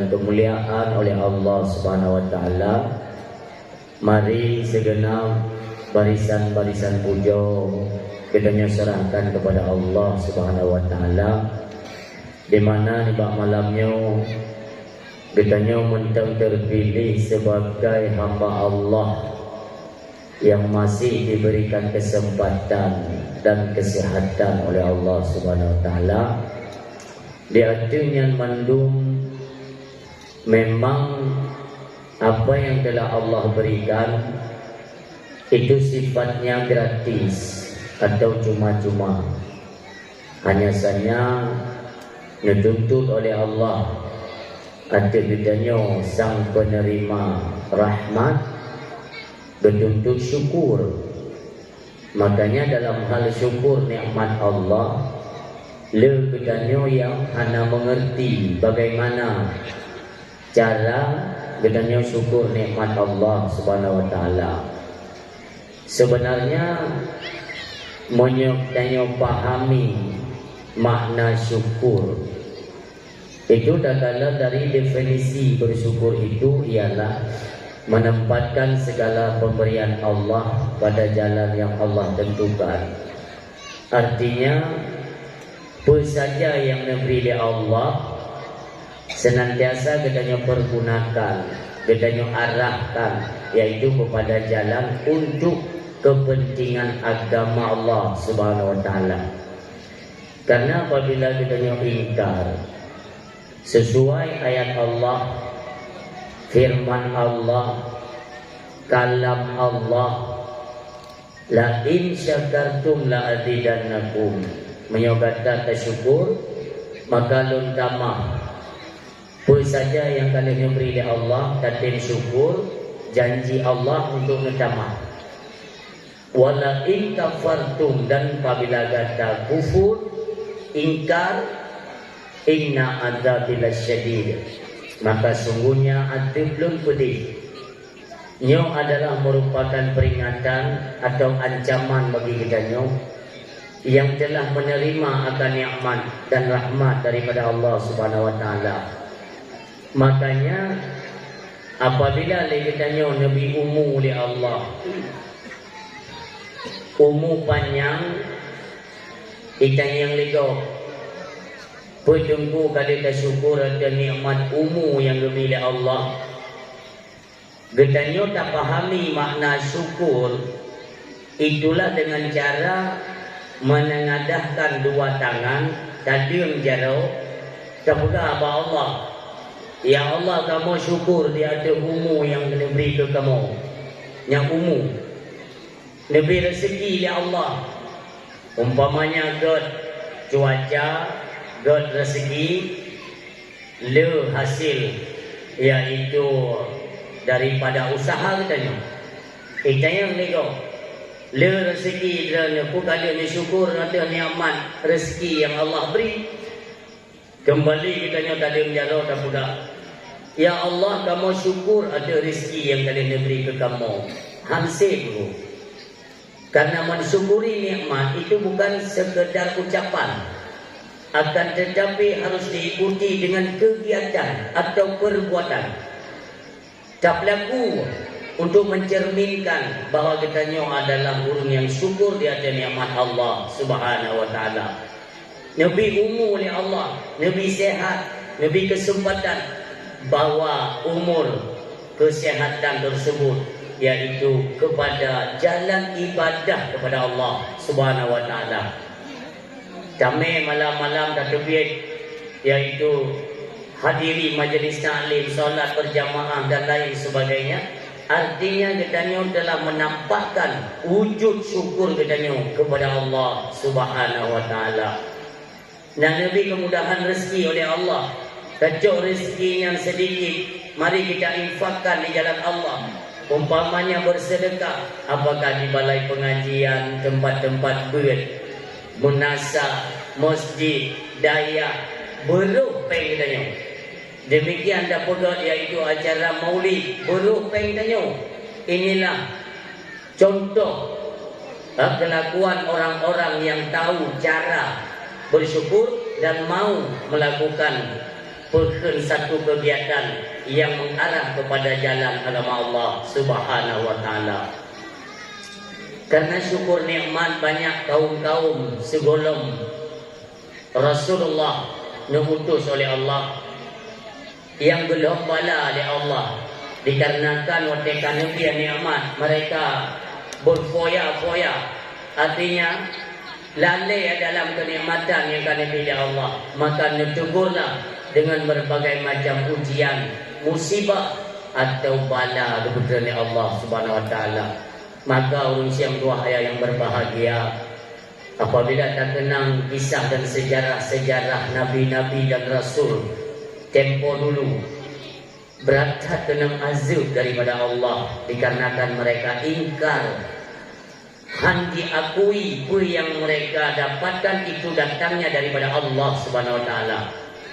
dan kemuliaan oleh Allah Subhanahu wa taala. Mari segenap barisan-barisan puja kita serahkan kepada Allah Subhanahu wa taala, di mana di malamnya kita mentang terpilih sebagai hamba Allah yang masih diberikan kesempatan dan kesehatan oleh Allah Subhanahu wa taala. Di artinya mandum memang apa yang telah Allah berikan itu sifatnya gratis atau cuma-cuma. Hanya saja dituntut oleh Allah atau bedanya sang penerima rahmat bertuntut syukur. Makanya dalam hal syukur nikmat Allah, lebedanya yang hanya mengerti bagaimana cara bedanya syukur nikmat Allah Subhanahu wa taala. Sebenarnya menyoknya pahami makna syukur itu adalah dari definisi bersyukur itu ialah menempatkan segala pemberian Allah pada jalan yang Allah tentukan. Artinya apa saja yang diberi oleh Allah senantiasa kita pergunakan, kita arahkan, yaitu kepada jalan untuk kepentingan agama Allah Subhanahu wa taala. Karena apabila kita ingkar sesuai ayat Allah, firman Allah, kalam Allah, la in syakartum la azidannakum, menyogata syukur maka luntama apa saja yang kalian beri oleh Allah dan syukur, janji Allah untuk ngetama. Wala in kafartum, dan apabila kata kufur, ingkar, inna adzabil syadid, maka sungguhnya adab belum pedih. Nyo adalah merupakan peringatan atau ancaman bagi kita yang telah menerima akan nikmat dan rahmat daripada Allah Subhanahu wa taala. Makanya apabila kita Nabi umum oleh Allah, umum panjang kita yang lego berjumpa kali syukur dan nikmat umum yang dimiliki Allah. Kita tak pahami makna syukur, itulah dengan cara menengadahkan dua tangan tadi jauh kepada Allah. Ya Allah, kamu syukur dia ada umum yang diberi ke kamu, yang umum diberi rezeki ya Allah. Umpamanya God cuaca, God rezeki, le hasil yaitu daripada usaha kita. Kita yang lego le rezeki dan aku kalian syukur ada nikmat rezeki yang Allah beri. Kembali kita tadi menjaro tak pula. Ya Allah, kamu syukur ada rezeki yang kalian beri ke kamu. Hansip dulu. Karena mensyukuri nikmat itu bukan sekedar ucapan, akan tetapi harus diikuti dengan kegiatan atau perbuatan. Tak berlaku untuk mencerminkan bahawa kita adalah orang yang syukur di atas nikmat Allah Subhanahu wa taala. Nabi umur oleh Allah, Nabi sehat, Nabi kesempatan, bawa umur kesehatan tersebut yaitu kepada jalan ibadah kepada Allah Subhanahu wa taala. Kami malam-malam tak terbit yaitu hadiri majlis taklim, solat berjamaah dan lain sebagainya. Artinya kita telah menampakkan wujud syukur kita kepada Allah Subhanahu wa taala. Dan lebih kemudahan rezeki oleh Allah. Kacau rezeki yang sedikit, mari kita infakkan di jalan Allah. Umpamanya bersedekah, apakah di balai pengajian, tempat-tempat bed, munasab, masjid, daya, beruh peng kita. Demikian dapat yaitu acara maulid, beruh peng kita. Inilah contoh kelakuan orang-orang yang tahu cara bersyukur dan mau melakukan perken satu kegiatan yang mengarah kepada jalan agama Allah Subhanahu wa taala. Karena syukur nikmat banyak kaum-kaum sebelum Rasulullah diutus oleh Allah yang belum bala oleh Allah, dikarenakan waktu Nabi nikmat mereka berfoya-foya, artinya lalai dalam kenikmatan yang kami pilih Allah, maka netegurlah dengan berbagai macam ujian, musibah atau bala kebetulan Allah Subhanahu wa taala. Maka urus yang dua ayat yang berbahagia, apabila tak kenang kisah dan sejarah nabi-nabi dan rasul tempo dulu, berat kenang azab daripada Allah dikarenakan mereka ingkar. Han diakui pun yang mereka dapatkan itu datangnya daripada Allah Subhanahu wa taala.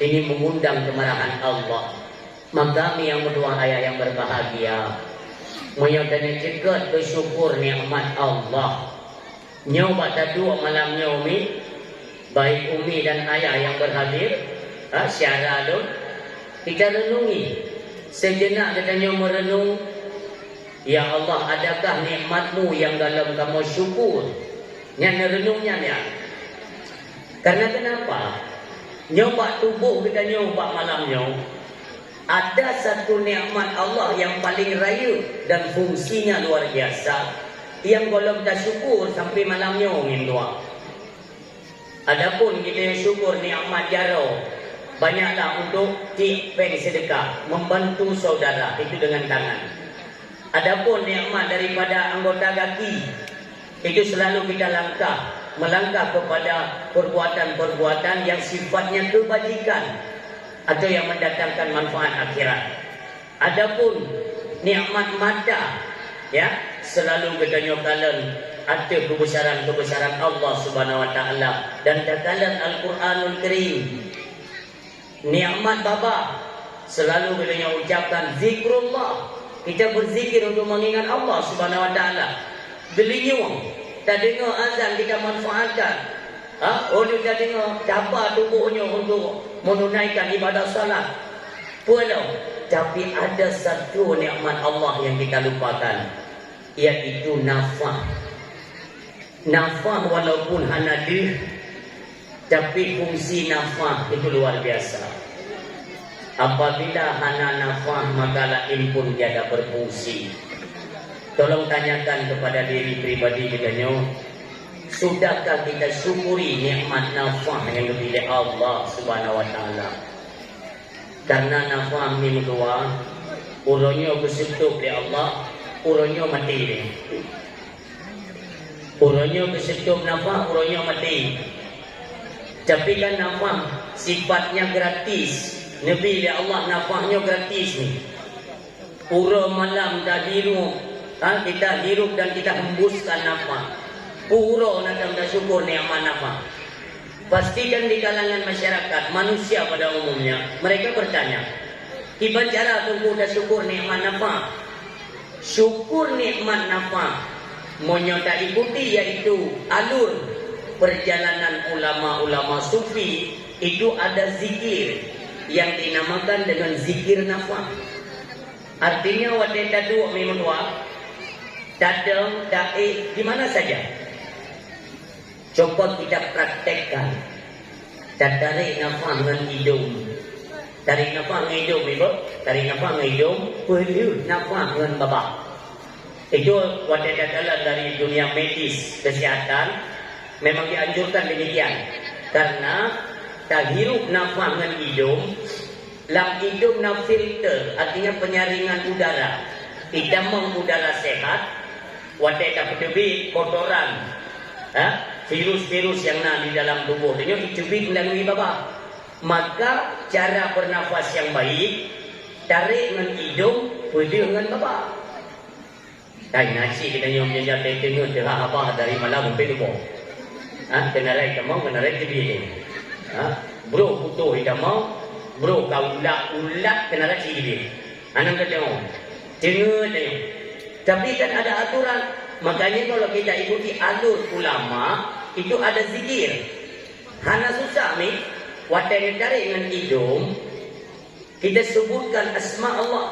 Ini mengundang kemarahan Allah. Maka kami yang berdua ayat yang berbahagia, menyatakan cekat bersyukur nikmat Allah. Nyoba tadu malam umi, baik umi dan ayah yang berhadir, syara tu kita renungi sejenak, katanya merenung. Ya Allah, adakah nikmatmu yang dalam kamu syukur? Yang renungnya ni. Karena kenapa? Nyoba tubuh kita nyoba malamnya. Ada satu nikmat Allah yang paling raya dan fungsinya luar biasa, yang kalau kita syukur sampai malamnya ingin doa. Adapun kita syukur nikmat jaro, banyaklah untuk tipeng sedekah, membantu saudara itu dengan tangan. Adapun nikmat daripada anggota kaki, itu selalu kita melangkah kepada perbuatan-perbuatan yang sifatnya kebajikan atau yang mendatangkan manfaat akhirat. Adapun nikmat mata, ya, selalu kita nyokalan ada kebesaran-kebesaran Allah Subhanahu wa taala dan takalan Al-Quranul Karim. Nikmat baba, selalu kita ucapkan zikrullah. Kita berzikir untuk mengingat Allah Subhanahu wa taala. Beliau tak dengar azan kita manfaatkan. Oleh kita dengar cabar tubuhnya untuk menunaikan ibadah salat. Pulau, tapi ada satu nikmat Allah yang kita lupakan, iaitu nafas. Nafas walaupun hanadir, tapi fungsi nafas itu luar biasa. Apabila hana nafas, maka lain pun tiada berfungsi. Tolong tanyakan kepada diri pribadi kita, sudahkah kita syukuri nikmat nafas yang diberi Allah Subhanahu wa taala? Karena nafas ni dua, urangnya bersetup di Allah, urangnya mati. Urangnya bersetup nafas, urangnya mati. Tapi kan nafas sifatnya gratis. Nabi dia Allah nafasnya gratis ni. Pura malam dah hirup, kita hirup dan kita hembuskan nafas. Pura nak dah syukur nikmat nafas. Pastikan di kalangan masyarakat manusia pada umumnya, mereka bertanya, gimana cara tunggu dah syukur nikmat nafas? Syukur nikmat nafas menyota ikuti, yaitu alur perjalanan ulama-ulama sufi. Itu ada zikir yang dinamakan dengan zikir nafas. Artinya waktu tadu memang tadam da'i di mana saja. Coba kita praktekkan. Tarik nafas dengan hidung. Tarik nafas dengan hidung, ibu. Tarik nafas dengan hidung, perlu nafas dengan baba. Itu waktu dalam dari dunia medis kesihatan memang dianjurkan demikian. Karena tak hirup nafas dengan hidung, lam hidung na filter, artinya penyaringan udara. Kita mau udara sehat, wadah tak peduli kotoran, virus-virus yang ada di dalam tubuh, dia dicubit melalui baba. Maka cara bernafas yang baik, tarik dengan hidung, pergi dengan baba. Kain nasi kita nyom jajah tengok terah apa dari malam sampai tubuh. Kena rai kamu, kena rai cubit. Bro putuh hitam mau, bro kau ulat kena racik dia. Anak kata mau, tengok. Tapi kan ada aturan. Makanya kalau kita ikuti alur ulama, itu ada zikir. Hana susah ni, waktu yang tarik dengan hidung, kita sebutkan asma Allah.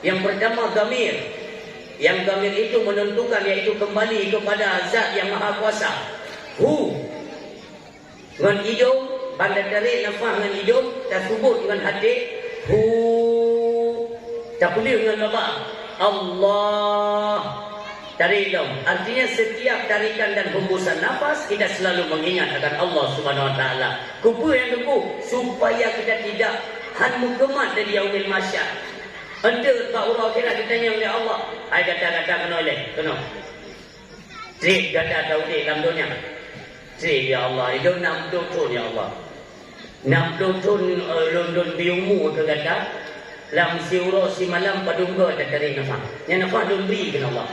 Yang pertama Dhamir. Yang Dhamir itu menentukan, yaitu kembali kepada Zat yang Maha Kuasa. Hu dengan hidung, pandai tarik nafas dengan hidung, tak sebut dengan hati. Hu tak boleh dengan apa? Allah. Tarik hidung. Artinya setiap tarikan dan hembusan nafas, kita selalu mengingat akan Allah Subhanahu Wa Taala. Kupu yang teguh supaya kita tidak hanmukemat dari yaumil masyar. Anda tak urau kira ditanya oleh Allah. Hai kata-kata kena oleh. Kena. Trik kata tahu di dalam dunia. Trik ya Allah. Itu 60 tahun ya Allah. 60 tahun London biumu ke kata. Lam siuro si malam padungga tak tarik nafas. Yang nafas dun beri kena Allah.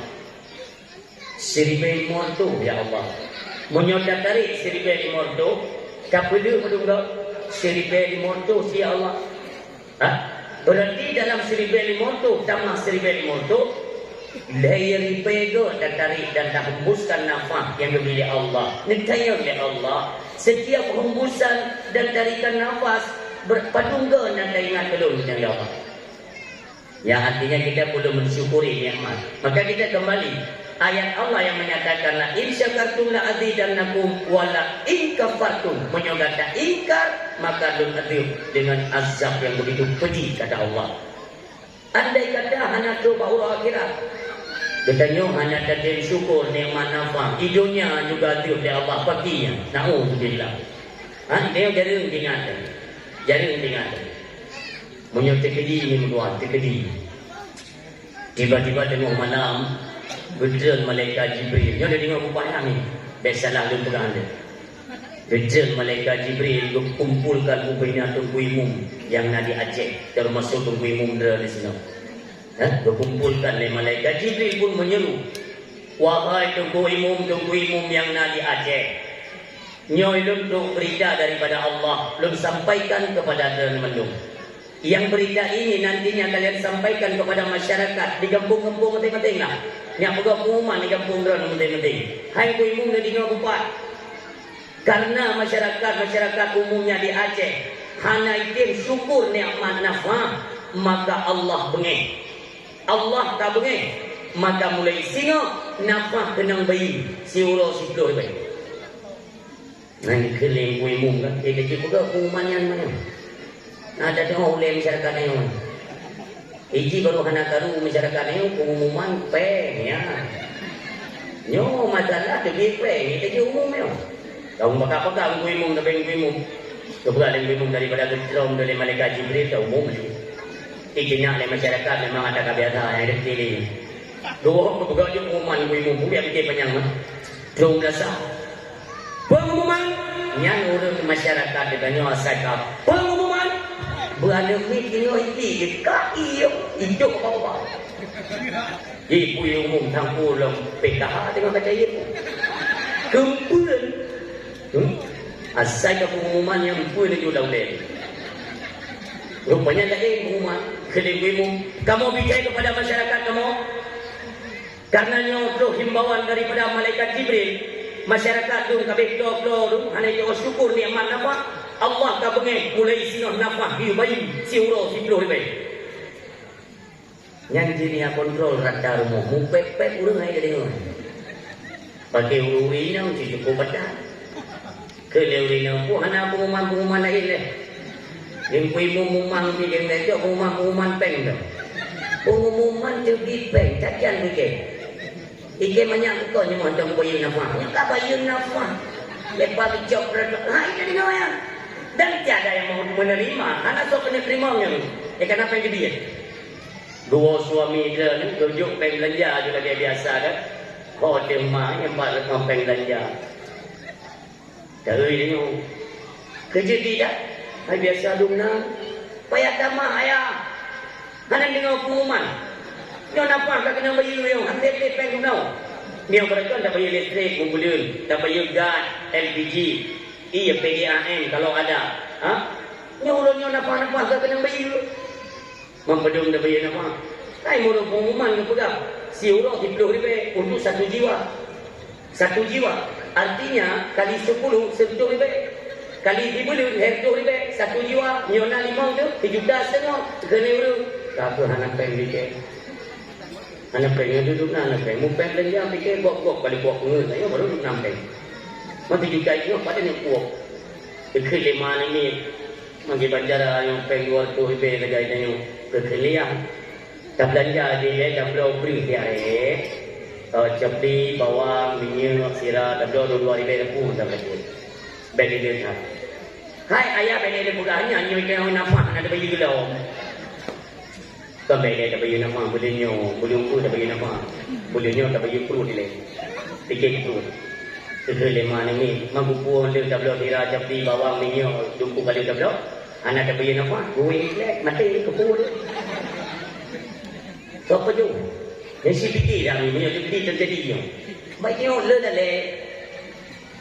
Seribai morto ya Allah. Menyodak tarik seribai morto. Tak perlu padungga. Seribai morto si Allah. Ha? Berarti dalam 1,500 tambah 1,500 layar pego dan tarik dan tak hembuskan nafas yang diberi Allah. Niscaya oleh Allah setiap hembusan dan tarikan nafas berpadungga dan ingat belum dari Allah. Yang artinya kita perlu mensyukuri nikmat. Maka kita kembali ayat Allah yang menyatakan la in syakartum la azidannakum wa la in kafartum, menyatakan ingkar maka azab dengan azab yang begitu pedih kata Allah. Andai kata hanya coba urang akhirat, katanya hanya ada syukur nikmat nafas, hidupnya juga azab dari Allah paginya. Nauzubillah. Dia jarang ingat. Jarang ingat. Menyatakan ini menduan tekedi. Tiba-tiba tengok malam Betul malaikat Jibril. Dia ada dengar upaya ni. Biasalah lu terang dia. Betul malaikat Jibril kumpulkan ubainya Tunggu Imum yang nak diajak. Termasuk Tunggu Imum dia di sini. Kumpulkan oleh malaikat Jibril pun menyeru. Wahai Tunggu Imum yang nak diajak. Nyoy lum tu berita daripada Allah. Lum sampaikan kepada dan mendung. Yang berita ini nantinya kalian sampaikan kepada masyarakat di kampung-kampung penting-penting lah. Yang buka pengumuman di kampung drone penting-penting. Hai ku imum dari dengar bupat. Karena masyarakat umumnya di Aceh hanya itim syukur nikmat nafas, maka Allah bengih. Allah tak bengih, maka mulai singa nafas kenang bayi si ulo si puluh bayi. Nanti keling ku imum kan, dia kecil buka pengumuman yang mana? Ada tengok oleh masyarakat yang Iji baru hana karu masyarakat yang pengumuman peng ya. Nyo masalah tu dia peng kita je umum ya. Tahu bakal umum tapi umum. Kebetulan umum daripada kerom dari malaikat Jibril tak umum tu. Ikinya oleh masyarakat memang ada kebiasaan yang dipilih. Dua beberapa je pengumuman umum biar fikir panjang mah. Dong dasar. Pengumuman yang urus masyarakat dengan asal pengumuman berada mikir hiti kai hidup apa ibu yang umum tang pulang PKH tengah baca ibu kempulan asal ke pengumuman yang pun itu dah boleh rupanya tak ada pengumuman kelimbimu kamu bicara kepada masyarakat kamu karena nyokro himbauan daripada malaikat Jibril masyarakat tu kabeh do hanya yo syukur nikmat nafas Allah tak bengih mulai sinah nafas hiu bayi si uro si puluh bayi. Yang jenis kontrol rata rumah mupep urang ai dengar. Pakai urui nang cukup badan. Kelewin nang pun hana pengumuman lain leh. Yang pengumuman di dengan pengumuman peng dah. Pengumuman tu di peng cacan dikit. Ike banyak kau ni macam bayi nafas. Nyaka bayi nafas. Lepas dicop rata. Ha ini dengar ya. Dan tiada yang mau menerima. Anak tu kena terimanya. Kenapa yang dia? Dua suami dia ni tunjuk peng belanja juga dia biasa kan. Hotel mah yang buat peng belanja. Dari dia ni. Kerja tidak. Hai biasa dumna. Payah tamah ayah. Hanya dengar pengumuman. Dia nampak tak kena bayar yang hati-hati peng dumna. Dia mereka tak bayar listrik kumpulun. Tak bayar gas, LPG. Iya PDAM kalau ada. Nyuruhnya nafas-nafas tak kena bayar. Mempedung dah bayar nafas. Hai mula pengumuman ke pegang. Si orang RM10,000 untuk satu jiwa. Satu jiwa. Artinya kali 10 RM10,000. Kali 10 RM10,000 satu jiwa, nyona 5 tu, 7,5 kena uru. Apa anak peng dikit? Anak pengnya duduk anak peng, mu peng dan dia fikir gok balik kuak ngun, saya baru duduk 6 peng. Mati juga itu pada ni kuak. Kelima ni, magi bandara yang peng luar tu ibe kerja itu kekelian. Tak belanja dia, tak belanja beri dia Capli, bawang, minyak, sirah, tak belanja dua ibe pun tak belanja. Beli dia tak. Hai ayah beli dia bukannya, nyoy kau nama ada bagi gula. Kau beli dia bagi nama, boleh nyoy, boleh ukur dah bagi nama, boleh nyoy tak bagi perut dia. Tiket perut. Kelima ni, mampu pun dia tak belanja sirah, capli, bawang, minyak, dumpu kali tak belanja. Anak tak bagi nama, gue ni mati kepul. So apa tu? Yang si fikir dah ni, punya tu fikir terjadi ni. Baiknya le dah le.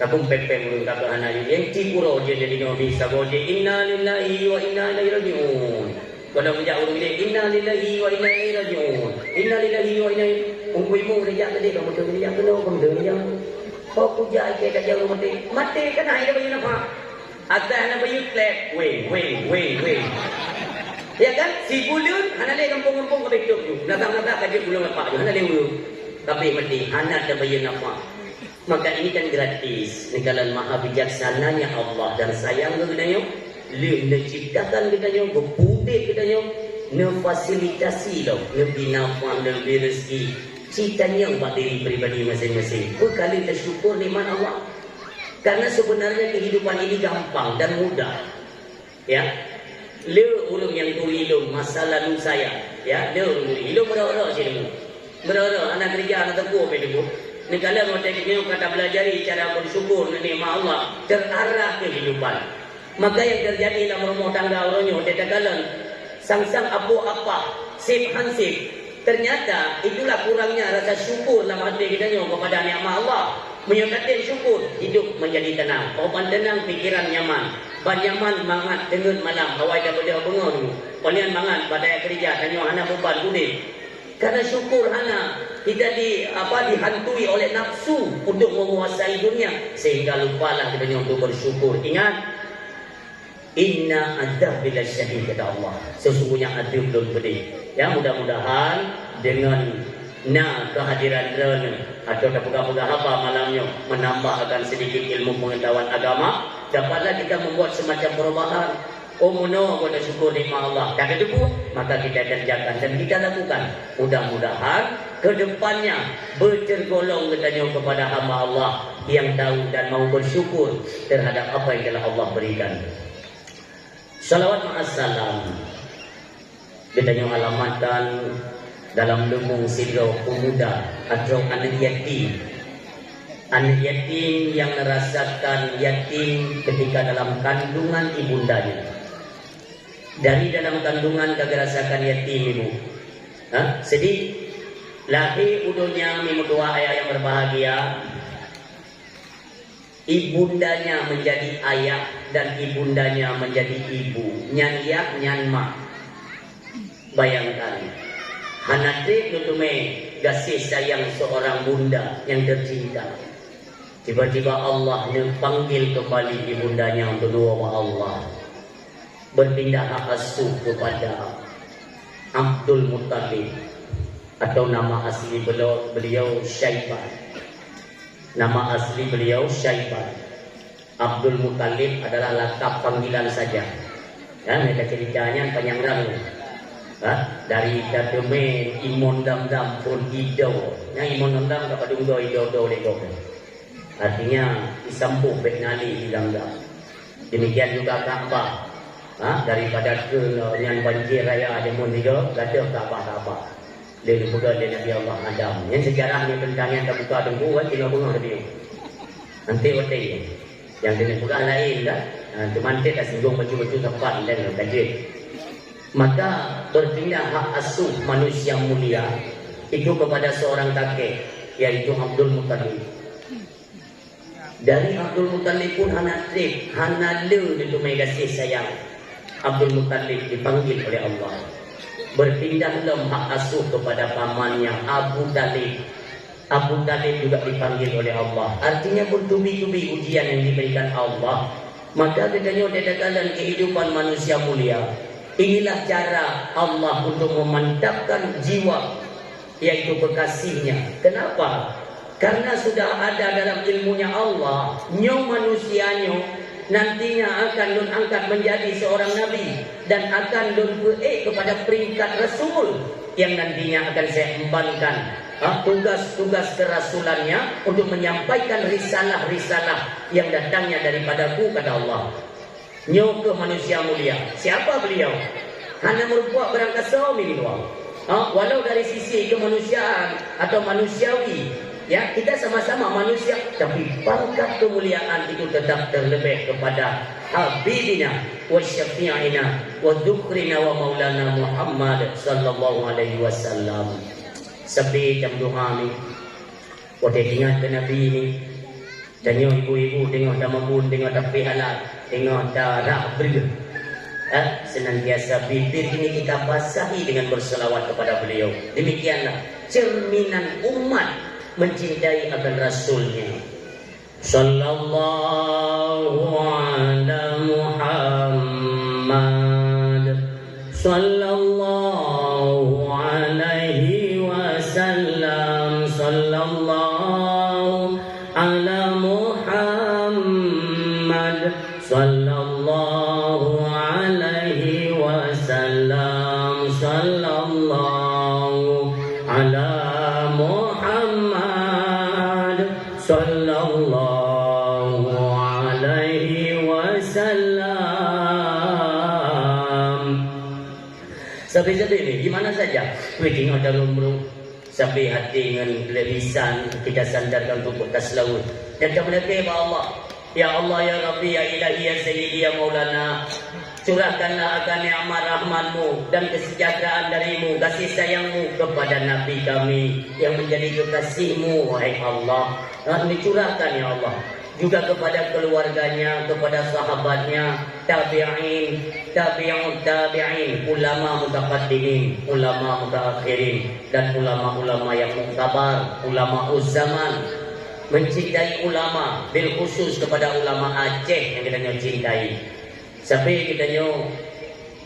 Kapung pepeng mulu kata anak ni. Yang cipuro je jadi ni bisa boleh. Inna lillahi wa inna ilaihi rajiun. Kalau menjak urung dia, inna lillahi wa inna ilaihi rajiun. Inna lillahi wa inna ilaihi. Ungkuimu dia tadi kamu tu dia kena kamu dia. Kau puja ke dah jauh mati. Mati kan ai dah bayu apa? Atas anak bayu clap. Weh. Ya kan? Si bulun, anak dia kampung-kampung ke betul tu. Belakang-belakang kaji bulun apa je. Anak dia bulun. Tapi mati, anak dah bayar nafkah. Maka ini kan gratis. Ini kalau maha bijaksananya Allah dan sayang ke kita dia ciptakan kita berpudih kita fasilitasi tau. Lebih nafkah, lebih rezeki. Citanya buat diri pribadi masing-masing. Kali kita syukur nikmat Allah. Karena sebenarnya kehidupan ini gampang dan mudah. Ya. Le orang yang turilung masa lalu saya, ya, le orang turilung berada sini. Berada anak kerja anak tepu apa itu? Negara mau tekniknya kata belajari cara bersyukur nikmat Allah terarah kehidupan. Maka yang terjadi dalam rumah tangga orangnya tetagalan sang-sang apa sip hansip. Ternyata itulah kurangnya rasa syukur dalam hati kita kepada nikmat Allah. Menyatakan syukur, hidup menjadi tenang. Obat tenang, pikiran nyaman. Banyaman mangat dengan malam. Awal dah boleh bengong dulu. Panian mangat pada kerja. Tanya anak beban kudir. Karena syukur anak kita dihantui oleh nafsu untuk menguasai dunia. Sehingga lupalah kita untuk bersyukur. Ingat. Inna adab bila syahid kata Allah. Sesungguhnya adab belum pedih. Ya mudah-mudahan dengan kehadiran Rana atau pegang-pegang apa malamnya menambahkan sedikit ilmu pengetahuan agama, dapatlah kita membuat semacam perubahan. Mono kita syukur nikmat Allah. Kata itu pun maka kita kerjakan dan kita lakukan. Mudah-mudahan kedepannya bertergolong katanya kepada hamba Allah yang tahu dan mau bersyukur terhadap apa yang telah Allah berikan. Salawat ma'assalam. Kita alamatkan dalam lumbung sidro pemuda atau anak yatim. Anak yatim yang merasakan yatim ketika dalam kandungan ibundanya. Dari dalam kandungan kagak rasakan yatim ibu. Sedih. Lahir udunya memudua ayah yang berbahagia. Ibundanya menjadi ayah dan ibundanya menjadi ibu. Nyan yak nyan mak. Bayangkan. Hanatrik nutume kasih sayang seorang bunda yang tercinta. Tiba-tiba Allah panggil kembali ibundanya untuk doa Allah. Berpindah hak asuh kepada Abdul Muttalib atau nama asli beliau Syaiban. Nama asli beliau Syaiban. Abdul Muttalib adalah lakap panggilan saja. Ya, mereka ceritanya panjang ramu. Dari dateme imon dam-dam pun hidau. Yang imon dam-dam dapat dunggo hidau-hidau lego. Artinya disampuh beknali di dam-dam. Demikian juga Ka'bah. Daripada ke yang banjir raya ada mun hidau, kata Ka'bah. Dia dibuka dari Nabi Allah Adam. Yang sejarahnya tentangnya tak buka tunggu kan tidak bunga tadi. Nanti waktu yang dengan buka lain dah. Cuma nanti tak singgung baju-baju tepat dan kajian. Maka berpindah hak asuh manusia mulia itu kepada seorang kakek yaitu Abdul Muttalib. Dari Abdul Muttalib pun hanale ditumai kasih sayang. Abdul Muttalib dipanggil oleh Allah. Berpindah dalam hak asuh kepada pamannya Abu Talib. Abu Talib juga dipanggil oleh Allah. Artinya bertubi-tubi ujian yang diberikan Allah Maka katanya dalam kehidupan manusia mulia, inilah cara Allah untuk memantapkan jiwa, yaitu kekasihnya. Kenapa? Karena sudah ada dalam ilmunya Allah, manusianya nantinya akan angkat menjadi seorang nabi dan akan kepada peringkat rasul yang nantinya akan saya embankan tugas-tugas kerasulannya untuk menyampaikan risalah-risalah yang datangnya daripadaku, kata Allah. Ke manusia mulia. Siapa beliau? Hanya merupakan berangkasa ini doang. Walau dari sisi kemanusiaan atau manusiawi, ya, kita sama-sama manusia, tapi pangkat kemuliaan itu tetap terlebih kepada habibina wa syafi'ina wa dhukrina wa maulana Muhammad sallallahu alaihi wasallam. Sepi jam doa ni, waktu ingat ke Nabi ni, tengok ibu-ibu, tengok dah membun, tengok dah pihalat, tengok dah rakbir. Senantiasa bibir ini kita basahi dengan berselawat kepada beliau. Demikianlah cerminan umat mencintai akan Rasulnya. Sallallahu ala Muhammad, sallallahu alaihi wasallam, sallallahu ala Muhammad, sallallahu alaihi wasallam, sallallahu ala Muhammad, sallallahu alaihi wasallam. Sampai-sampai ni, di mana saja kita tengok dalam rumah, sampai hati dengan lisan kita sandarkan untuk atas laut. Dan kita menekir Allah, ya Allah, ya Rabbi, ya Ilahi, ya Sayyidi, ya Maulana, curahkanlah akan ni'mat rahmatmu dan kesejahteraan darimu, kasih sayangmu kepada Nabi kami yang menjadi kekasihmu, wahai Allah. Dan dicurahkan ya Allah juga kepada keluarganya, kepada sahabatnya, tabi'in, tabi'ut tabi'in, ulama mutaqaddimin, ulama mutaakhirin, dan ulama-ulama yang muktabar, ulama uzzaman. Mencintai ulama, bil khusus kepada ulama Aceh yang kita cintai. Sampai kita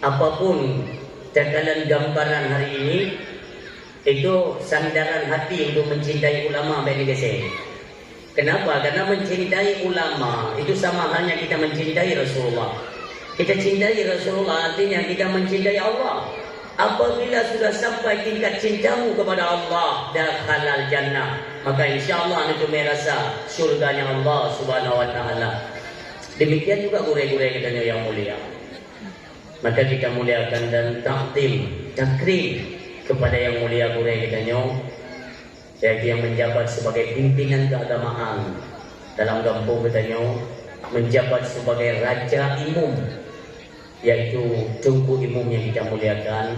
apapun cakalan gambaran hari ini, itu sandaran hati untuk mencintai ulama baik dikasih. Kenapa? Karena mencintai ulama itu sama halnya kita mencintai Rasulullah. Kita cintai Rasulullah artinya kita mencintai Allah. Apabila sudah sampai tingkat cintamu kepada Allah dan halal jannah, maka insya-Allah itu merasa surganya Allah Subhanahu wa taala. Demikian juga gurih-gurih kita yang mulia. Maka kita muliakan dan takdim, takrim kepada yang mulia gurih kita yaitu yang menjabat sebagai pimpinan keagamaan dalam kampung kita, menjabat sebagai raja imum, yaitu Tunku Imum yang kita muliakan.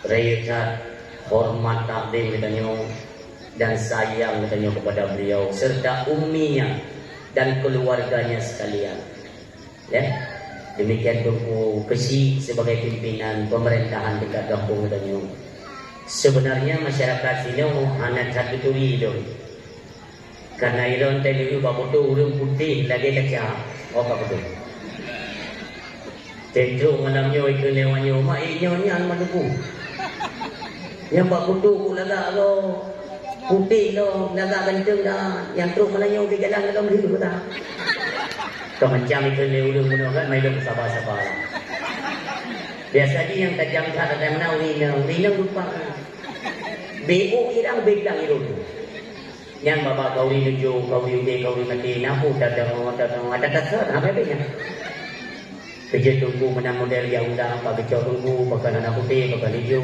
Rehat, hormat, takdim kita dan sayang kita kepada beliau serta umminya dan keluarganya sekalian. Ya, demikian Tunku Kesi sebagai pimpinan pemerintahan dekat kampung kita. Sebenarnya masyarakat sini anak satu turi itu, karena iron tadi itu bapak tu urung putih lagi kacang, apa betul? Tentu malamnya itu lewatnya mak inyonya manuku. Yang bapak tu laga lo putih lo laga kenceng dah, yang terus malamnya di jalan dalam hidup kita. Kemacam itu urung menolak, mai dong sabar-sabar. Biasanya yang tajam cara saya menau rinang lupa. BO irang begang itu. Yang bapak kau rinju, kau rindu, kau rindu, napu datang ada kasar, apa bedanya? Kerja tunggu menang model yang undang, pak kerja tunggu, bakal anak putih, bakal hijau.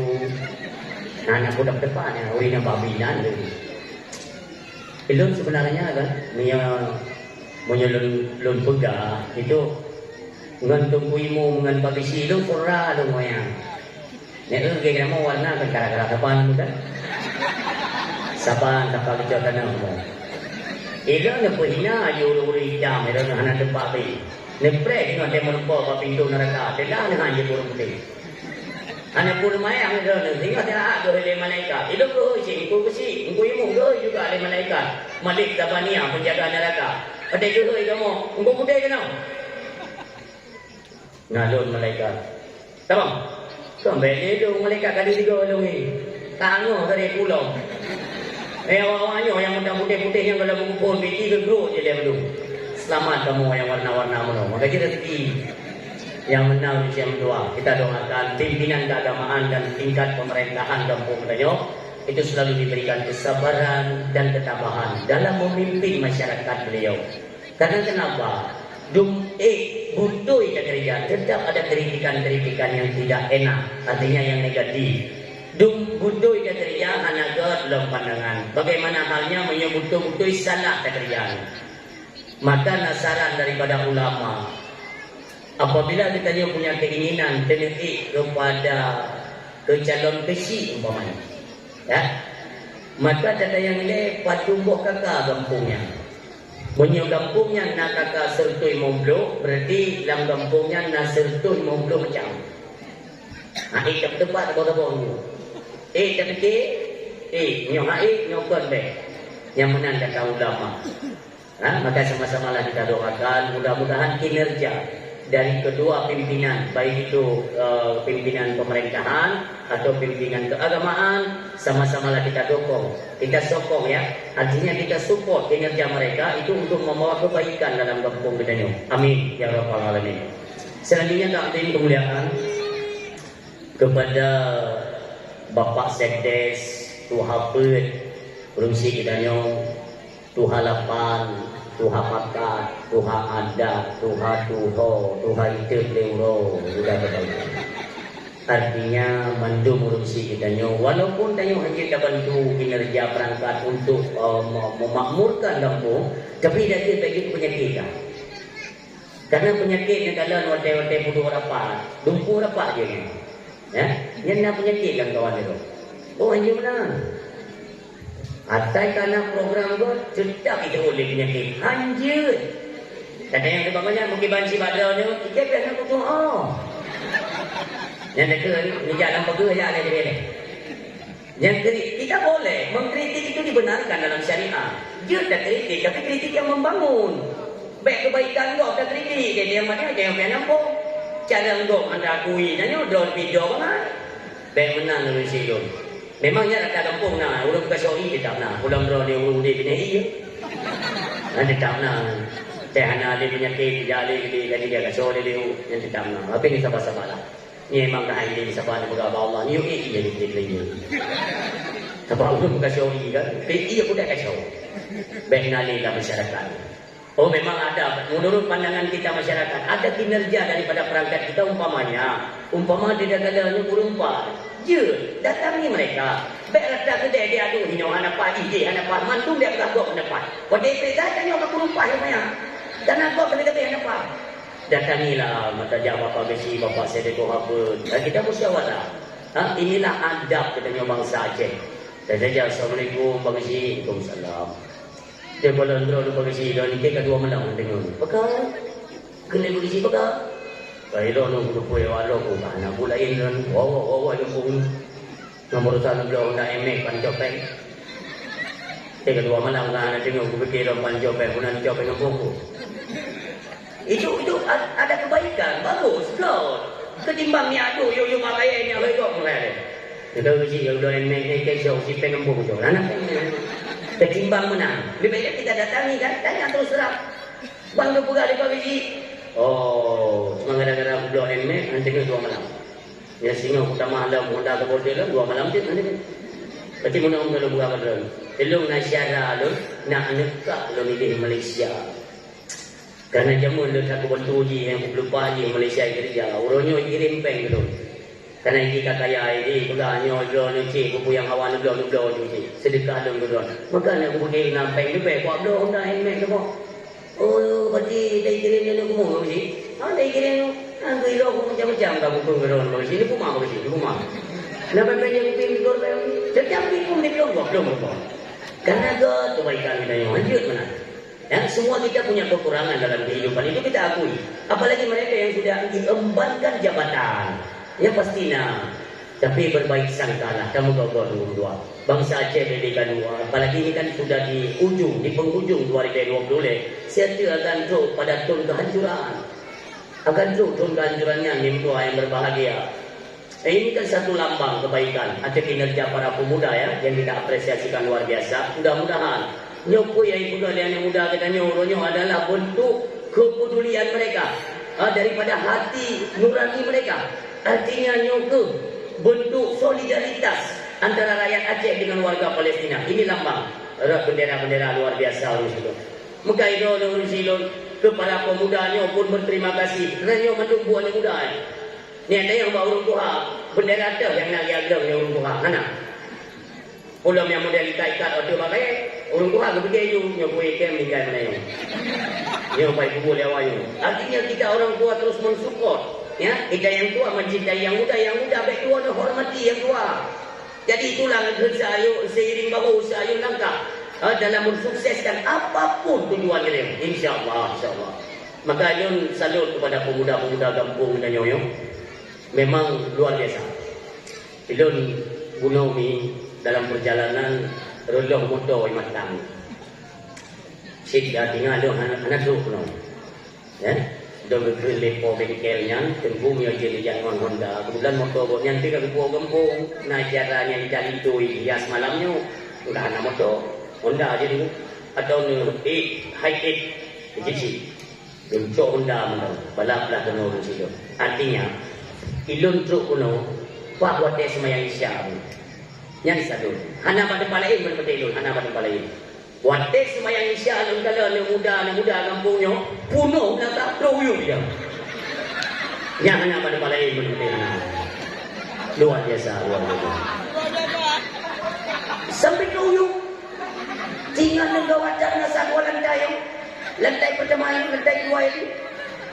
Anak budak depannya, urinan babinan tu. Belum sebenarnya kan, menyelun pegah itu. Dengan tunggu imu, dengan babisi itu pura dong moyang. Nek tu kira mau warna kan gara-gara sapan tu kan. Sapan tak pakai jauh tanam tu. Ida ne puhina uri jam, ida ne anak tempat ni. Ne prek dengan dia menumpah ke pintu neraka. Telah ne hanya burung putih. Anak pun mayang ida ne tinggal dia ada oleh malaikat. Ida ke sini, ku kesi, ku imu ke juga oleh malaikat. Malik Tabania penjaga neraka. Ada juga kamu, engkau muda kenal. Nalun malaikat. Tamam. Sampai ni tu malaikat kali 3 orang ni. Tangguh dari pulau. Awak-awaknya yang muda-muda-putih yang kalau mengumpul piti ke geruk je dia belum. Selamat kamu yang warna-warna mana. Maka kita rezeki yang menang usia mendoa. Kita doakan pimpinan keagamaan dan tingkat pemerintahan kampung Kedayo itu selalu diberikan kesabaran dan ketabahan dalam memimpin masyarakat beliau. Karena kenapa? Butuh kerja, tetap ada kritikan-kritikan yang tidak enak, artinya yang negatif. Butuh kerja, hanaga dalam pandangan. Bagaimana halnya menyebut-butuh salah kerjaan. Maka nasaran daripada ulama, apabila kita punya keinginan tenetik kepada calon kesi umpamanya, ya, maka ada yang ini patumbuh kakak kampungnya. Punya kampungnya nak kakak sertui moblok, berarti dalam kampungnya nak sertui moblok macam. Itu tempat apa-apa ni. Tapi nyok nyokon be. Yang menang kata ulama. Maka sama-samalah kita doakan mudah-mudahan kinerja dari kedua pimpinan, baik itu pimpinan pemerintahan atau pimpinan keagamaan, sama-samalah kita dukung, kita sokong ya. Artinya kita support kinerja mereka itu untuk membawa kebaikan dalam kampung Kedayo. Amin ya rabbal alamin. Selanjutnya takdim kemuliaan kepada Bapak Sekdes, Tuha Pet, Provinsi Kedayo, Tuha Lapan, Tuha Pakat, Tuha Adat, Tuha Tuho, Tuha Itut Leuro, sudah berbaik. Artinya mandum urusi kita nyo, walaupun tanyo hanya kita bantu kinerja perangkat untuk memakmurkan kampung, tapi dah dia bagi penyakit kan. Karena penyakit yang dalam watai-watai pudu rapat, dumpu rapat je kan. Ya, yang nak penyakit kan kawan itu. Oh hanya menang. Atai karena program tu cetak kita boleh penyakit hanjut. Kata yang lebih banyak mungkin banci badal ni kita kena kutu yang dekat ni jalan pergi ya ada dia ni. Yang kita boleh mengkritik itu dibenarkan dalam syariah. Dia tak kritik tapi kritik yang membangun. Baik kebaikan kau tak kritik dia mana jangan pernah nampak. Cara engkau anda akui dan you drone video banget. Baik menang dalam situ. Memangnya rata kampung nak, orang bukan syoi dia tak nak. Pulang drone dia urung dia kena iya. Dia tak nak. Tehana dia penyakit, jali dia jadi dia kasih dia yang tak nak. Apa ni sabar-sabar lah. Ni memang dah ini sabar ni berapa Allah. Ni iya dia dia. Sebab orang bukan syoi kan. Iya pun dah kasih. Baik nali dalam masyarakat. Oh memang ada, menurut pandangan kita masyarakat, ada kinerja daripada perangkat kita umpamanya dia kata berumpa, je datangi mereka, baik rata kedai dia aduh hino hanapan ide hanapan mantu dia beragok hanapan, pada perintah tanya orang berumpa namanya, dan agak kedai hanapan, datangilah mata jawab Bapak Besi, Bapak Sedeko apa, dan kita musyawarah, inilah adab katanya bangsa Aceh. Dan saja Assalamualaikum Pak Besi, Waalaikumsalam. Dia kalau andro lupa kasi dan kita kedua malam tengok. Pakar. Kena berisi pakar. Baiklah nak lupa ya Allah ko kana bulain dan wawa yung pun. Nomor sana beliau nak emek panjopeng. Dia kedua malam kan tengok aku fikir panjopeng punan jopeng ngomong. Itu ada kebaikan bagus kau. Ketimbang ni aduh yo makai ni apa kau mulai. Kita berisi yo do emek ke show si pengembung tu. Anak ketimbang menang. Lebih baik kita datangi kan, tanya terus terang. Bang tu pegah di pagi. Oh, cuma gara-gara blok emek nanti ke 2 malam. Ya singa utama malam muda ke bordel 2 malam tu nanti. Berarti mana orang kalau buka bordel. Belum nak syara lu, nak nekak lu milih Malaysia. Karena jamun lu tak bantu ji yang lupa ji Malaysia kerja. Orangnya kirim peng tu. Karena ini kaya ini pula nyojo nuci kupu yang awan nublo nuci sedekah dong tu. Maka nak kupu ni nampak ni pe kuat dong dah emek tu. Oh berarti dah kirim ni kumu mesti. Dah kirim tu ilo kumu macam-macam dah buku geron mesti ni kumah mesti kumah. Kenapa banyak kuping di gor setiap minggu ni belum. Karena kebaikan kita yang lanjut mana. Ya, semua kita punya kekurangan dalam kehidupan itu kita akui. Apalagi mereka yang sudah diembankan jabatan. Ya pastinya Tapi berbaik sangkalah kamu gagal dua. Bangsa Aceh dedikan dua. Apalagi ini kan sudah di ujung, di penghujung 2020. Saya akan terus pada turun kehancuran. Akan terus turun kehancurannya nimtua yang berbahagia. Ini kan satu lambang kebaikan. Ada kinerja para pemuda ya yang kita apresiasikan luar biasa. Mudah-mudahan nyopo yang muda dan yang muda kita nyuruhnya adalah bentuk kepedulian mereka daripada hati nurani mereka. Artinya nyoke bentuk solidaritas antara rakyat Aceh dengan warga Palestina. Ini lambang bendera-bendera luar biasa urus itu. Maka itu urus itu kepada pemudanya pun berterima kasih. Kerana mandung buahnya muda. Ni ada yang bawa urung Tuhan. Bendera ada yang nak agam yang urung Tuhan. Mana? Ulam yang model ikat-ikat waktu pakai urung Tuhan kepada you nyopo ikan meninggal mana you. Yang baik kubur lewat you. Artinya kita orang tua terus mensupport. Ya, kita yang tua mencintai yang muda baik tua dan hormati yang tua. Jadi itulah sayu seiring bahu sayu langkah dalam mensukseskan apapun tujuan kita. Insyaallah. Maka Yun salut kepada pemuda-pemuda kampung dan Nyoyo. Memang luar biasa. Ilun Gunomi dalam perjalanan rolong motor matang. Sik tinggal anak tu kuno. Ya. Dah berlepo bengkelnya, tunggu mio jadi jangan Honda. Kemudian motor buat nanti ke kampung, nah caranya dicari tu hias malamnya, udah anak motor Honda jadi atau high tech jadi bentuk Honda mana, balap lah kena urus itu. Artinya, ilun truk kuno, pak buat dia semayang isya. Yang satu, anak pada palain berpetilun, anak pada palain. Wate semayang isya dalam kala anak muda kampungnya punuh nak tak peruyung dia. Yang anak pada balai menentukan luar biasa. Sampai peruyung tinggal dengan wajah nasa dua lantai pertama yang lantai dua ini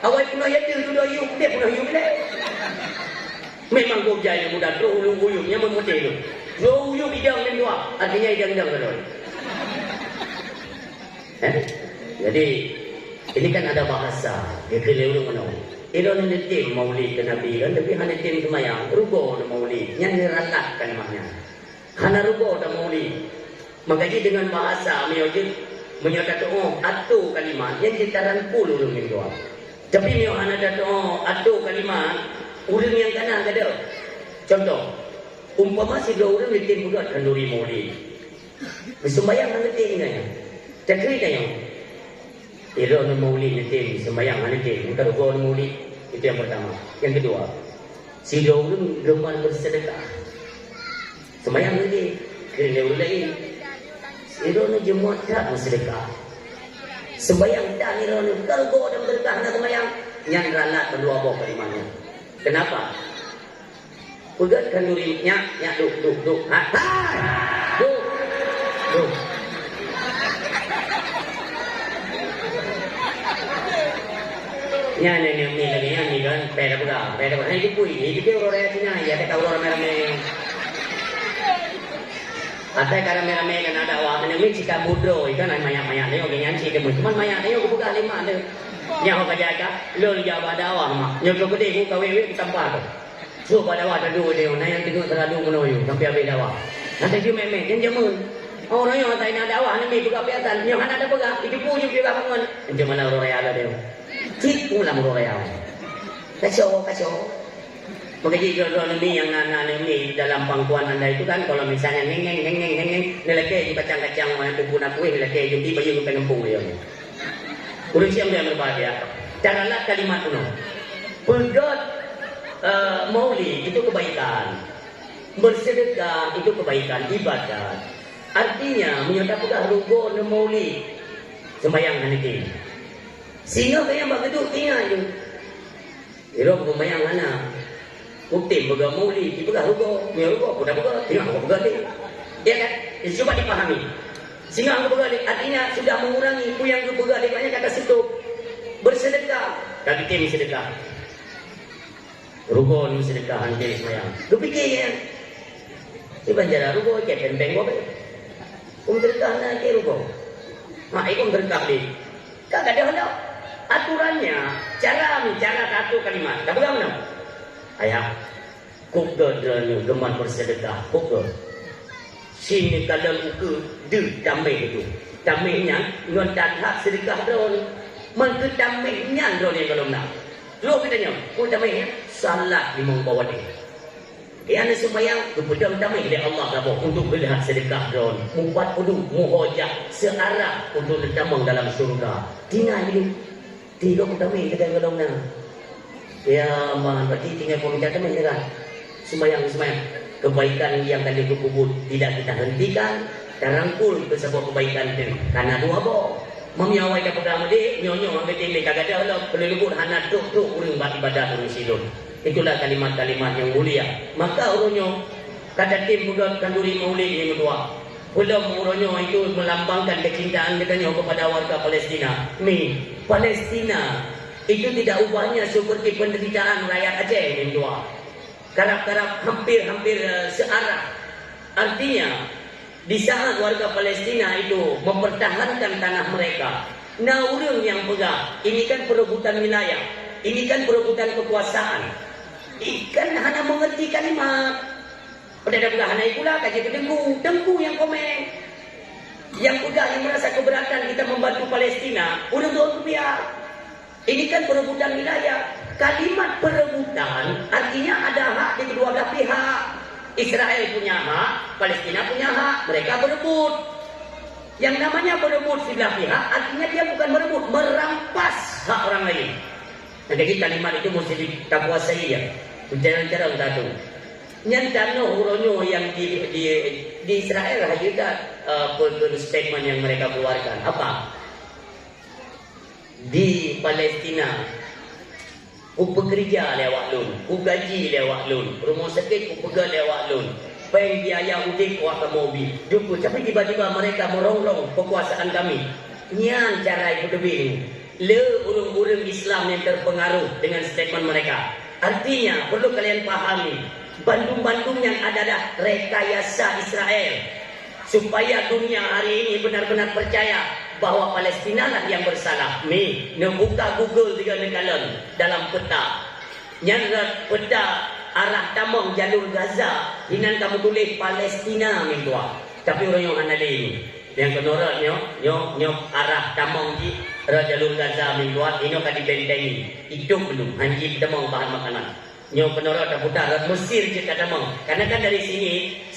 awal punuh ya tu dua yuk dia punuh yuk dia. Memang kau jaya muda peruyung yang memutih itu. Peruyung idang dan dua artinya idang kalau. Jadi ini kan ada bahasa dia kelewung mana ilo ni tim maulid ke nabi kan tapi hanya tim semayang rugo na maulid yang niralatkan makna hana rugo na maulid makanya dengan bahasa menyojit menyatakan atu kalimat yang ditaran puluh urang yang doa tapi mio hana kata atu kalimat urang yang kana kada contoh umpama si dua urang di tim buat kanduri maulid sembayang hana tim kan Cakri na yung ilo ng maulid natin, sembayang natin, magkarugo ng maulid, itu yang pertama. Yang kedua, si Daulun gemar bersedekah. Sembayang natin, kena ulain. Ilo na jemut tak bersedekah. Sembayang tak ilo na karugo dan berkah na sembayang. Yang ralat kedua bawa kelimanya. Kenapa? Pegat kandurimnya, duk. Duk. Yan yung nilagay yan, nilan, pera ko. Ay, di po, hindi kayo orang niya, yate ka orang merame. Atay karame-rame kan ada awakan yang mix ka budro, ikan ay maya-maya na yung ganyan si kemo. Cuman maya na yung kubuka lima na. Nya ko kajaka, lol jaba dawa ma. Yung ko di ko kawewe tampa ko. So pada wata do de na yang tigo teradu mono yung sampai abe dawa. Nanti di meme, yang jamun. Orang yang atay na dawa na may buka piatan, yung ana da buka, idipu yung buka bangun. Yang mana orang ala de. Cik ulang royal. Kacau. Maka jika ni yang anak ni dalam pangkuan anda itu kan kalau misalnya neng nelake di kacang-kacang mana tu pun aku nelake jadi baju penempung dia. Urus yang dia berbahagia. Caralah kalimat kuno. Pegat maulid itu kebaikan. Bersedekah itu kebaikan ibadat. Artinya menyatakan rugo na maulid sembahyang nanti. Sehingga kaya begitu ingat je. Iro kumayang anak. Bukti bega maulid, di bega rugo, punya rugo, udah bega, tinggal aku bega dia. Ya kan? Coba dipahami. Sehingga aku bega dia, artinya sudah mengurangi puyang aku bega dia banyak kata situ. Bersedekah, kaki tim sedekah. Rugo ni sedekah hantar semayang. Lu fikir kan? Di banjara rugo, kayak benteng gua be. Sedekah nak ke rugo. Mak ikut sedekah dia. Kagak ada hendak. Aturannya, cara satu kalimat. Tak pegang mana? Ayah, Kuka dranu geman bersedekah. Kuka. Sini kadang uka de tamih itu. Tamihnya ngon tak hak sedekah drone. Man ke tamihnya drone yang kalau nak. Lo katanya, ku tamihnya salat di membawa dia. Yang sembahyang kepada tamih dari Allah kabur untuk berhak sedekah drone. Mumpat kudu muhajah searah untuk ditamang dalam surga. Tinggal hidup. Tiga tamih kita kalau nak. Ya, man berarti tinggal peminta tamih kan. Sembahyang kebaikan yang tadi kubut tidak kita hentikan, kita rangkul ke sebuah kebaikan itu karena dua bo memiawai ke pegang dia nyonyo ambil tinggi kagak ada Allah perlu lembut hana tuk urang beribadah urang silun. Itulah kalimat-kalimat yang mulia. Maka urunyo kata tim pegang kanduri maulid ini berdua belum urunyo itu melambangkan kecintaan katanya kepada warga Palestina. Palestina itu tidak ubahnya seperti penderitaan rakyat Aceh ini berdua. Karap-karap hampir searah. Artinya di saat warga Palestina itu mempertahankan tanah mereka, nah orang yang pegang ini kan perebutan wilayah, ini kan perebutan kekuasaan, ikan hanya mengerti kalimat pada ada pegang hanya itulah kaji dengku yang komen yang pegang yang merasa keberatan kita membantu Palestina orang tuan rupiah. Ini kan perebutan wilayah. Kalimat perebutan artinya ada hak di kedua belah pihak. Israel punya hak, Palestina punya hak. Mereka berebut. Yang namanya berebut sebelah pihak artinya dia bukan berebut, merampas hak orang lain. Nah, jadi kalimat itu mesti dikuasai ya. Cara-cara untuk nyantano uronyo yang di Israel hanya statement yang mereka keluarkan. Apa? Di Palestina ku pekerja lewat lun, ku gaji lewat lun, rumah sakit ku pegang lewat lun, peng biaya udik ku akan mobil duku, tapi tiba-tiba mereka merongrong kekuasaan kami. Nyan cara itu debing le urung-urung Islam yang terpengaruh dengan statement mereka. Artinya perlu kalian pahami bandung-bandung yang adalah rekayasa Israel supaya dunia hari ini benar-benar percaya bahwa Palestina lah yang bersalah. Ni, buka Google tiga nekalan dalam peta. Nyarat peta arah tamang jalur Gaza. Hinan kamu tulis Palestina mintua. Tapi orang yang analis ini, yang kenorak nyo arah tamang di jalur Gaza mintua. Ini kan dibentengi. Itu belum. Hanji tamang bahan makanan. Nyo kenorak tak putar Mesir je tamang. Karena kan dari sini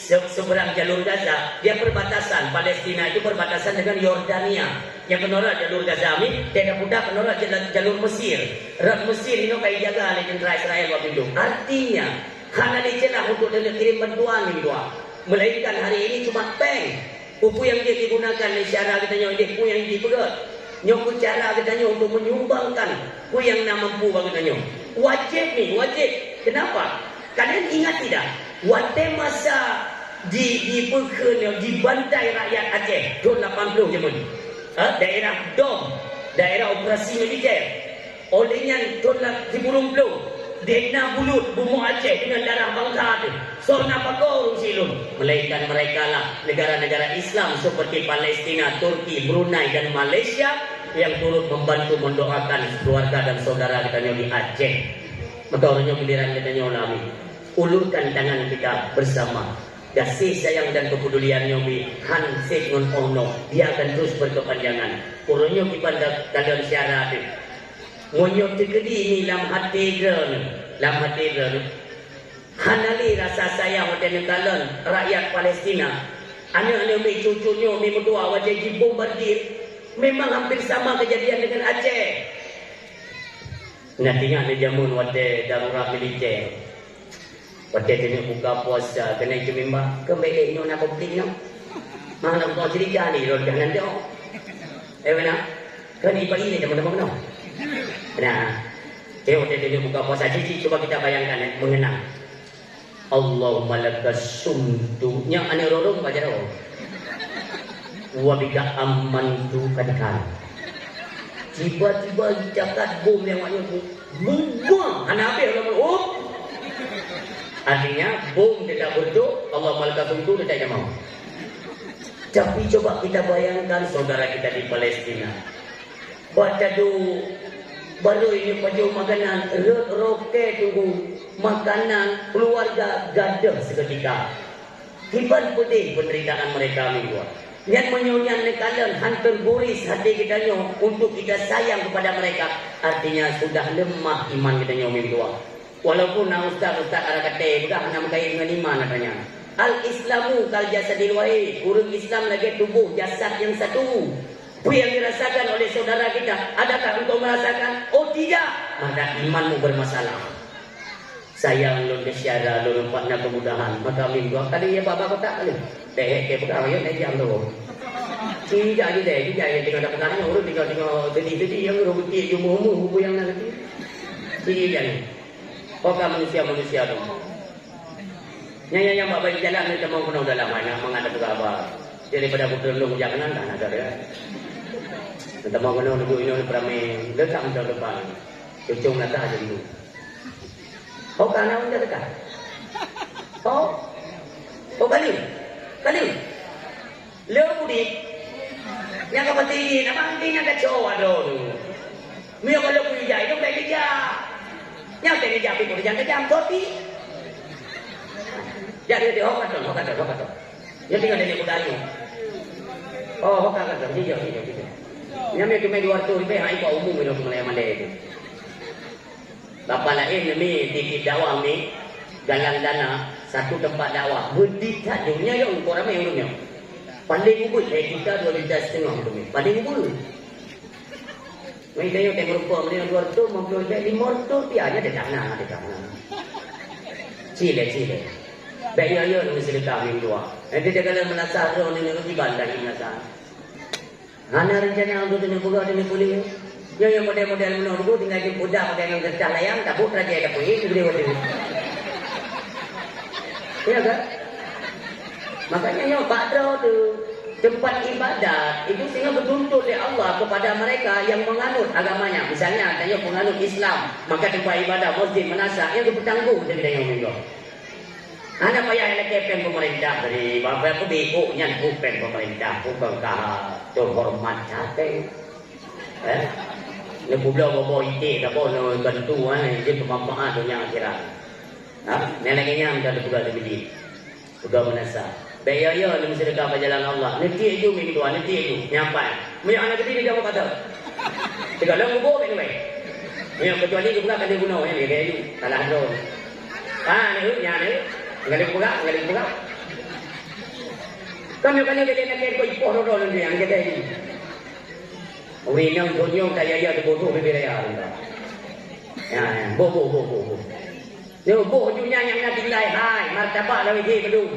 seberang jalur Gaza, dia perbatasan. Palestina itu perbatasan dengan Yordania. Yang kenora jalur Gaza ini, dia putar kenora jalur Mesir. Rat Mesir ini kayak jaga oleh tentera Israel waktu itu. Artinya, karena dicelah untuk kirim bantuan ini dua. Melainkan hari ini cuma peng. Buku yang dia digunakan di syarah katanya, buku yang dipegat. Nyokut cara katanya untuk menyumbangkan ku yang nak mampu katanya. Wajib nih, wajib. Kenapa? Kalian ingat tidak? Waktu masa dibantai rakyat Aceh tahun 80 zaman. Daerah DOM, daerah operasi militer. Olehnya tahun 2010 Dena Bulut, Bumbu Aceh dengan darah bangsa itu. Sorna pakor silun. Melainkan mereka lah negara-negara Islam seperti Palestina, Turki, Brunei dan Malaysia yang turut membantu mendoakan keluarga dan saudara kita di Aceh. Maka orangnya giliran kita nyolami. Ulurkan tangan kita bersama. Kasih sayang dan kepedulian nyobi hansik ngon ono, dia akan terus berkepanjangan. Orangnya kita dalam syarat itu. Monyok tekedi ini lam hati geran, hanali rasa sayang pada negara rakyat Palestina. Anak-anak mi cucunya mi berdua wajah dibombardir. Memang hampir sama kejadian dengan Aceh. Nantinya ada jamun wate darurat militer. Wate kena buka puasa kena cemimba kembali nyo nak bukti nyo. Mana kau cerita ni ron jangan dia. Mana? Kan iba ini teman-teman no. Nah, waktu dia buka puasa cici coba kita bayangkan mengenang. Allahumma lakas sumtu nya ane rorong baca ro. Wa bika amantu kadakan. Tiba-tiba jagat bom yang maknya buang ana ape orang artinya bom tidak betul Allahumma lakas sumtu tidak mau. Tapi coba kita bayangkan saudara kita di Palestina. Baca do baru ini paju makanan roket tunggu makanan, keluarga gaduh seketika. Hiban pedih penderitaan mereka minggu. Yang menyunyan nekalan hantar buris hati kita nyo untuk kita sayang kepada mereka. Artinya sudah lemah iman kita nyo minggu. Walaupun ustaz-ustaz ada kata bukan nak berkait dengan iman katanya. Al-Islamu kal jasadil wahid. Urang Islam lagi tubuh jasad yang satu. Apa yang dirasakan oleh saudara kita, adakah engkau merasakan? Oh tidak, maka imanmu bermasalah. Sayang lun kesyara lun empatnya kemudahan. Maka minggu kali ya bapa kotak kali. Deh ke pegawai naik jam tu. Tidak ada deh, tidak ada tinggal dapat tanya orang tinggal jadi yang rugi jumuh yang nanti. Tidak ni. Pokok manusia tu. Yang bapak jalan ni mau kena dalam mana menghadap kabar. Daripada aku terlung jangan anda ada dia. Kita mau kena dulu ini peramai dekat macam depan. Cucung nata aja dulu. Oh kana unda dekat. Oh kali. Leu budi. Yang apa tinggi, nama tinggi nak cowok dulu. Mio kalau punya jai itu baik dia. Yang tinggi jai pun jangan jam kopi. Jadi dia hokat. Yang tinggal dari budaya. Oh, hokat. Dia. Yang cuma 200 ribu hai kau umum itu mana itu. Bapa lain ni titip dakwah ni galang dana satu tempat dakwah. Berdita dunia yang orang ramai orangnya. Pandai ubud kita 2 juta setengah tu ni. Pandai ubud. Mai dia tengok rupa mana 200 50 500 dia ada tanah. Cile. Baik ya ni sedekah minggu. Nanti dia kalau menasah tu ni nanti bandar menasah. Hana rencana untuk ni pula ni boleh. Yang model-model menurut tinggal di budak pakai yang gercah layang tabut raja ada punya gede gede. Ya kan? Makanya yang badro tu tempat ibadat itu sehingga bertuntut oleh Allah kepada mereka yang menganut agamanya. Misalnya saya penganut Islam, maka tempat ibadat masjid menasah yang bertanggung dengan yang minggu. Anak payah yang kepen pemerintah dari bapak beku yang bukan pemerintah bukan kah terhormat cate. Ni pula bawa ide tak boleh bantu dia bermanfaat dunia akhirat. Ni lagi yang dah juga lebih. Sudah menasa. Bayar ni mesti dekat jalan Allah. Nanti itu minggu nanti itu nyampai. Punya anak kecil dia apa kata? Tiga lang bubo ni baik. Yang kecuali juga kali guna ni dia itu salah tu. Ni ni. Ngali buka. Kami dia nak kau ikut orang dia yang kita ini. Winang dunyong kaya tu bodoh berbeza. Ya, bo. Dia bo junya yang nak tinggal hai, martabat lagi dia kedua.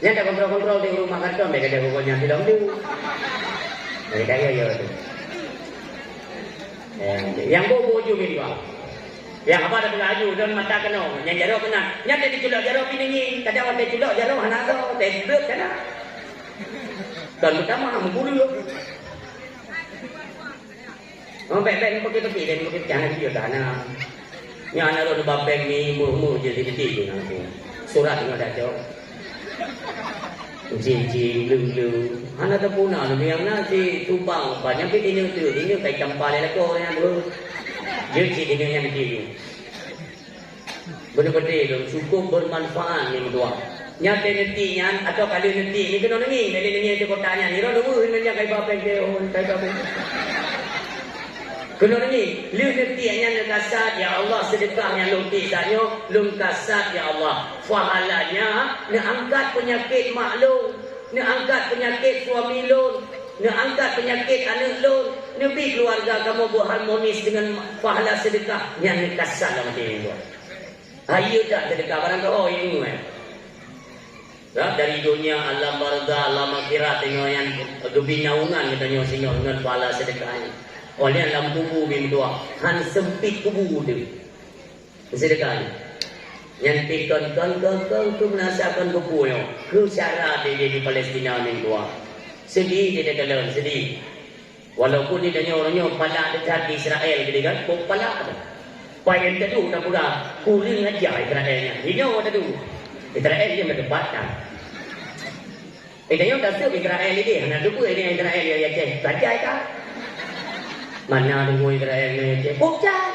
Yang tak kontrol di rumah kantor mereka ada pokoknya tidak tu. Mereka ya tu. Yang bo juga ni. Yang apa ada pelaju dan mata kena, yang jaro kena. Yang dia diculak jaro piningin, kadang orang diculak jaro hanaga, tebet kena. Dan pertama memburu. Orang baik-baik pakai tepi dan pakai jangan dia tanah. Yang anak orang bapeng ni murmur je di tepi nanti. Surat dengan dato. Jin lung. Anak terpuna yang nasi tubang banyak ini kayak campal lekor yang dulu. Dia cik dengan yang begini. Benar-benar cukup bermanfaat ni berdua. Nyata nantinya atau kali nanti ni kena nengi. Dari nengi itu kotanya ni. Rada dulu dengan kayak apa yang kayak apa. Kena nengi. Lihat nantinya nekasat ya Allah sedekahnya lumpi sahaja. Lumkasat ya Allah. Fahalanya nak angkat penyakit maklum. Nak angkat penyakit suami lun. Nak angkat penyakit anak lun. Nabi keluarga kamu berharmonis dengan pahala sedekah yang nekasat lah macam ini. Ayo tak sedekah barang kau ini dari dunia alam barzah alam akhirat tengok yang dubi naungan katanya sehingga dengan pahala sedekahnya. Oleh alam kubur bin dua han sempit kubur tu sedekahnya. Yang pikon kau tu menasakan kuburnya. Ku cara dia di Palestina ni dua. Sedih dia dalam sedih. Walaupun dia tanya orangnya pala dekat di Israel gitu kan, kok pala ada. Payen tadu tak pula kuring aja Israelnya. Dia ada tu. Israel dia mendapatkan. Tanya tak tahu Israel ini, nak tu ini Israel dia cek. Saja kan. Mana ada kuih kerajaan ni je? Bukcan.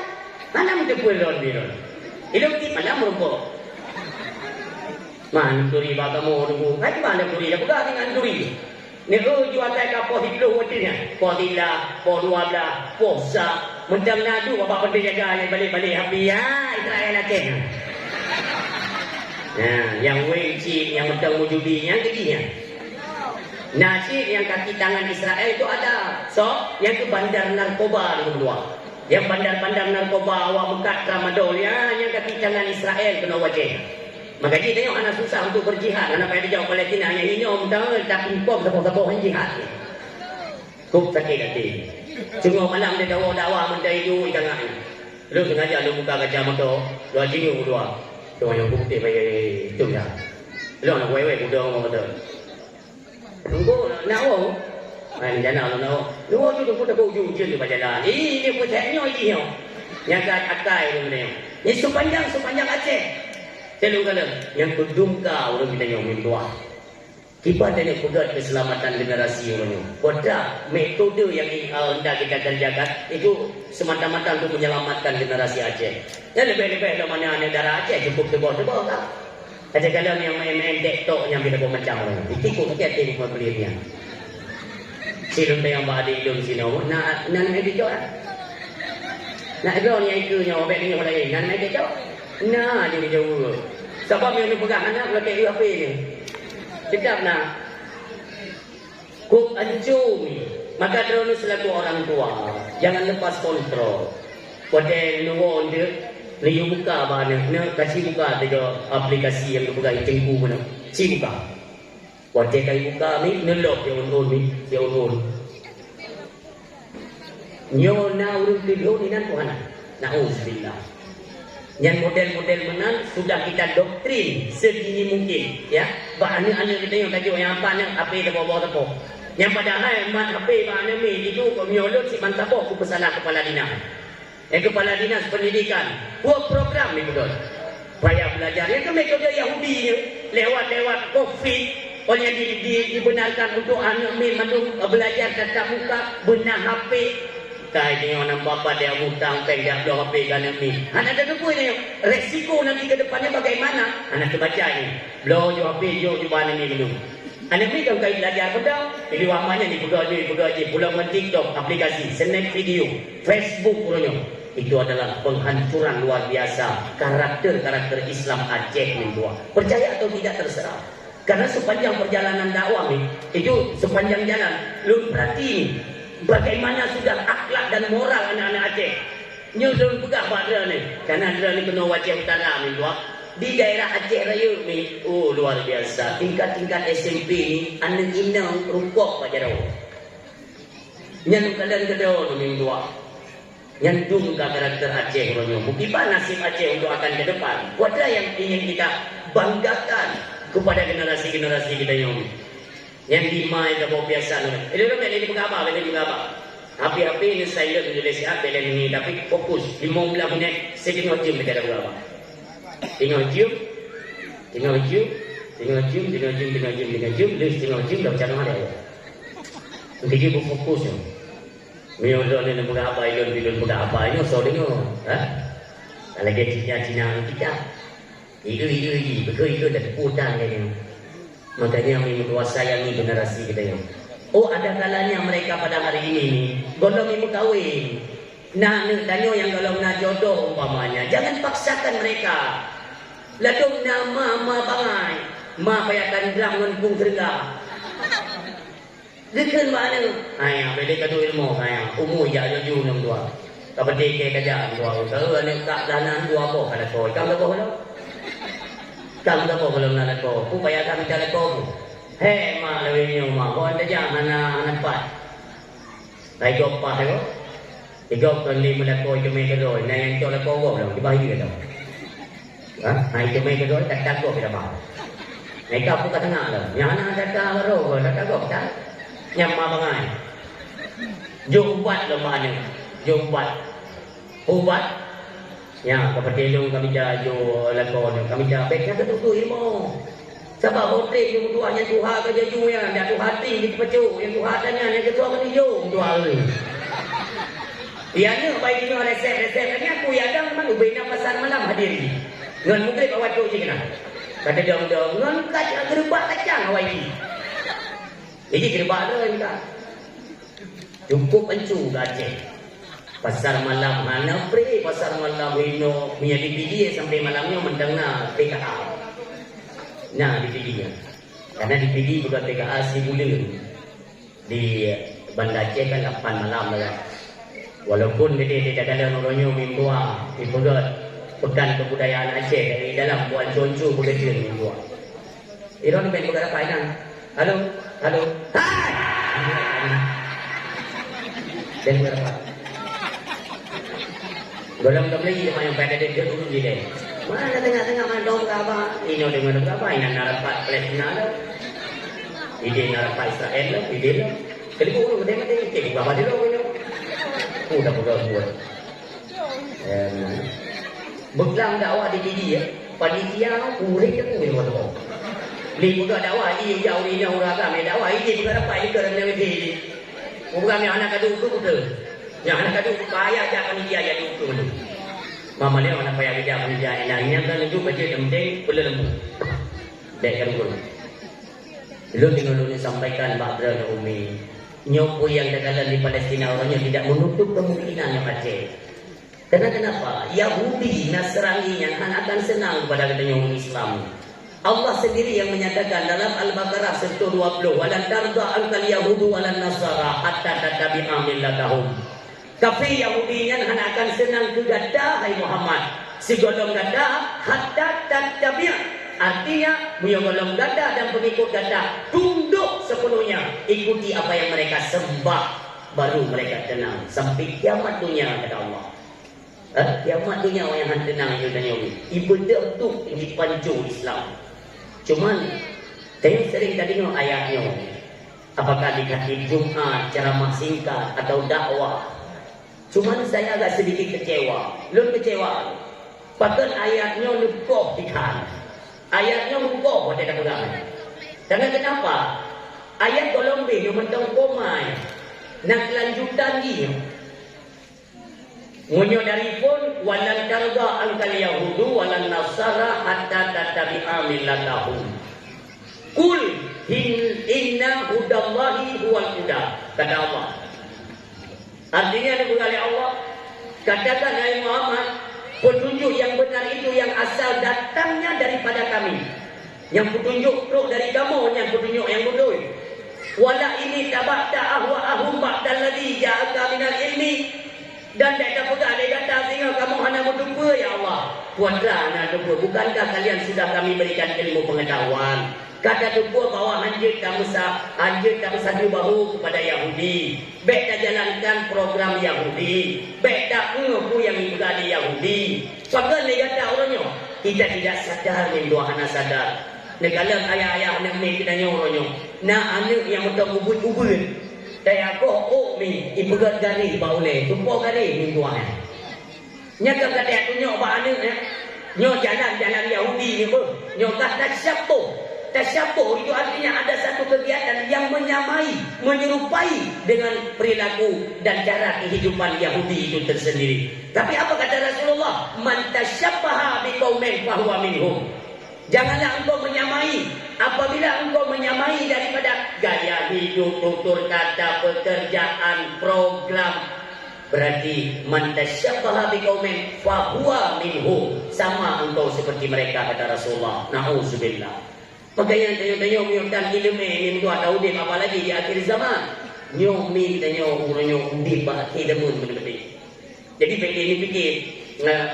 Mana ada kuih ron-biron? Hidup di mana merumpuk? Mana turi baka mo nunggu? Kaya mana turi? Aku dah dengan turi. Ni jual tak kapal hidup waktunya. Pos tilah, pos 12, pos sak. Mentang nadu bapak penting jaga ni balik-balik habis ya Israel Aceh. Nah, yang wengci, yang mentang mujudi, yang keginya. Nasib yang kaki tangan Israel itu ada. So, yang ke bandar narkoba itu kedua. Yang bandar-bandar narkoba awak bekat tramadol ya, yang kaki tangan Israel kena wajah. Maka dia tengok anak susah untuk berjihad. Anak payah dijawab Palestina yang ini om tahu tak impor siapa-siapa yang jihad. Kuk sakit hati. Cuma malam dia dakwah menteri itu ikan lain. Lu sengaja lu buka kaca motor, lu ajingu dua. Tu yang bukti bagi tu ya. Lu nak wewe kuda ngomong betul. Tunggu nak oh. Ai jana lu nak. Lu tu tu tak ujung je di jalan. Ini pucaknya ini yo. Yang akai tu ni. Ni sepanjang Aceh. Saya kata yang kedungka orang kita yang mintua. Kita tanya pegat keselamatan generasi orang ini. Pada metode yang hendak kita kerjakan itu semata-mata untuk menyelamatkan generasi Aceh. Dan lebih-lebih ada mana negara Aceh cukup tebal-tebal tak? Ada kalau yang main-main TikTok yang bila macam orang. Ikut hati-hati dengan belinya. Silum yang badi ilmu sini. Nak main TikTok lah. Nak ada yang ikunya orang ni orang lain. Nak main TikTok. Nah dia jauh. Sebab yang pegang anak pakai HP ni. Sedap nak. Kuk ancumi. Maka drone selaku orang tua. Jangan lepas kontrol. Pada nuwon dia. Dia buka banyak. Dia kasih buka tiga aplikasi yang dia buka. Yang cengku pun. Si buka. Pada kaya buka ni. Nelok dia unun ni. Dia unun. Nyo na urut tidur ni nan Tuhan. Na'udzubillah. Yang model-model menang sudah kita doktrin segini mungkin ya. Anak-anak kita yang tajuk yang apa nak apa dia bawa tepo. Yang padahal mat HP mana ni itu menyolot si mantap aku pesalah kepala dinas. Kepala dinas pendidikan buat program ni betul. Payah belajar yang metode Yahudi ni lewat Covid oleh dibenarkan untuk anak ni belajar tatap muka benar HP. Kaya tengok anak bapa dia hutang pegang dua HP kan ni. Anak ada apa ni? Resiko nanti ke depannya bagaimana? Anak terbaca ni. Blow je HP je mana ni dulu. Anak ni kalau kaya belajar pedang, pilih wamanya ni pegang je. Pulang main TikTok, aplikasi, snap video, Facebook punya. Itu adalah penghancuran luar biasa karakter Islam Aceh ni tua. Percaya atau tidak terserah. Karena sepanjang perjalanan dakwah ni, itu sepanjang jalan, lu perhati bagaimana sudah akhlak dan moral anak-anak Aceh. Nyusun pegah pada ni. Karena dia ni kena Aceh Utara ni tua. Di daerah Aceh Raya ni, oh luar biasa. Tingkat-tingkat SMP ni, anak inang rukuk pada jauh. Yang kalian kedua tu ni tua. Yang dungka karakter Aceh orangnya. Mungkin nasib Aceh untuk akan ke depan. Wadah yang ingin kita banggakan kepada generasi-generasi kita yang ni. Yang lima itu bawa biasa ni. Dia ni mengapa? Api-api ni silent tulis siap belen ni tapi fokus 15 minit saya tengok jam dekat berapa. Tengok jam dah macam mana dia. Nanti dia fokus je. Miodo ni berapa ilun berapa ini so dengar. Kalau dia Cina kita. Itu betul dah putan dia ni. Makanya kami menguasai generasi kita yang. Oh ada kalanya mereka pada hari ini ni golong ibu kahwin. Nah danyo yang golong nak jodoh umpamanya. Jangan paksakan mereka. Ladung nama ma bangai. Ma payakan drang ngan pung serga. Dekan mana? Ayah beli kadu ilmu ayah. Umur ya jaju nam dua. Kapati ke kerja dua. Kalau ane tak danan dua boh kada kau. Kamu boh lo? Kamu tak boleh nak kau, aku bayar kami cari kau. Hei, mak lewatnya mak, kau ada jangan anak pat. Baik kau pat kau, ikut kali mula kau cuma kedoi, nak yang kau nak kau boleh, dibagi ke tak? Hai cuma kedoi, tak kau kita bah. Mereka aku kata nak lah, yang anak tak baru, tak kau tak? Yang mak bangai, jumpat lemahnya, jumpat, ubat. Ya, kepada ilmu kami jauh lakon, kami jauh baiknya ketutup ilmu. Sebab hotel yang tua yang Tuhan kerja jauh yang dia Tuhan tinggi di pecu, yang Tuhan tanya yang ketua kan jauh Tuhan ni. Ianya baik ini resep ni aku ya dah memang ubina pasar malam hadiri. Ngan mungkin bawa tu je kena. Kata dia ngan kacang gerbak kacang awak ini. Jadi gerbak tu kan. Cukup pencu Aceh. Pasar malam mana pre pasar malam Wino punya DVD sampai malamnya mendengar PKA. Nah DVD-nya. Karena DVD bukan PKA si Bulir. Di Banda Aceh kan 8 malam lah. Walaupun dia tidak ada nolonyo mingguan di pekan kebudayaan Aceh dari dalam buat conco bekerja mingguan. Iron main bergerak kainan. Halo. Hai. Dan berapa? Golong kembali yang pada dia dulu di dia. Mana tengah-tengah mandong berapa? Ini dengan berapa? Ini narapat Palestina lah. Ini narapat Israel lah. Ini lah. Jadi aku udah mati. Ini berapa dia lah? Udah buat. Beklang dakwah di diri ya. Panitia urip aku ni buat. Li buka dakwah ini jauh ini orang kami dakwah ini bukan apa ini kerana ini. Bukan yang anak kadu tu betul. Yang anak kadu payah aja panitia yang itu. Mama dia anak payah kerja panitia ini kan itu baca penting boleh lembu. Dekat dulu. Belum tinggal dulu sampaikan Pak Bro dan Umi. Nyopo yang dagalan di Palestina orangnya tidak menutup kemungkinan yang Aceh. Karena kenapa? Yahudi, Nasrani yang akan senang kepada katanya orang Islam. Allah sendiri yang menyatakan dalam Al-Baqarah 120, "Walan tarda ankal yahudu walan nasara hatta tattabi'a millatahum." Kafir Yahudinya akan senang ke gada hai Muhammad. Si golong gada hatta tattabi'a. Artinya, golong gada dan pengikut gada tunduk sepenuhnya, ikuti apa yang mereka sembah, baru mereka tenang sampai kiamat dunia kata Allah. Kiamat dunia orang yang tenang itu dan Yahudi. Ibadah tu dipancu Islam. Cuman, saya sering tadi tengok ayatnya. Apakah dikasih Jumat, ceramah singkat atau dakwah? Cuman saya agak sedikit kecewa. Belum kecewa. Bahkan ayatnya lukoh dikhan. Ayatnya lukoh pada kata-kata. Karena kenapa? Ayat golong B yang mentang komai. Nak lanjutan dia. Munyo dari pun walan tarda angkal yahudu walan nasara hatta tattabi'a millatahum. Qul inna hudallahi huwal huda. Kata Allah. Artinya ada oleh Allah, katakan hai Muhammad, petunjuk yang benar itu yang asal datangnya daripada kami. Yang petunjuk terus dari kamu, yang petunjuk yang betul. Wala ini tabata ahwa'ahum ba'dal ladzi ja'aka minal ilmi. Dan tak pegang dia kata sehingga kamu hanya berduka ya Allah. Puanlah nak duka. Bukankah kalian sudah kami berikan ilmu pengetahuan? Kata duka bahawa anjir kamu satu bahu kepada Yahudi. Baik tak jalankan program Yahudi. Baik tak mengaku yang ibadi Yahudi. Pakai dia kata orangnya. Kita tidak sadar ni dua anak sadar. Negala ayah-ayah nak ni kita nyawa orangnya. Nak anak yang betul ubud-ubud. Saya kok mi ibugat garis baule tumpo garis ni tuan. Nya kan kata tunjuk ba anak nyo jalan Yahudi ni pun. Nyo kata tasyabuh itu artinya ada satu kegiatan yang menyamai, menyerupai dengan perilaku dan cara kehidupan Yahudi itu tersendiri. Tapi apa kata Rasulullah? Man tasyabbaha biqaumin fahuwa minhum. Janganlah engkau menyamai. Apabila engkau menyamai daripada gaya hidup, tutur kata, pekerjaan, program, berarti man tasyabbaha biqaumin fahuwa minhum. Sama engkau seperti mereka kata Rasulullah. Nauzubillah. Makanya tanya-tanya miutan ilmu ni tu ada udip apa lagi di akhir zaman. Nyo min tanya urang udip ba akhir zaman betul-betul. Jadi fikir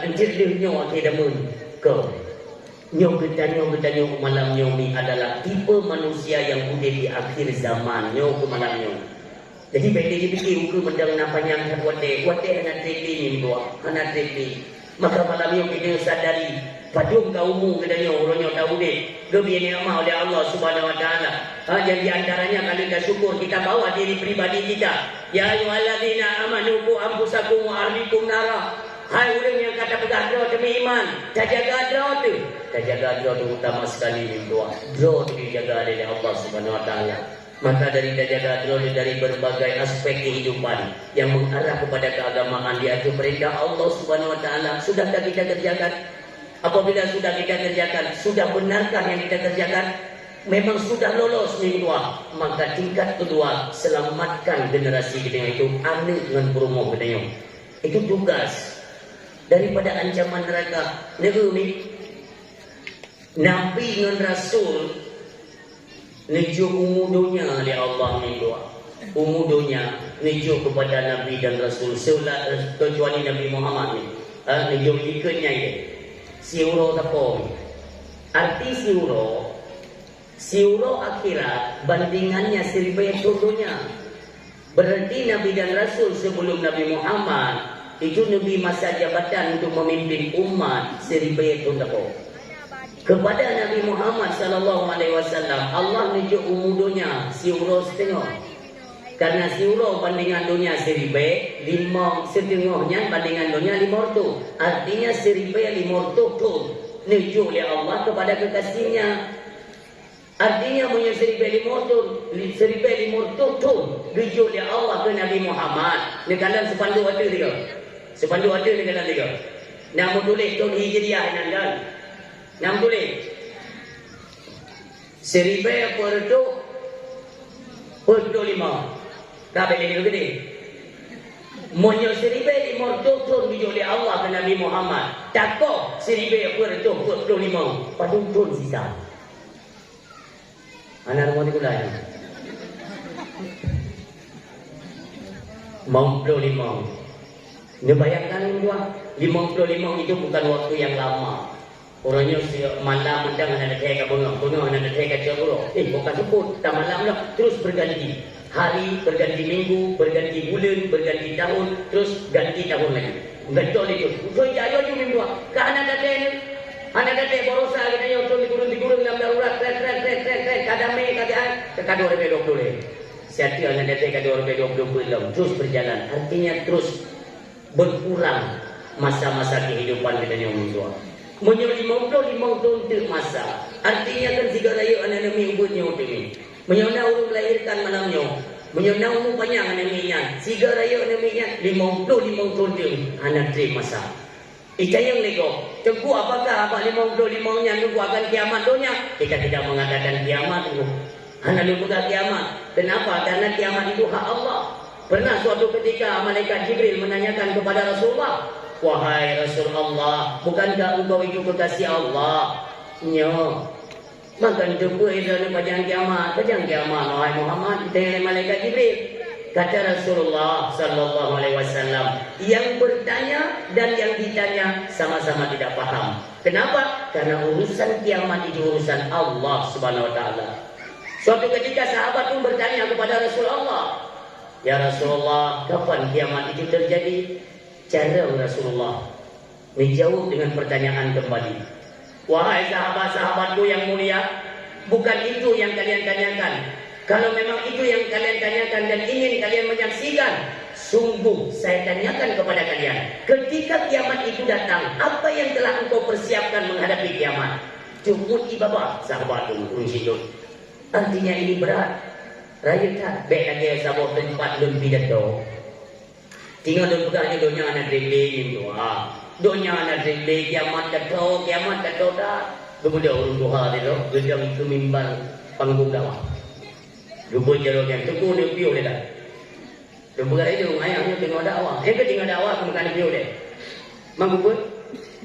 encir dia nyo akhir zaman ke Nyo bertanya malam nyomi adalah tipe manusia yang udip di akhir zaman. Nyo ke malam nyo. Jadi bila dia fikir uku mendang nak panjang wate hanya tripli ni dua, hanya tripli. Maka malam nyo kita sadari padung kaumu katanya orang nyo tahu deh. Lebih nikmat oleh Allah Subhanahu Wa Taala. Jadi antaranya kalau kita syukur kita bawa diri pribadi kita. Ya ayyuhalladzina amanu qu anfusakum wa ahlikum nara. Hai orang yang kata bergadra demi iman, tak jaga draw tu. Tak jaga draw tu utama sekali ni doa. Draw tu dijaga oleh Allah Subhanahu Wa Taala. Maka dari jaga dari berbagai aspek kehidupan yang mengarah kepada keagamaan diatur perintah Allah Subhanahu wa taala, sudahkah kita kerjakan? Apabila sudah kita kerjakan, sudah benarkah yang kita kerjakan? Memang sudah lolos nih dua, maka tingkat kedua, selamatkan generasi kita itu ane dengan promo kita. Itu tugas daripada ancaman neraka. Negeri Nabi dengan Rasul nejo umudonya oleh Allah ni doa. Umudonya nejo kepada Nabi dan Rasul kecuali Nabi Muhammad ni. Nejo ikutnya ini. Siuro tapo. Arti siuro akhirat bandingannya 1000 contohnya. Berarti Nabi dan Rasul sebelum Nabi Muhammad itu Nabi masa jabatan untuk memimpin umat 1000 contoh. Kepada Nabi Muhammad sallallahu alaihi wasallam Allah nunjuk umudonya siuro setengah. Karena siuro bandingan dunia 1000, 5 setengahnya bandingan dunia 500. Artinya 1500 ton nunjuk oleh Allah kepada kekasihnya. Artinya punya 1500 ton nunjuk oleh Allah ke Nabi Muhammad. Ni kalam sepandu ada dia. Sepandu ada ni kalam dia. Nama tulis tahun Hijriah nandan. Yang boleh 1000 per 25 dah boleh ni gede monyo 1500 ton oleh Allah ke Nabi Muhammad takok 1000 per 25 padu ton sisa anak rumah ni pula ni mau 25 dia bayangkan dua 55 itu bukan waktu yang lama. Orangnya malam mendang ada teh ke bengong ada teh ke jauh. Bukan sebut tak malam lah. Terus berganti hari, berganti minggu, berganti bulan, berganti tahun, terus ganti tahun lagi. Betul itu. So jayo je minggu. Kan ada teh ni. Anak teh borosa kita yo turun dalam darurat trek kadame kadang orang 20. Siati anak teh kadang orang 20 terus berjalan. Artinya terus berkurang masa-masa kehidupan kita yang minggu. Menjadi 55 tahun masa. Artinya kan tiga raya anak nami ubutnya untuk ini. Menyona urut melahirkan malamnya. Menyona umur panjang anak naminya. Tiga raya naminya 55 tahun anak tri masa. Icayang lego. Tengku apakah abang 55 nya nunggu akan kiamat dunia? Kita tidak mengatakan kiamat itu. Anak nunggu kiamat. Kenapa? Karena kiamat itu hak Allah. Pernah suatu ketika malaikat Jibril menanyakan kepada Rasulullah, wahai Rasulullah, bukankah engkau itu kekasih Allah? Nyo, makan tubuh itu pada kiamat, wahai Muhammad, dengan malaikat Jibril. Kata Rasulullah sallallahu alaihi wasallam, yang bertanya dan yang ditanya sama-sama tidak paham. Kenapa? Karena urusan kiamat itu urusan Allah Subhanahu wa taala. Suatu ketika sahabat pun bertanya kepada Rasulullah, ya Rasulullah, kapan kiamat itu terjadi? Cara Rasulullah menjawab dengan pertanyaan kembali. Wahai sahabat-sahabatku yang mulia, bukan itu yang kalian tanyakan. Kalau memang itu yang kalian tanyakan dan ingin kalian menyaksikan, sungguh saya tanyakan kepada kalian. Ketika kiamat itu datang, apa yang telah engkau persiapkan menghadapi kiamat? Jumut ibabah sahabat itu. Artinya ini berat. Raya tak baik lagi sahabat tempat lebih pidato. Tinggal dan pegangnya donya anak dendeng itu. Donya anak dendeng kiamat kata dah. Kemudian orang doa itu gedang itu mimbar panggung dakwah. Lupa jarak yang teguh dia piu dia dah. Dan perkara itu ayahnya tengok dakwah. Tengok dakwah kemudian piu dia. Mangkupun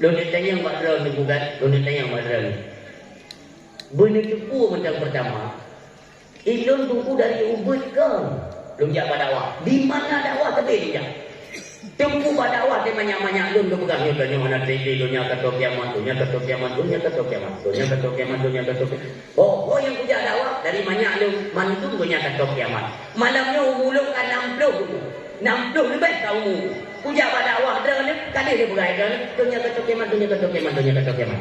don dia tanya yang badra ni bukan, don dia tanya yang badra ni. Benar tepu mentang pertama. Ilun tunggu dari ubud ke? Belum jak dakwah. Di mana dakwah tadi dia? Tempuh dakwah dia banyak-banyak lun ke pegang dunia mana tadi dunia kata kiamat, dunia kata kiamat. Oh yang punya dakwah dari banyak lun mantu dunia kata kiamat. Malamnya umulung kan 60 lebih tahu. Puja dakwah dah ni kali dia pegang dunia kata kiamat.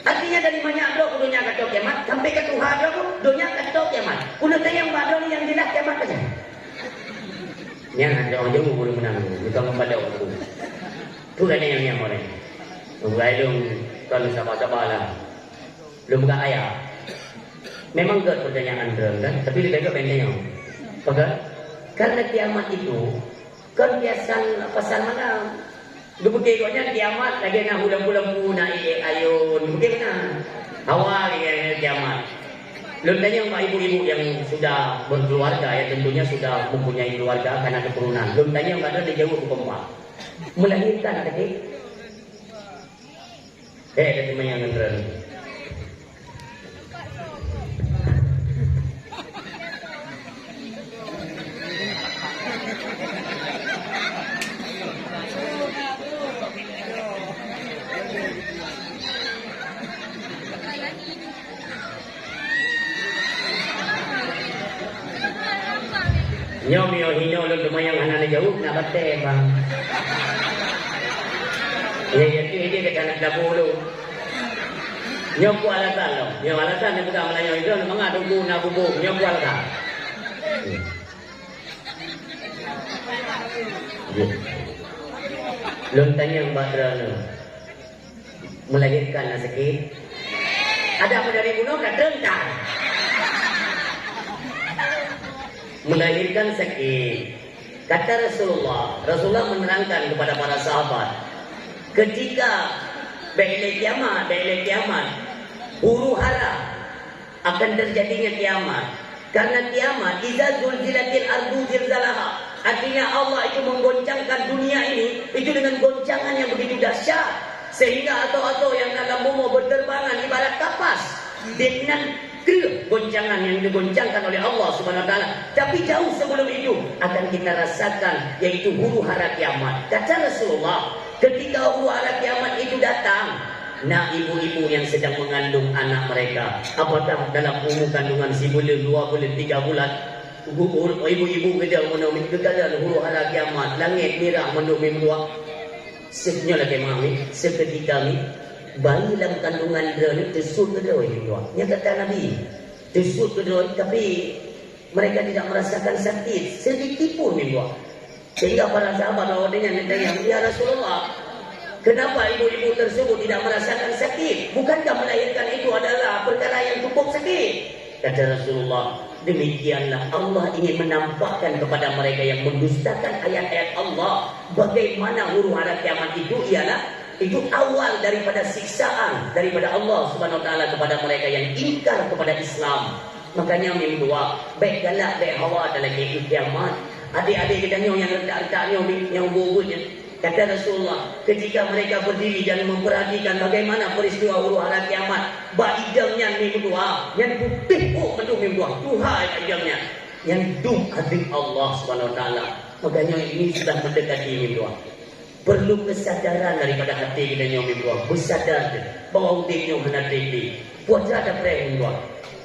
Artinya dari banyak doa dunia kata kiamat sampai ke Tuhan dunia kata kiamat. Kuno tayang badal yang jelas kiamat saja. Yang ada orang jauh boleh menang. Bukan mempada waktu. Itu kan yang orang. Mulai dong kalau sabar-sabar lah. Belum buka ayat. Memang gak pertanyaan kan, tapi lebih baik benteng. Pakai? Karena kiamat itu kan biasan pasal mana? Dubuknya kiamat lagi nak bulan-bulan puna ayun, bagaimana? Awal ya kiamat. Lentanya untuk ibu-ibu yang sudah berkeluarga ya tentunya sudah mempunyai keluarga karena keturunan. Lentanya yang ada di jauh ke Pempa. Melahirkan tadi. Ada teman yang ngeren. Nyomio hino lu lumayan anak jauh nak bate bang. Ya dia ke anak dapur lu. Nyoku alasan lo, nyom alasan yang bukan Melayu itu memang ada guna bubuk nyoku alasan. Lontanya yang badra lo melahirkan sakit. Ada apa dari gunung dan tentang. Melahirkan sakit. Kata Rasulullah menerangkan kepada para sahabat, ketika bila kiamat, huru hara akan terjadinya kiamat. Karena kiamat, iza zulzilatil ardu zilzalaha. Artinya Allah itu menggoncangkan dunia ini itu dengan goncangan yang begitu dahsyat sehingga atau yang dalam bumi berterbangan ibarat kapas dengan goncangan yang digoncangkan oleh Allah Subhanahu wa taala. Tapi jauh sebelum itu akan kita rasakan yaitu huru hara kiamat. Kata Rasulullah, ketika huru hara kiamat itu datang, nah ibu-ibu yang sedang mengandung anak mereka, apakah dalam umur kandungan si bulan 2 bulan 3 bulan, ibu-ibu sedang menunggu kekalahan huru hara kiamat, langit merah mendung dua. Sebenarnya lagi mami, seketika ni bayi dalam kandungan dia ni tersut ke dia dua. Yang kata Nabi, tersut ke dia tapi mereka tidak merasakan sakit sedikit pun ni dua. Sehingga para sahabat awalnya nanya, ya Rasulullah, kenapa ibu-ibu tersebut tidak merasakan sakit? Bukankah melahirkan itu adalah perkara yang cukup sakit? Kata Rasulullah, demikianlah Allah ingin menampakkan kepada mereka yang mendustakan ayat-ayat Allah bagaimana huru hara kiamat itu ialah itu awal daripada siksaan daripada Allah Subhanahu wa taala kepada mereka yang ingkar kepada Islam. Makanya yang dua, baik galak baik hawa dalam kiamat. Adik-adik kita yang rendah-rendahnya yang bobotnya. Kata Rasulullah, ketika mereka berdiri dan memperhatikan bagaimana peristiwa huru hara kiamat, baidamnya mim dua, yang putih mendung mim dua, Tuhan baidamnya, yang dum adik Allah Subhanahu wa taala. Makanya ini sudah mendekati mim dua. Perlu kesadaran daripada hati kita yang mim dua, bersadar bahwa udiknya hendak tinggi. Puasa ada prem dua.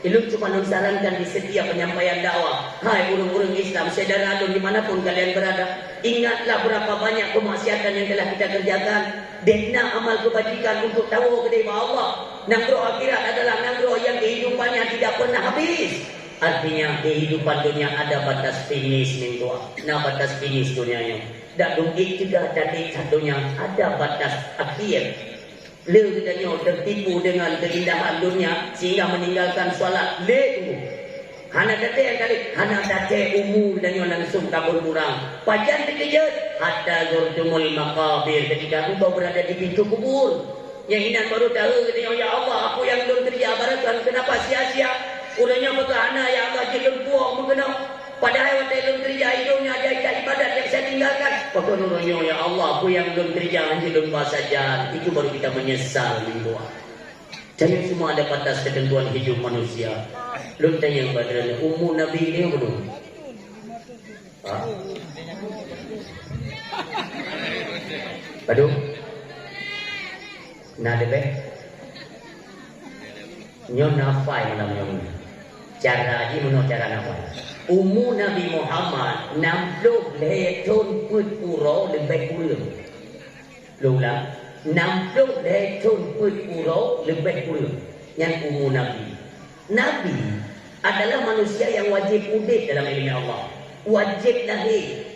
Ilmu cuma mensarankan di setiap penyampaian dakwah. Hai burung-burung Islam, saudara alun dimanapun kalian berada, ingatlah berapa banyak kemaksiatan yang telah kita kerjakan. Dena amal kebajikan untuk tahu kepada Allah. Nangro akhirat adalah nangro yang kehidupannya tidak pernah habis. Artinya kehidupan dunia ada batas finish nih tua. Nah batas finish dunianya. Dan dungkit juga tadi satunya ada batas akhir. Le katanya tertipu dengan keindahan dunia sehingga meninggalkan solat. Le tunggu. Hana date yang kali, hana date umur dan yang langsung kabur kurang. Pajan terkejut hatta zurtumul maqabir, ketika engkau berada di pintu kubur. Yang inan baru tahu katanya, ya Allah, aku yang belum kerja barakan, kenapa sia-sia? Udahnya berkahana ya Allah jelum puang mengenal. Padahal waktu belum kerja hidupnya ada ibadat yang saya tinggalkan. Pokoknya ya Allah, aku yang belum kerja belum saja. Itu baru kita menyesal minggu. Jangan semua ada batas ketentuan hidup manusia. Belum tanya badranya umur Nabi ini belum. Aduh. Nah deh. Nyon nafai malam nyon. Cara ini menurut cara nafai. Umur Nabi Muhammad 60 tahun pura lebih kurang. Lulang 60 tahun pura lebih kurang. Yang umur Nabi. Nabi adalah manusia yang wajib udit dalam ilmu Allah. Wajib lahir.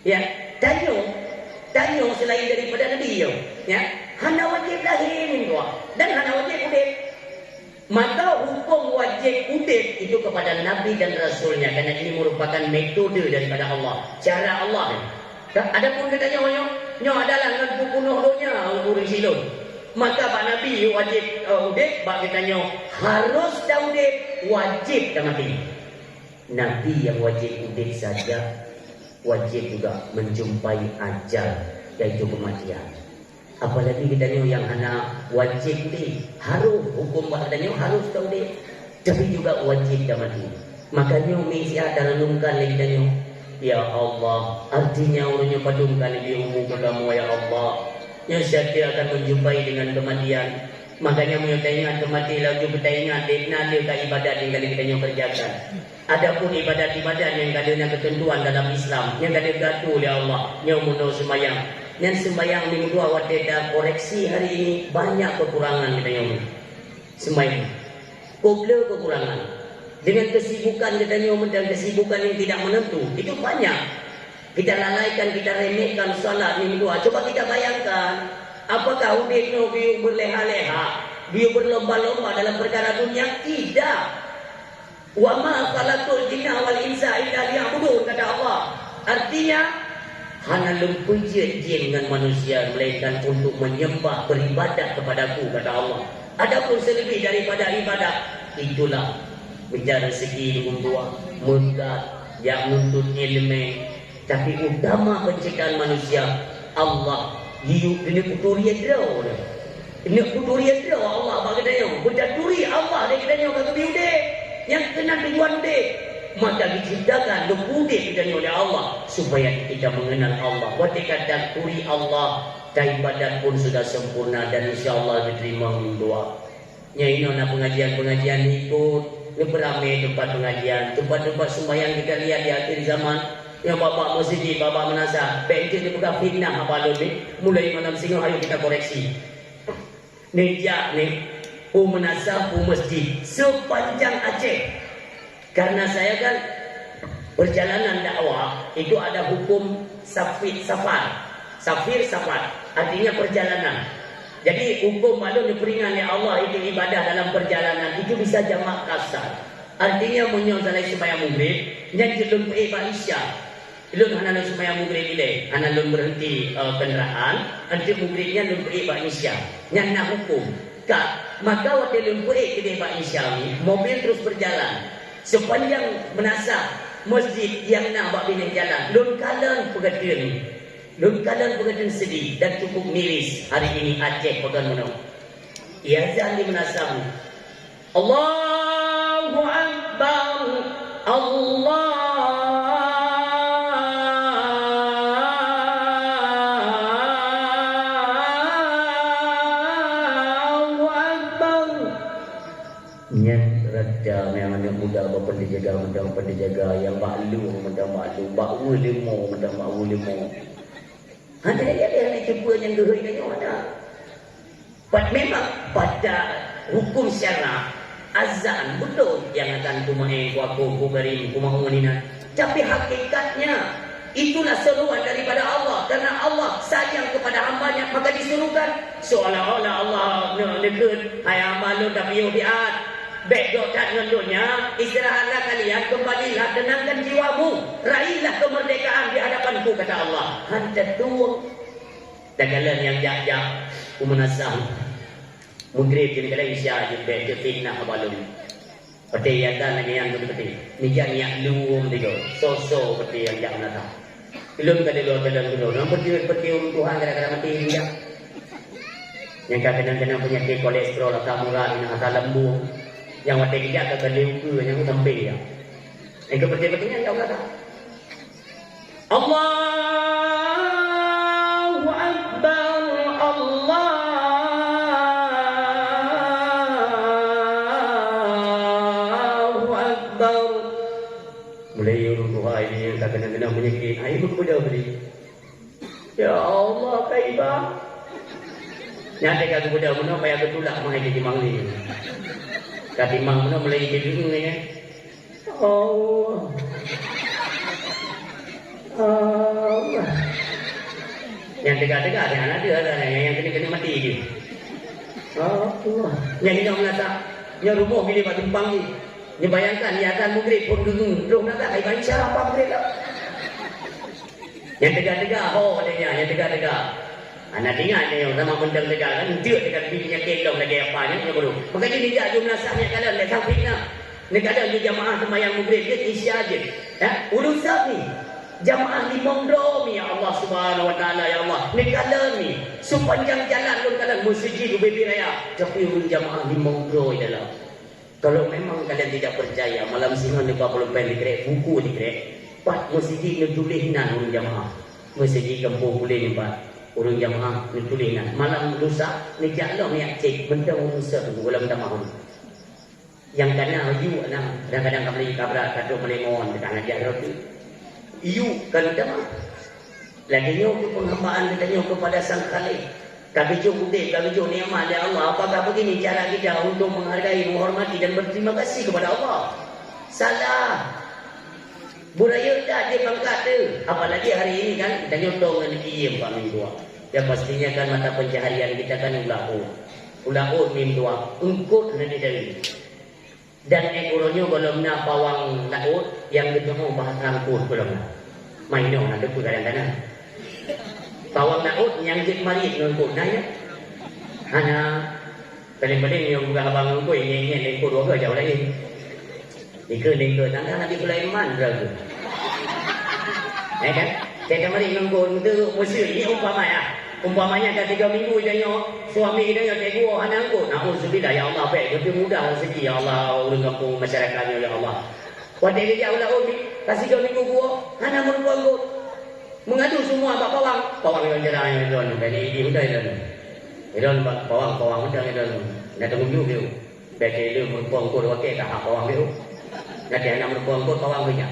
Ya, tanya selain daripada Nabi ya. Hana wajib lahir dan hana wajib udit. Maka hukum wajib udip itu kepada Nabi dan Rasulnya, karena ini merupakan metode daripada Allah, cara Allah. Adapun katanya nyo adalah dengan bunuh donya urang silun. Maka Pak Nabi wajib udip, bak katanya harus dah udip, wajib dah mati. Nabi yang wajib udip saja wajib juga menjumpai ajal, yaitu kematian. Apalagi kita yang hanya wajib ni harus hukum badannya harus tahu dia, tapi juga wajib dah mati. Makanya mesti ada renungkan lagi kita ya Allah, artinya orangnya padungkan di umum kamu ya Allah, yang saya akan menjumpai dengan kematian. Makanya kita ingat kematian lagi, kita ingat dia ke ibadat yang kali kita kerjakan. Adapun ibadat-ibadat yang ada ketentuan dalam Islam, yang ada gaduh ya Allah, yang menurut sembahyang. Yang sembahyang minggu dua wadida koreksi hari ini banyak kekurangan kita yang sembahyang. Kubla kekurangan. Dengan kesibukan kita yang dan kesibukan yang tidak menentu, itu banyak. Kita lalaikan, kita remehkan salat minggu dua. Coba kita bayangkan, apakah udiknya biu berleha-leha, biu berlomba-lomba dalam perkara dunia? Tidak. Wa ma khalaqul jinna wal insa illa liya'budun, kata Allah. Artinya hanya lempui jin dengan manusia melainkan untuk menyembah beribadat kepadaku, kata Allah. Adapun selebih daripada ibadat, itulah mencari rezeki dengan tua, mudah yang menuntut ilmu. Tapi utama penciptaan manusia Allah hidup ini kuturia dia. Ini kuturia dia Allah bagi dia. Berduri Allah dia kita bagi dia. Yang kena tujuan dia, maka diciptakan lebih kita oleh Allah supaya kita mengenal Allah. Ketika dakuri Allah, ibadat pun sudah sempurna dan insya Allah diterima doa. Ini nak pengajian ikut, ini beramai tempat pengajian, tempat-tempat sembahyang kita lihat di akhir zaman. Yang bapak masjid, bapak menasa, bengkel dia bukan fitnah apa lebih. Mulai malam sini, ayo kita koreksi. Nejak ni, menasa masjid sepanjang Aceh. Karena saya kan perjalanan dakwah itu ada hukum safar, artinya perjalanan. Jadi hukum maklum diperingan oleh Allah itu ibadah dalam perjalanan itu bisa jamak kasar. Artinya menyolai sembahyang maghrib, yang jelun Isya. Ilun hana lun sembahyang maghrib ile, hana lun berhenti kenderaan, nanti maghribnya lun Isya. Yang nak hukum. Maka waktu lun Isya ini mobil terus berjalan. Sepanjang menasa masjid yang nak buat bina jalan, lun kalang pegadaian sedih dan cukup miris hari ini Aceh pegan menang. Iazan di menasamu. Allahu Akbar, Allah. Yang muda pendijaga yang maklum bak ulimo ada yang cuba yang gerai ada. Memang pada hukum syara azan betul yang akan kumai kuaku beri kumahumanina, tapi hakikatnya itulah seruan daripada Allah, karena Allah sayang kepada hambanya maka disuruhkan seolah-olah Allah negur hai hamba lu tapi biat bedok tak ngendunya, istirahatlah kalian, kembalilah, tenangkan jiwamu, raihlah kemerdekaan di hadapanku, kata Allah. Hantar tuang. Dagalan yang jajak, umunasah. Mughrib jadi kala isya jadi fitnah abalun. Pati yang dan lagi yang betul. Nijan yang luum digo, so pati yang jangan nata. Belum kada lo dalam dulu. Nampak pati Tuhan kadang-kadang mati dia. Yang kadang-kadang penyakit kolesterol atau murah ini asal lembut. Yang waktu kita akan berlengku yang sampai ya. Yang kepentingan yang kata Allahu Akbar, Allahu Akbar. Mulai urut doa ini yang kadang-kadang menyakit. Ayo kepada beri. Ya Allah kaibah. Nyata kau kepada mana payah ketulak mahal di mangli. Kati mang mana mulai bingung ya. Allah. Yang dekat-dekat ada anak dia ada yang kena mati dia. Allah. Yang kita melata Nya rumah bila batu tumpang ni. Ni bayangkan ni akan maghrib pun dulu nak tak baik cara apa maghrib tak. Yang tegak-tegak katanya, yang tegak-tegak. Anak ingat dia yang sama bentang tegak kan dia dekat bibinya kendong lagi apa ni baru. Makanya dia tak jumlah sahnya kalau nak sampai nak. Ni kadang dia jamaah sembahyang maghrib dia isya aje. Ya, urusan ni jamaah di Mondro ni ya Allah Subhanahu wa taala ya Allah. Ni kala ni sepanjang jalan pun kala masjid di Bebi Raya tapi urus jamaah di Mondro dalam. Kalau memang kalian tidak percaya malam singan di 40 pen dikrek buku dikrek pat masjid ni tulisan urus jamaah. Masjid kampung boleh ni pat urus jamaah ni tulisan. Malam lusa ni jalan ni cek benda urusan dalam jamaah. Yang kena ayu anak kadang-kadang kami kabrak kadang melengon dekat ngajar roti. Iu kan dah lagi nyo ke penghambaan kita nyo kepada Sang Khalik. Kami cukup kami cukup nikmat dari Allah. Apakah begini cara kita untuk menghargai, menghormati dan berterima kasih kepada Allah? Salah. Budaya dah dia pangkat tu. Apalagi hari ini kan kita nyotong dengan diem Pak Minggu. Ya pastinya kan mata pencaharian kita kan ulah-ulah. Ulah-ulah Minggu. Engkut nanti dari. Dan ekoronyo belum nak pawang laut yang ketemu bahas rangkut belum nak. Mainnya nak dekat kadang-kadang. Pawang laut yang jik mari nungkut nanya. Hanya paling-paling yang bukan abang nungkut ingin lengkut dua ke jauh lagi. Ika lengkut tangga nanti pula iman berlaku. Kan? Saya mari nungkut itu Mesir ini umpamanya kan 3 minggu je suami dia yang tegur anak aku. Na'udzubillah ya Allah baik lebih mudah rezeki ya Allah urus kampung masyarakatnya ya Allah. Waktu dia ulah umi kasih 2 minggu gua anak mertua aku mengadu semua bab pawang yang jerah yang don dari ini udah don. Don pawang udah don. Nak tunggu dia. Baik dia mertua aku dua ke tak pawang dia. Nanti anak mertua aku pawang punya.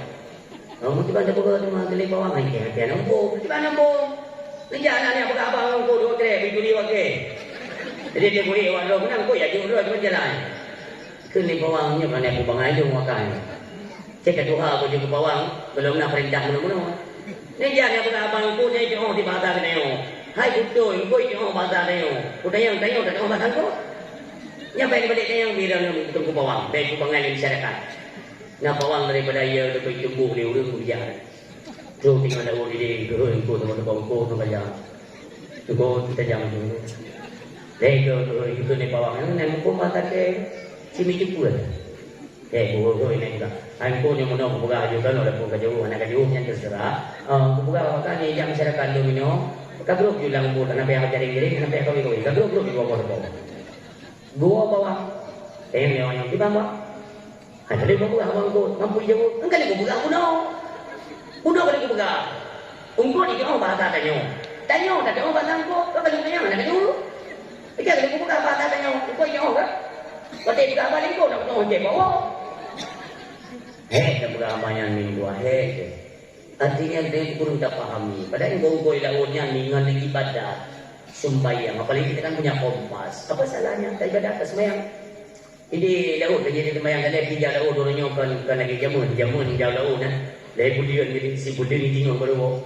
Mesti baca buku tu mah beli pawang aja. Dia nombor, di mana nombor? Jalan yang berapa abang kau dua kere, begitu dia wakil. Jadi dia boleh awak dulu menang kau ya jauh dulu cuma jalan. Kini bawangnya mana aku bangai tu makan. Cek kedua aku juga bawang belum nak perintah mana-mana. Ni jalan yang berapa abang kau ni cuma di pasar ni. Hai betul, kau cuma pasar ni. Kau tanya tak tahu pasar kau. Yang baik balik yang bilang betul kau bawang, baik kau bangai di masyarakat. Nak bawang daripada ia lebih tumbuh dia urus biar. Jom tinggal ada orang ini, kau teman-teman kau tu macam, kau kita jangan dulu. Kau itu ni bawang, ni kau mata ke, sini cukup. Kau ini juga. Aku ni mana kau buka juga, orang kau kerja, anak kerja yang terserah. Kau buka apa ni jam masyarakat domino, kau grup jualan kau, anak pihak jaring-jaring, anak pihak kau grup di bawah kau. Gua bawang, ni orang yang di bawah. Ada lagi kau buka abang kau, mampu jauh, engkau ni kau buka aku no. Udah kali aku pegang. Engkau ni jangan bahasa tanya. Tanya tak jangan bahasa engkau. Kau bagi tanya mana dulu. Ikan kali aku pegang bahasa tanya. Engkau jangan kan? Kau tak juga balik kau nak tahu je bawa. Dah pegang banyak minggu artinya dia kurang tak fahami. Padahal engkau lautnya dengan ibadat sembahyang. Apalagi kita kan punya kompas. Apa salahnya? Tak ibadat tak sembahyang. Ini laut jadi sembahyang kali 3 laut orangnya kan lagi jamun jauh laut nah. Dari budian ni si budian ni tengok baru.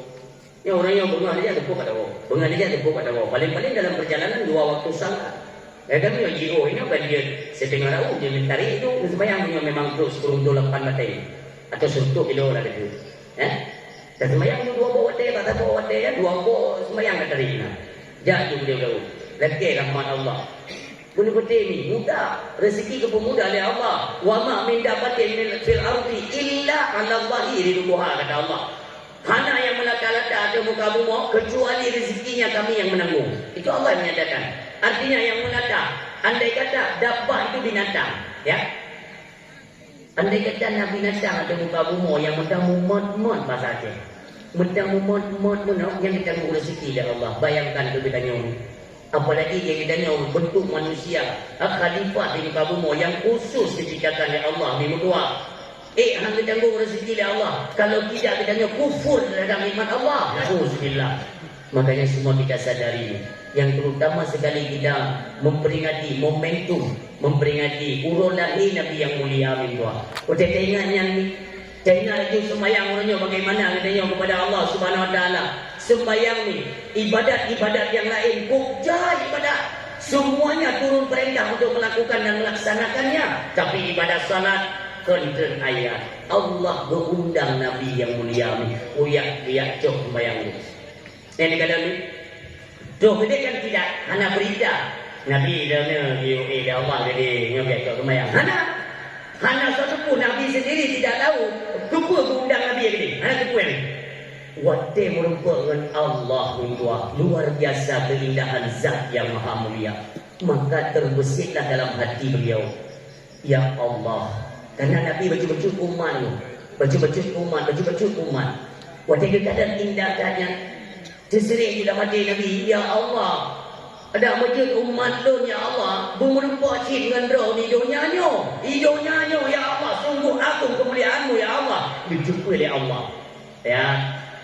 Ni orang yang bengal dia tepuk kat bawah. Bengal dia tepuk kat bawah. Paling-paling dalam perjalanan 2 waktu salat. Kami yang jiro ini apa dia setengah raut dia mencari itu sembahyang memang terus turun 8 batai atau 1 kilo lah itu. Dan sembahyang 2 batai kata batai ya 2 sembahyang kat tadi nah. Jatuh dia tahu. Lagi rahmat Allah. Boleh bertemi mudah rezeki ke pemuda oleh Allah wa ma min dabatin fil ardi illa 'ala Allahi rizquha kata Allah. Hana yang melata-lata ada muka bumi kecuali rezekinya kami yang menanggung. Itu Allah yang menyatakan. Artinya yang melata andai kata dabbah itu binatang ya. Andai kata nabi binatang ada muka bumi yang mentang mumot bahasa Aceh. Mentang mumot yang ditanggung rezeki dari Allah. Bayangkan tu kita nyom. Apalagi yang ditanya bentuk manusia khalifah di muka bumi yang khusus diciptakan oleh Allah di muka. Hang ditanggung rezeki oleh Allah. Kalau tidak ditanya kufur terhadap nikmat Allah. Alhamdulillah. Makanya semua kita sadari yang terutama sekali kita memperingati momentum, memperingati urun lahir Nabi yang mulia Allah. Kita ingat yang ni, kita ingat lagi sembahyang orangnya bagaimana katanya kepada Allah Subhanahu Wa Taala. Sembahyang ni ibadat-ibadat yang lain bukan ibadat Semuanya turun perintah untuk melakukan dan melaksanakannya. Tapi ibadah salat konten ayat. Allah berundang Nabi yang mulia ni. Uyak dia cok sembahyang ni. Yang dikatakan ni. Tuh dia kan tidak hanya berita. Nabi dah ni Allah jadi nyobiak cok sembahyang. Hana satu pun Nabi sendiri tidak tahu. Kupu berundang Nabi yang ni. Hana kupu yang ni. Wate merupakan Allah luar biasa keindahan zat yang maha mulia. Maka terbesitlah dalam hati beliau, ya Allah, karena Nabi baju-baju umat, baju-baju umat. Wate kadang indahkannya tersering di dalam hati Nabi, ya Allah, ada masjid umat lu ya Allah, berupa cik dengan roh ni hidupnya ya Allah, sungguh agung kemuliaanmu ya Allah, dijumpai oleh Allah. Ya,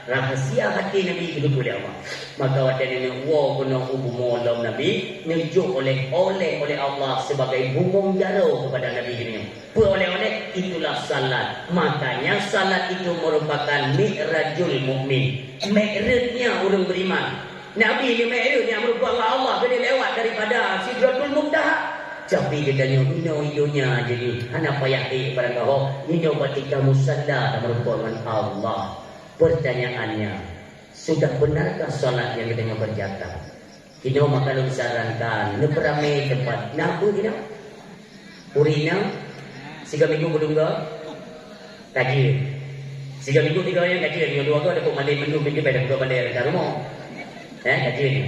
rahasia hati Nabi itu oleh Allah. Maka waktu ini gunung molam Nabi nunjuk oleh Allah sebagai bumung jaro kepada Nabi ini. Oleh itulah salat. Makanya salat itu merupakan mi'rajul mukmin. Mi'rajnya orang beriman. Nabi ini mi'rajnya merupakan Allah dia lewat daripada Sidratul Muntaha. Tapi dia tanya, hidupnya jadi hana payah kepada kau. Hidup ketika musada merupakan Allah. Pertanyaannya, sudah benarkah salat yang kita berjaka? Kita makan disarankan, neperame tempat. Nak apa kita? Urina, 3 minggu belum ke? Kaji. 3 minggu 3 yang kaji. Yang 2 ke ada pun mandi menu pergi pada buka bandar dekat rumah. Kaji ni.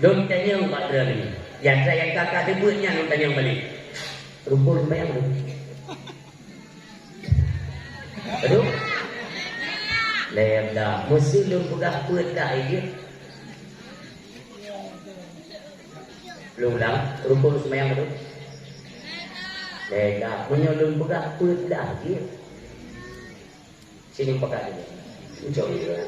Don't tanya empat berapa ni. Yang saya kakak dia buatnya, don't tanya balik. Rumput bayang tu. Aduh. Lem dah. Mesti lu pegang pet dah dia. Lu ulang. Rukun semayang tu. Lem dah. Punya lu pegang pet dah dia. Sini pegang dia. Ucap dia.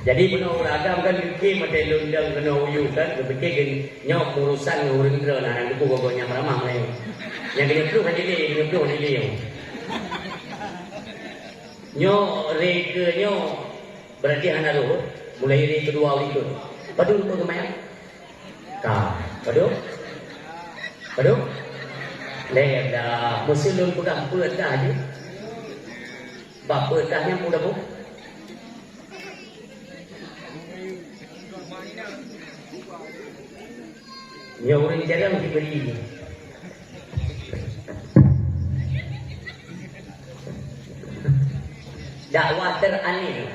Jadi penuh ragam kan fikir macam lundang kena uyu kan. Fikir kan nyok urusan orang kera lah. Yang tu pokoknya ramah lah. Yang kena perlu kan dia. Nyo reka nyo berarti hana roh mulai hari kedua itu. Padu lupa kemayang. Padu. Leh dah mesti lu pegang pet dah je. Bapa dah yang muda bu. Nyo orang jarang diberi. Dakwah teraneh.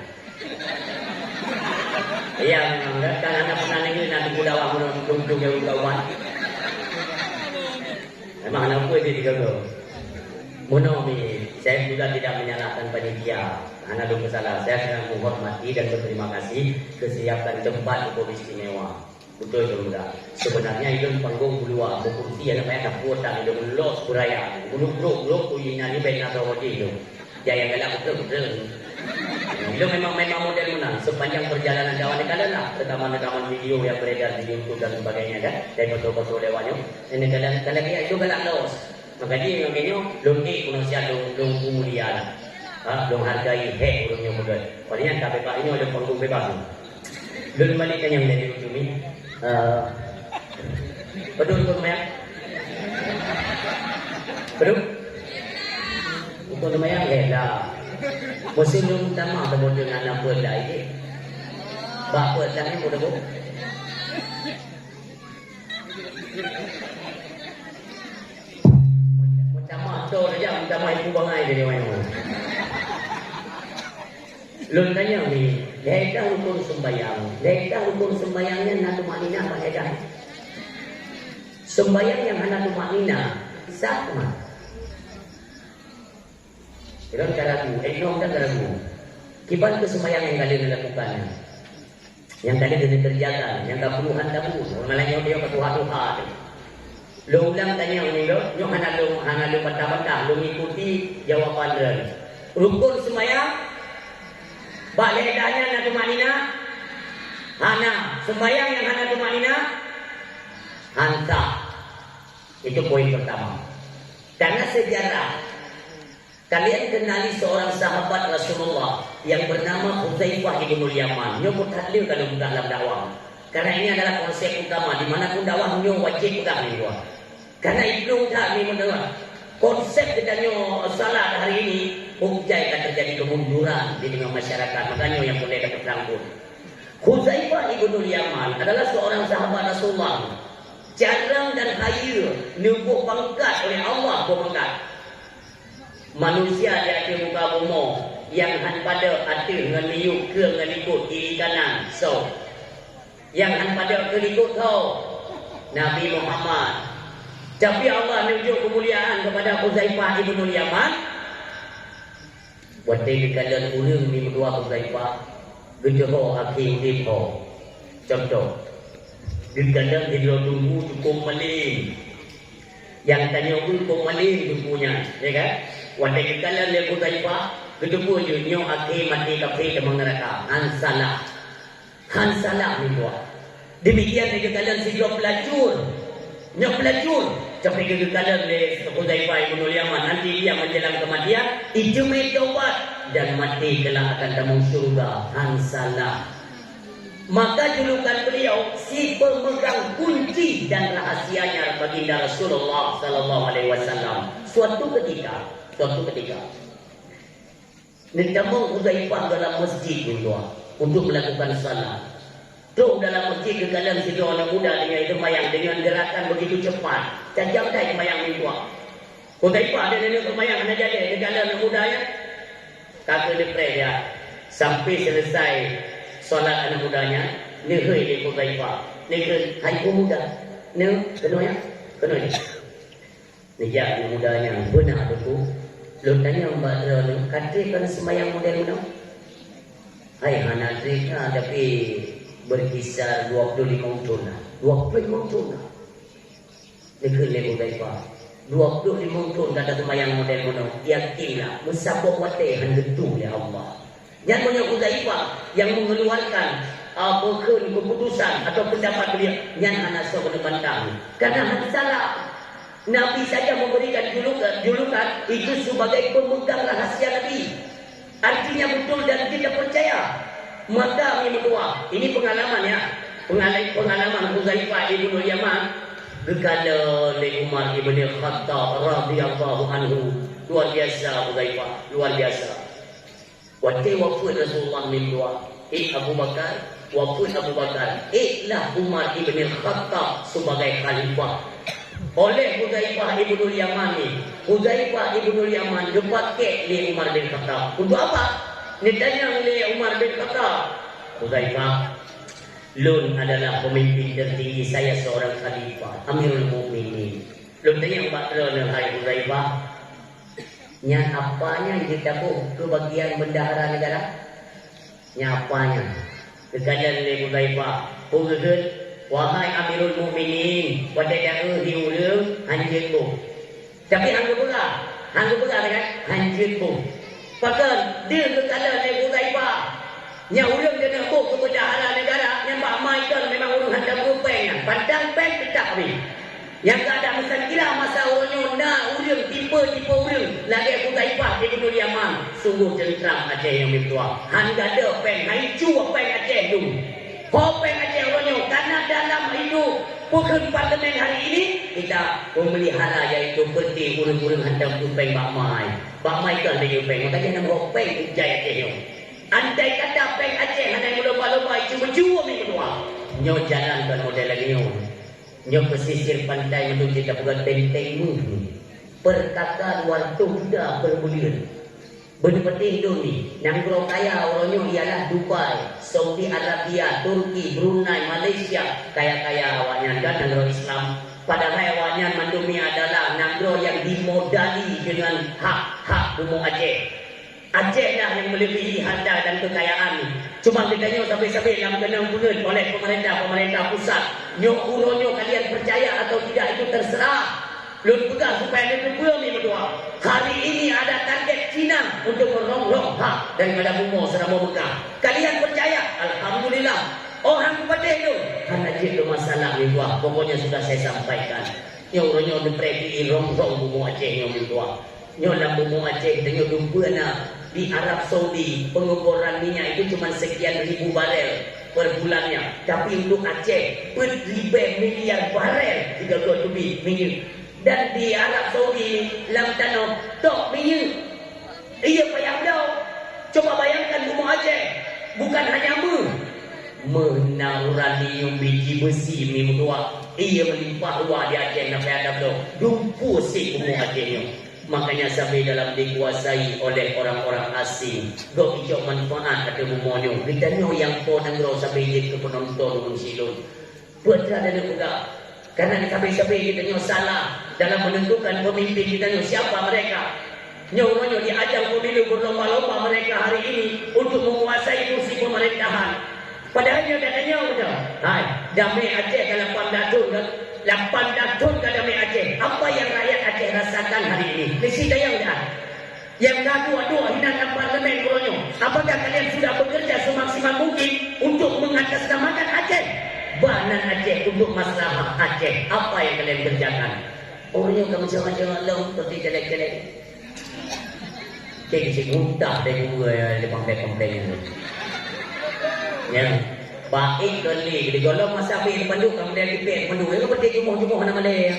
Ya memang kan anak pernah negeri nak tunggu dakwah menunjuk yang kawan. Memang anak pun dia tiga go. Monomi, saya juga tidak menyalahkan panitia. Anak belum salah. Saya sangat menghormati dan berterima kasih kesiapan tempat untuk istimewa. Betul itu enggak? Sebenarnya itu panggung buluah, kursi anak banyak kuota itu los beraya. Bulu kuyinya ni benar rawati itu. Jaya galak betul-betul. Itu memang model menang. Sepanjang perjalanan kawan dekat lah. Rekaman-rekaman video yang beredar di YouTube dan sebagainya kan. Dan betul-betul lewatnya. Ini kalau dia itu galak los. Maka dia yang lumik manusia lung mulia lah. Lung hargai hek ulungnya muda. Padahal tak bebas ini ada panggung bebas. Lung balikkan yang dari ujung ni. Betul-betul mayang. Betul? Untuk lumayan lah. Mesti lu minta maaf dengan anak pula ini. Bapa dah ni muda bu. Minta maaf tu saja, minta maaf ibu bangai dia main. Lu tanya ni, ledah rukun sembahyang. Ledah rukun sembahyangnya nak tumaknina apa ledah? Sembahyang yang hana tumaknina, sama. Kita tak ragu, kan tak ragu. Kiban kesembahyang yang kalian lakukan, yang kalian kerjakan, yang tak puluhan tabu, orang lain dia ketuha-tuha. Lo ulang tanya ni lo, nyo hana lo patah-patah, lo mengikuti jawapan dia. Rukun sembahyang, balik dahnya nak tumanina, hana sembahyang yang hana tumanina, hanta. Itu poin pertama. Karena sejarah. Kalian kenali seorang sahabat Rasulullah yang bernama Hudzaifah bin Yaman. Dia mutahlil kalau bukan dalam dakwah. Karena ini adalah konsep utama di mana pun dakwah nyo wajib pegang ni dua. Karena itu tak ni mendengar konsep kita nyo salat hari ini objek akan terjadi kemunduran di tengah masyarakat. Makanya yang boleh kata terangkut. Huzaifah ibn Yaman adalah seorang sahabat Rasulullah. Jarang dan kaya nubuh pangkat oleh Allah pangkat. Manusia di atas muka bumi yang pada hati dengan niuk ke dengan ikut kiri kanan. So, yang pada ke ikut kau Nabi Muhammad. Tapi Allah menunjuk kemuliaan kepada Huzaifah ibn Yaman. Buat dia kalian ulang ni berdua Huzaifah. Gejoho akhir hidup. Contoh. Kadang dia tunggu cukup maling. Yang tanya cukup maling tunggunya, ya kan? Wadai kekalan dia Huzaifah, kedua je nyo akhir mati kafir dan neraka. Hansalah ni buat. Demikian dia kekalan si dua pelacur. Nyo pelacur. Sampai kekalan dia Huzaifah ibn Yaman nanti dia menjelang kematian, itu tobat dan mati kelak akan tamu surga. Hansalah. Maka julukan beliau si pemegang kunci dan rahasianya baginda Rasulullah sallallahu alaihi wasallam. Suatu ketika ditemu Huzaifah dalam masjid dulu untuk melakukan salat. Duduk dalam masjid ke dalam situ anak muda dengan sembahyang dengan gerakan begitu cepat. Tajam dah sembahyang itu. Huzaifah ada dengan sembahyang anak jadi ke dalam anak mudanya. Kakak dia pray dia sampai selesai solat anak mudanya, ni hei dia Huzaifah. Ni ke hai muda. Ni kena ya? Kena ni. Ni ya mudanya benar tu. Lu tanya Mbak Dra, katakan sembahyang model mana? Hai anak Rika tapi berkisar 25 tahun lah. 25 tahun lah. Ni ke lebu Huzaifah. 25 tahun kata sembahyang model mana? Yakinlah, musabah watih hangetu ya Allah. Yang punya Huzaifah yang mengeluarkan keputusan atau pendapat beliau yang anak so kena bantang. Karena salah. Nabi saja memberikan julukan itu sebagai pemegang rahasia Nabi. Artinya betul dan kita percaya. Maka ini berdua. Ini pengalaman ya. Pengalaman Huzaifah ibn Yaman. Gekala oleh Umar ibn Khattab radhiyallahu anhu. Luar biasa Huzaifah. Luar biasa. Waktu wafat Rasulullah min dua. Abu Bakar. Wafat Abu Bakar. Lah Umar ibn Khattab sebagai khalifah. Oleh Huzaifah ibn Yaman ni. Huzaifah ibn Yaman dapat kek oleh Umar bin Khattab. Untuk apa? Ni tanya oleh Umar bin Khattab. Huzaifah, Lun adalah pemimpin tertinggi saya seorang khalifah, Amirul Mukminin. Lun tanya Mbak Lun, hai Huzaifah, yang apanya kita pun kebagian bendahara negara? Yang apanya? Kekalian oleh Huzaifah, Huzaifah, wahai Amirul Mukminin, pada jaga diulang hanjit pun. Tapi hangga berat kan? Hanjit pun. Bahkan dia kekala oleh Huzaifah. Yang ulang dia nak buat kebenaran negara, yang Pak Michael memang urung hantar berpeng. Padang peng tetap habis. Yang tak ada masa kira masa orangnya nak ulang tipe ulang. Lagi Huzaifah ibn Yaman. Sungguh tentram Aceh yang bertuah. Hangga ada peng, haicu peng Aceh dulu. Hopeng aja orangnya karena dalam hidup bukan parlimen hari ini kita memelihara iaitu peti urang-urang hantam upeng Pak Mai. Pak Mai kan dia upeng, makanya nama hopeng ujai Aceh. Andai kata peng Aceh hanai lomba-lomba itu berjua minggu kedua. Nyo jalan kan model lagi nyo. Nyo pesisir pantai menuju kita bukan benteng ni. Perkataan waktu sudah berbulan. Benih-benih ni, yang kurang kaya orangnya ialah Dubai, Saudi Arabia, Turki, Brunei, Malaysia. Kaya-kaya awaknya kan negara Islam. Padahal awaknya mandumi adalah negara yang dimodali dengan hak-hak bumi Aceh. Aceh dah yang melebihi harta dan kekayaan. Cuma kitanya sampai-sampai yang kena punut oleh pemerintah pusat. Nyok uronyo kalian percaya atau tidak itu terserah. Lun pegang supaya dia berdua ni berdua. Hari ini ada target Cina untuk merongrong hak daripada bumi selama Mekah. Kalian percaya? Alhamdulillah. Orang kepada itu. Karena itu masalah ni buah. Pokoknya sudah saya sampaikan. Nyo dipredi rongrong bumi Aceh nyo berdua. Nyo dalam bumi Aceh kita nyo dumpa nak di Arab Saudi pengukuran minyak itu cuma sekian ribu barel. per bulannya. Tapi untuk Aceh per ribu miliar barel 30 lebih minyak. Dan di Arab Saudi dalam tanah tok minyak. Ia payah dah. Coba bayangkan rumah Aceh, bukan hanya menang uranium biji besi ni mutua. Ia melimpah ruah di Aceh sampai ada tu. Dumpu si rumah Aceh ni. Makanya sampai dalam dikuasai oleh orang-orang asing. Gak hijau manfaat kata bumonyo. Kita nyo yang po nanggro sampai ke penonton mensilun. Putra dan juga. Karena sampai kita nyo salah dalam menentukan pemimpin kita nyo siapa mereka. Nyo di ajang pemilu berlomba-lomba mereka hari ini untuk menguasai kursi pemerintahan. Padahal nyo katanya betul. Hai, damai Aceh ke 8 tahun kan? 8 tahun ke damai Aceh. Apa yang rakyat Aceh rasakan hari ini? Mesti dayang dah. Yang gaduh-gaduh hidangan parlemen kolonyo. Apakah kalian sudah bekerja semaksimal mungkin untuk mengatasnamakan Aceh? Banan Aceh untuk masalah Aceh. Apa yang kalian kerjakan? Orangnya kan macam-macam Allah seperti jelek-jelek. Kek si muntah dari gue di pangkai-pangkainya. Ya, baik kali. Di golong masa api di panduk, kemudian di pek panduk. Itu berarti jumuh-jumuh nama dia.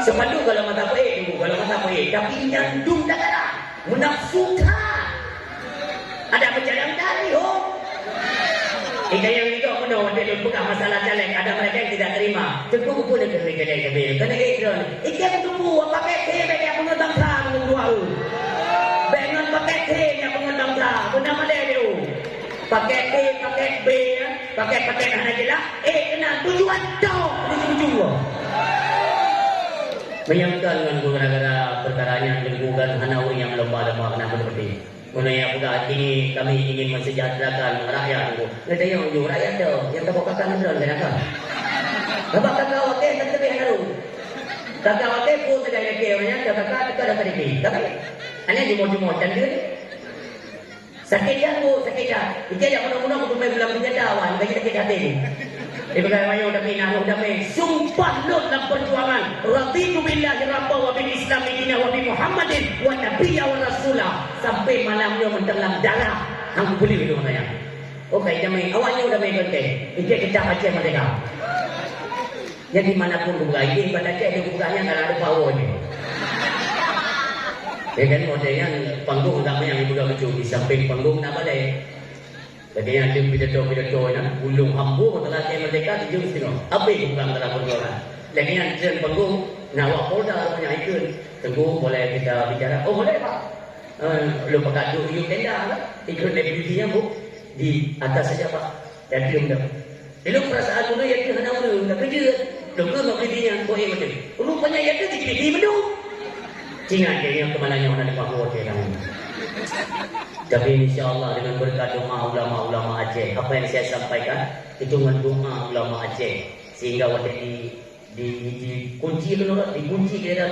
Sepanduk kalau mata pek, kalau mata pek. Tapi nyandung dah kena. Menafsukan. Ada berjalan tadi, oh. Ika yang itu penuh, dia buka masalah caleg. Ada mereka yang tidak terima. Tengku pun dia kerja-kerja. Kena iklan. Ika yang tunggu, pakai teh, yang mengembang terang, menunggu. Dengan pakai teh, yang mengembang terang. Bernama dia. Pakai A, pakai B, pakai mana je lah. Kenal tujuan tau. Tujuan. Menyangkal dengan gara-gara perkaranya lingkungan Hanawi yang lomba-lomba kenapa seperti. Menanya pula ini kami ingin mensejahterakan rakyat. Kita yang rakyat tu, yang tak kakak nak kenapa? Bapak kakak wakil tak lebih haru. Kakak wakil pun tidak ada keorangnya, kakak dah tadi. Tapi hanya jumur-jumur cantik. Sakit jantung, sakit jantung. Ika yang mudah-mudah untuk main bulan penjadawan. Bagi sakit hati ni. Ibu kaya mayu dami nahu dami. Sumpah lot dalam perjuangan. Raditu billahi rabba wa bil islami dina wa bi Muhammadin wa nabiyya wa rasulah. Sampai malamnya mentelam darah. Aku beli itu maknanya. Okey, dami. Awaknya udah main konten. Ika kita Aceh mereka. Jadi manapun buka. Ini pada Aceh dia bukanya kalau ada power ni. Ya kan modelnya panggung tak banyak ibu dah kecil di samping panggung nak balik. Jadi yang dia pidato yang ulung hambu telah dia merdeka di jum sino. Apa yang bukan dalam perjuangan. Lagi yang di panggung nawak polda punya ikut. Tunggu boleh kita bicara. Oh boleh pak. Lu pakai duduk tenda lah. Ikut deputinya bu di atas saja pak. Dan dia dah. Lu perasaan dulu yang dia hendak dulu nak kerja. Doktor nak kerjanya boleh macam. Rupanya yang dia di bedung. Ingat dia yang kemananya orang ada bahawa dia dalam. Tapi insyaAllah dengan berkat doa ulama-ulama Aceh, apa yang saya sampaikan itu dengan doa ulama Aceh, sehingga waktu dikunci dulu, dikunci dia dah.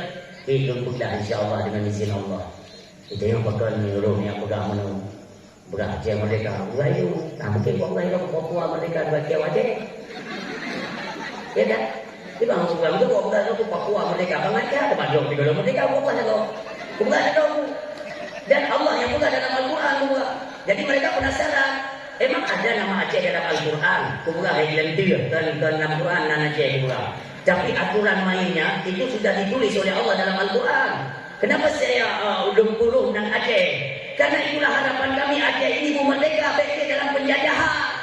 Ikutlah insyaAllah dengan izin Allah. Itu yang bakal menyuruh yang pegang mana Aceh mereka. Urayu, mungkin orang yang Papua mereka bagi Aceh. Ya kan? Di bang sebulan itu kok bukan aku Papua mereka bang aja ada bajong di dalam mereka bukan ada dong. Dan Allah yang bukan dalam Al-Quran juga. Jadi mereka penasaran. Emang ada nama Aceh dalam Al-Quran? Kubuka yang dia dan dalam Quran dan Aceh kubuka. Tapi aturan mainnya itu sudah ditulis oleh Allah dalam Al-Quran. Kenapa saya Lumpurung dan Aceh? Karena itulah harapan kami Aceh ini merdeka bebas dalam penjajahan.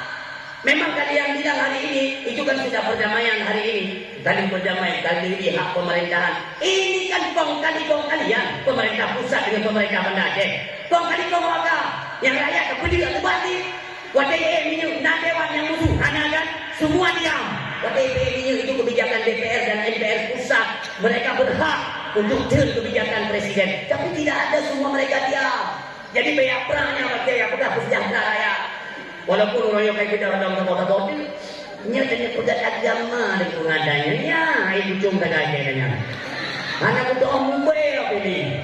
Memang kalian bilang hari ini, itu kan sudah perdamaian hari ini. Kalian berdamai, kali ini hak pemerintahan. Ini kan kong kalian, pemerintah pusat dengan pemerintah Banda Aceh. Kong apa? Yang rakyat kepeduli atau balik. Wadah minyak, nak dewan yang musuh, hanya kan semua diam. Wadah minyak itu kebijakan DPR dan MPR pusat. Mereka berhak untuk turn kebijakan presiden. Tapi tidak ada semua mereka diam. Jadi banyak perangnya wadah yang sudah sejahtera rakyat. Walaupun orang yang kayak kita dalam kota-kota nya tanya pegat agama di pengadanya nya itu cuma kata aja anak itu om apa ini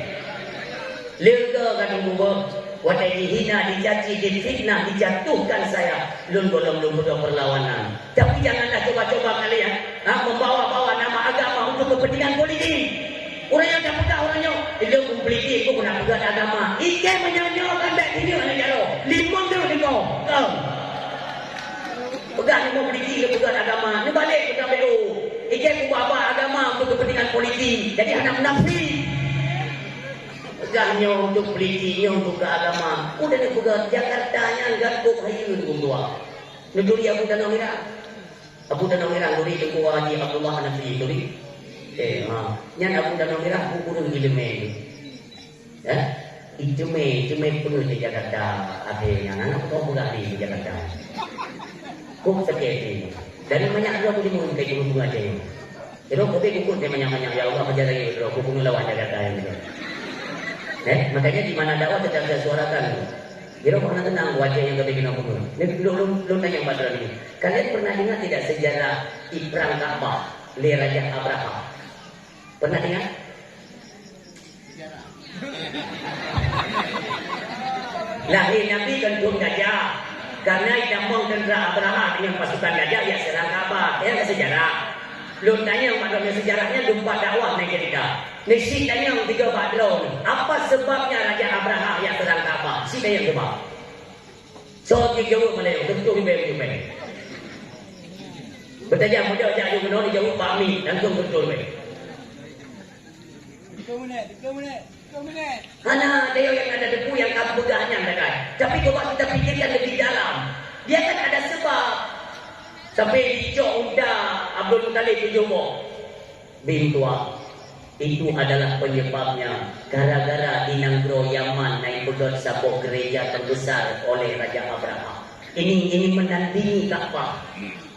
lega kan umur wadah dihina dicaci difitnah dijatuhkan saya belum berdoa perlawanan tapi janganlah coba-coba kalian membawa-bawa nama agama untuk kepentingan politik. Orang yang dah pegang orangnya dia politik aku nak pegang agama ike menyonyokan baik ini orang jalo limon tu mo. Pegang mau politik ke pegang agama. Ni balik ke KPU. Ikan kubaba agama untuk kepentingan politik. Jadi anak munafik. Pegangnya untuk politiknya untuk ke agama. Udah ni pegang Jakarta nya gatuk hayu tu tua. Negeri Abu Danau Merah. Abu Danau Merah duri tu Haji Abdullah Hanafi duri. Nya Abu Danau Merah kurun gileme. Itu me penuh di Jakarta. Akhirnya anak kau bukan di Jakarta. Kok sekali dari banyak dua puluh lima kayak gunung aja ini. Jadi kopi kukur dia banyak ya Allah ajar lagi bro kukur lawan Jakarta ini. Makanya di mana dakwah tetap saya suarakan. Jadi kalau tenang wajah yang kopi gunung kukur. Ini belum tanya yang badran ini. Kalian pernah dengar tidak sejarah Ibrang Ka'bah le Raja Abraham? Pernah dengar? Lahir Nabi kandung gajah. Karena Idamong tentera Abraham dengan pasukan gajah ya serang Ka'bah. Ya ke sejarah. Lu tanya maknanya sejarahnya lupa dakwah naik cerita. Nisi tanya yang 3 badron. Apa sebabnya Raja Abraham yang serang Ka'bah? Si tanya sebab. So dia jawab Melayu. Tentu ibu-ibu. Bertanya mudah jauh menolak jawab Pak Mi. Langsung betul. 3 minit. Karena dia yang ada debu yang kamu pegahnya kan. Tapi kalau kita pikirkan lebih dalam, dia kan ada sebab. Sampai dicok unta Abdul Muttalib ke Johor bin Tua. Itu adalah penyebabnya gara-gara Inanggro Yaman naik pegot sabuk gereja terbesar oleh Raja Abraham. Ini menandingi Ka'bah.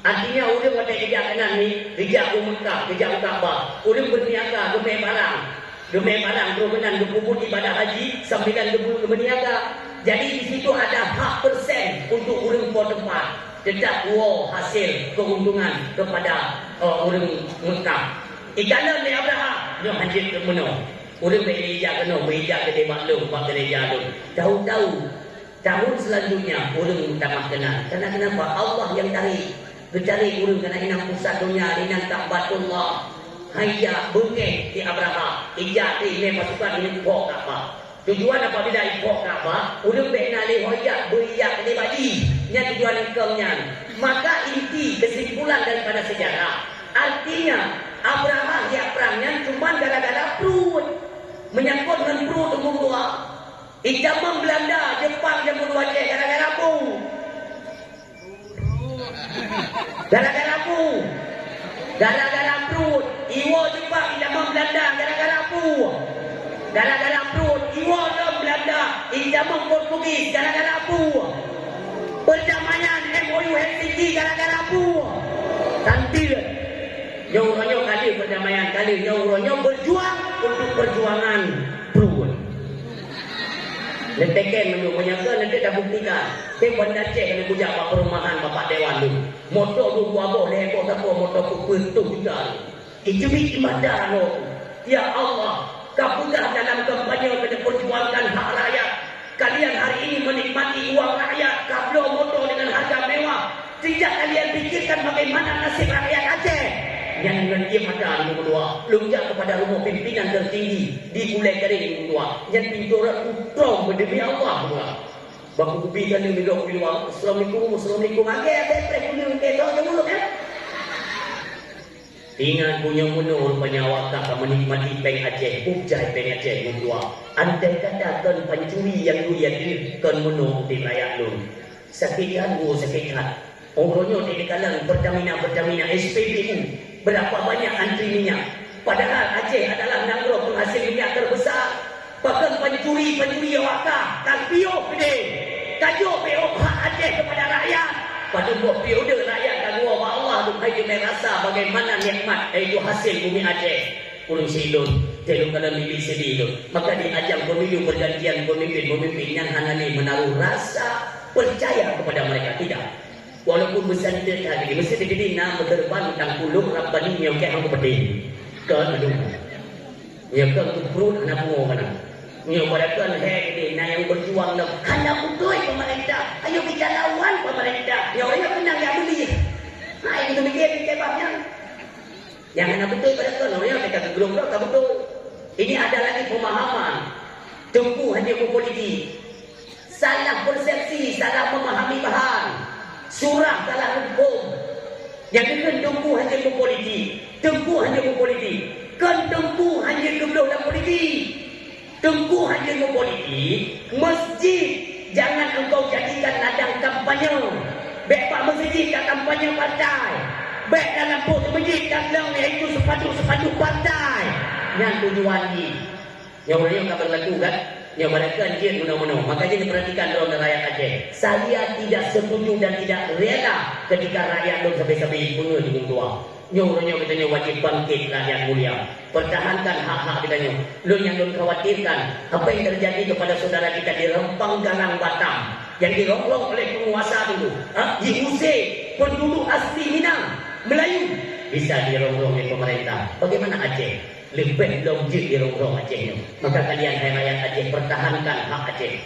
Artinya orang pada kerja kanan ni, kerja Mekah, kerja Ka'bah. Orang berniaga, gemai barang. Gemai barang, berkenan berkumpul ibadah haji, sambilan berniaga. Jadi di situ ada hak persen untuk orang po tempat. Tetap hasil keuntungan kepada orang Mekah. Ikanan ni Abraham, dia hancur ke mana? Orang bereja kena, bereja ke maklum, buat gereja tu. Tahu-tahu, tahun selanjutnya orang minta kenal. Karena kenapa? Allah yang tarik. Bercari orang kena inang pusat dunia, inang Ka'batullah. Hayya bengek di Abraham. Ijak ini pasukan ini pok Ka'bah. Tujuan apabila pok Ka'bah, orang benali hoyak beriak di badi. Nya tujuan ikemnya. Maka inti kesimpulan daripada sejarah. Artinya Abraham yang perangnya cuma gara-gara perut. Menyangkut dengan perut umum tua. Zaman Belanda, Jepang, Jepun wajah gara-gara apa? Gara-gara apa? Gara-gara perut. Iwo Jepang, zaman Belanda, gara-gara apa? Gara-gara perut. Iwo Belanda, zaman Portugis, gara-gara apa? Perdamaian MOU Helsinki, gara-gara apa? Tantil. Nyawa-nyawa kali perdamaian kali. Nyawa-nyawa berjuang untuk perjuangan perut. Letekan menyangka nanti dah buktikan. Dia benda cek kena bujak bapak perumahan bapak dewan tu. Motor tu buah-buah lekor takut motor tu bertuh juga. Itu ibadah tu. Ya Allah, kau pegang dalam kampanye pada perjuangan hak rakyat. Kalian hari ini menikmati uang rakyat. Kablo motor dengan harga mewah. Tidak kalian fikirkan bagaimana nasib rakyat Aceh. Yang dengan dia mata nombor 2 lunjak kepada rumah pimpinan tertinggi di Pulau Kering nombor 2 yang pintu utrom demi Allah pula. Baku kubikan ni duduk di luar. Assalamualaikum. Agak tepres punya kita je mulut kan. Ingat punya menur rupanya awak tak menikmati peng Aceh, upjai peng Aceh nombor 2. Andai kata kan pencuri yang dia kan menur di layak lu. Sakit hati. Orangnya di kalangan Pertamina SPBU. Berapa banyak antri minyak. Padahal Aceh adalah negara penghasil minyak terbesar. Bahkan pencuri awakah. Kalpio gede. Kajuk PO hak Aceh kepada rakyat. Pada buat periode rakyat dan dua Allah tu hai merasa bagaimana nikmat itu hasil bumi Aceh. Urung silun. Telung kalau mimpi sedih tu. Maka di ajang pemilu pergantian pemimpin yang hanani menaruh rasa percaya kepada mereka. Tidak. Walaupun besar dia tadi, mesti dia jadi nama berban tentang pulung Rabbani yang kayak aku pedih. Kan aduh. Ya kan tu perut anak buah mana. Yang pada kan hei nah yang berjuang lah. Hanya betul pemerintah. Ayo kita lawan pemerintah. Yang orang yang menang yang beli. Nah itu mikir babnya. Yang anak betul pada kan orang yang kata belum tak betul. Ini ada lagi pemahaman. Tempuh hanya politik. salah persepsi, salah memahami bahan, surah salah hukum. Yang kan tengku hanya berpolitik, tengku hanya berpolitik, kan tengku hanya kebelah politik, tengku hanya berpolitik. Masjid jangan engkau jadikan ladang kampanye. Baik pak masjid kat kampanye partai, baik dalam pos masjid kat dalam iaitu sepadu partai. Yang tujuan ni, yang orang yang tak berlaku kan? Yang mereka dia menang-menang. Makanya diperhatikan dalam rakyat Aceh. Saya tidak setuju dan tidak rela ketika rakyat dong sampai-sampai punga di tua. Nyornya katanya wajib bangkit rakyat mulia. Pertahankan hak-hak katanya. Lo yang dong khawatirkan apa yang terjadi kepada saudara kita di Rempang Galang Batam yang dirongrong oleh penguasa dulu. Diusir penduduk asli Minang, Melayu bisa dirongrong oleh pemerintah. Bagaimana Aceh? Lebih logik di rongrong Aceh ni. Maka kalian hai rakyat Aceh pertahankan hak Aceh.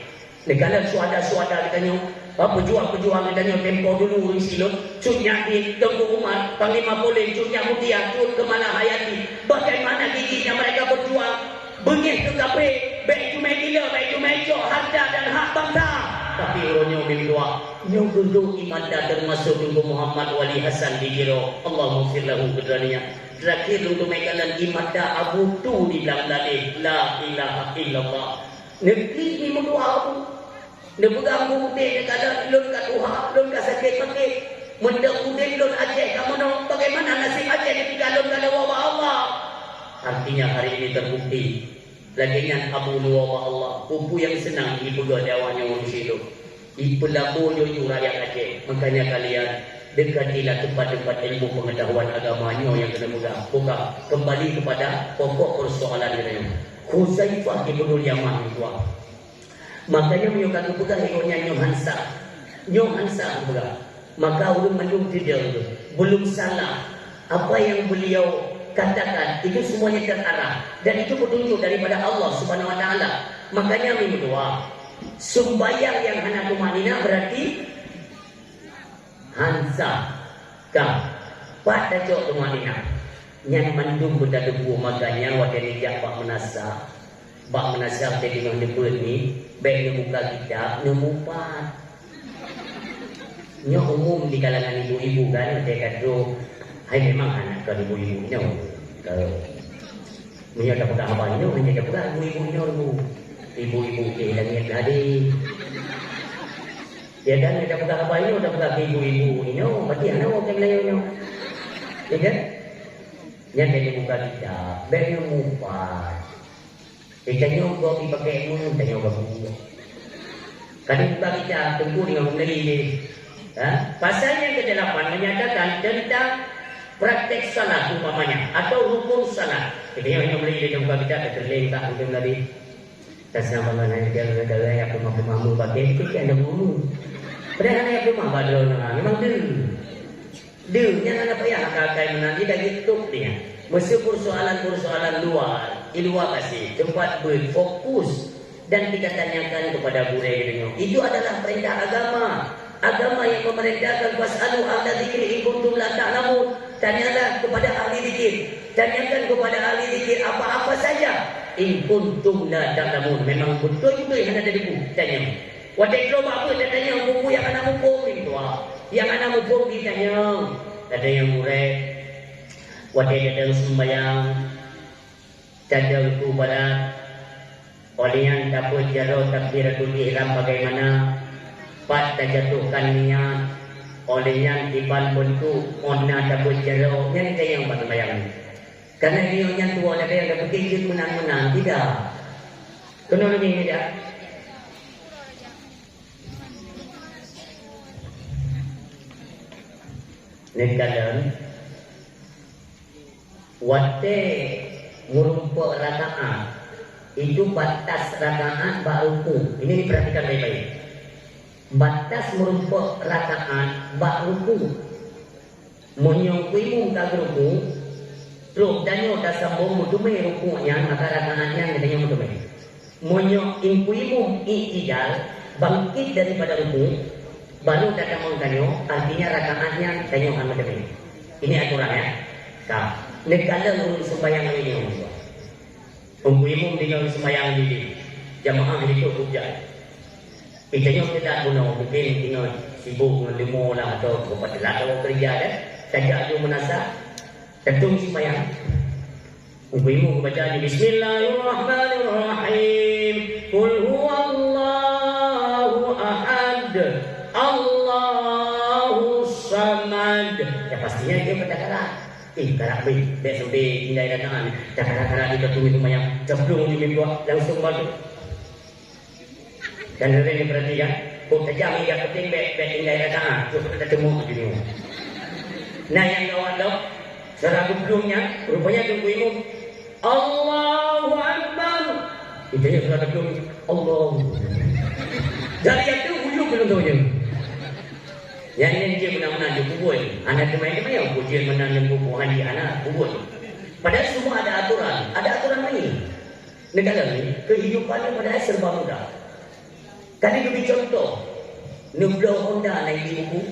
Negara suada-suada katanya, pejuang-pejuang katanya tempoh dulu silap, cutnya di Tengku Umar, Panglima Polim, cutnya Mutia, cut ke Malahayati. Bagaimana giginya mereka berjuang, bengih ke kape, baik cuma gila, baik cuma ecok, harta dan hak bangsa. Tapi orangnya berdoa, yang duduk imadah termasuk Tengku Muhammad Wali Hasan di Jiro. Allahumma firlahu kedraniya. Terakhir untuk mekanan imadah Abu Tu di dalam dalil la ilaha illallah. Negeri ni berdoa tu. Dia pegang putih dia kata lun kat Tuhan, lun kat sakit-sakit. Mendek putih lun Aceh kamu nak bagaimana nasib Aceh ketika lun kata wabah Allah. Artinya hari ini terbukti. Lagian Abu Nuwabah Allah, pupu yang senang dipegang dawahnya manusia itu. Ipelabu jojo rakyat Aceh. Makanya kalian dekatilah tempat-tempat ilmu pengetahuan agamanya yang kena buka. Kembali kepada pokok persoalan ini. Khuzaifah ibn Yaman itu. Makanya menyukai buka hikmahnya Nyoh Hansa buka. Maka ulun mendung tidak belum salah apa yang beliau katakan itu semuanya terarah dan itu petunjuk daripada Allah Subhanahu Wa Taala. Makanya berdoa. Sembayang yang hana tumanina berarti Hansa kah pada cok tumanina yang mendung benda debu. Makanya wadah nijak bak menasa tadi dengan debu ni baik dia buka kitab nemupat nya umum di kalangan ibu-ibu kan dia kata hai memang anak kau ibu-ibu nya kalau punya tak buka apa nya hanya tak buka ibu-ibu nya ibu-ibu ke langit tadi. Ya kan, kita buka apa ini, udah buka ibu-ibu ini, berarti anak orang Melayu ini. Ya kan? Yang dia buka kitab, bagi mufat. Kita nyogok dipakai ilmu, kita nyogok buku. Kadang buka kitab, tengku dengan Melayu ini. Pasal yang ke-8 menyatakan tentang praktek salat umpamanya, atau rukun salat. Kita yang Melayu dia buka kitab, kita terlengkap untuk Melayu. Tasnya mana dia negara yang mampu pakai itu kan ada bulu. Padahal yang belum ada memang dia yang apa ya kakak menanti dah gitu dia. Mesti persoalan luar, di luar kasih tempat berfokus dan kita tanyakan kepada budaya itu adalah perintah agama yang memerintahkan fasalu ahla dzikri in kuntum la ta'lamun. Tanyalah kepada ahli zikir, tanyakan kepada ahli zikir apa-apa saja. In kuntum la ta'lamun. Memang betul-betul yang ada di buku. Tanya. Wadah itu apa? Dia tanya buku yang anak mumpung itu. Yang anak mumpung ditanya. Ada yang murid. Wadah ada sembahyang. Ada ruku barat. Oleh yang dapat jaro takbiratul ihram bagaimana? Pat terjatuhkan niat. Oleh yang tiban bentuk. Ona dapat jaro. Yang ada yang bersembahyang. Karena dia yang tua ada yang dapat kejut menang-menang. Tidak. Kenapa ini tidak? Nekalan wate merumpuk rakaat itu batas rakaat ba'ruku. Ini diperhatikan baik-baik. Batas merumpuk rakaat ba'ruku. Menyongkuimu kagruku. Terus danyo dah sambung mudumai rukunya maka rakaatnya katanya mudumai. Menyok impuimu i'tidal bangkit daripada ruku. Baru datang mengkanyo, artinya rakaatnya kanyo akan mudumai. Ini aturan ya. Kah, negala urus sembahyang ini. Impuimu tinggal sembahyang ini. Jamaah itu hujat. Itanya kita guna mungkin tinggal sibuk dengan limo lah atau kepada kalau kerja kan. Tajak tu menasa, tentu sembahyang. Ibu baca Bismillahirrahmanirrahim. Qul huwallahu ahad. Allahu samad. Ya pastinya dia bercakap. Karak baik, baik sampai tinggal datang. Cakap-cakap kita tunggu sembahyang. Ceplung di mimpi langsung balik. Dan ada yang perhatikan, kok tajam hingga penting baik tinggal datang. Terus kita temu di sini. Nah yang kawan tahu, secara kubulnya, rupanya tunggu imam. Allahu Akbar. Itu yang secara kubul. Allah. Dari yang itu ujung belum tahu je. Yang ini dia benar-benar dia kubul. Anak teman-teman yang ujian menang kubul haji anak kubul. Padahal semua ada aturan. Ada aturan ini. Negara ini, kehidupannya padahal serba mudah. Kali lebih contoh, Nublo Honda naik di buku.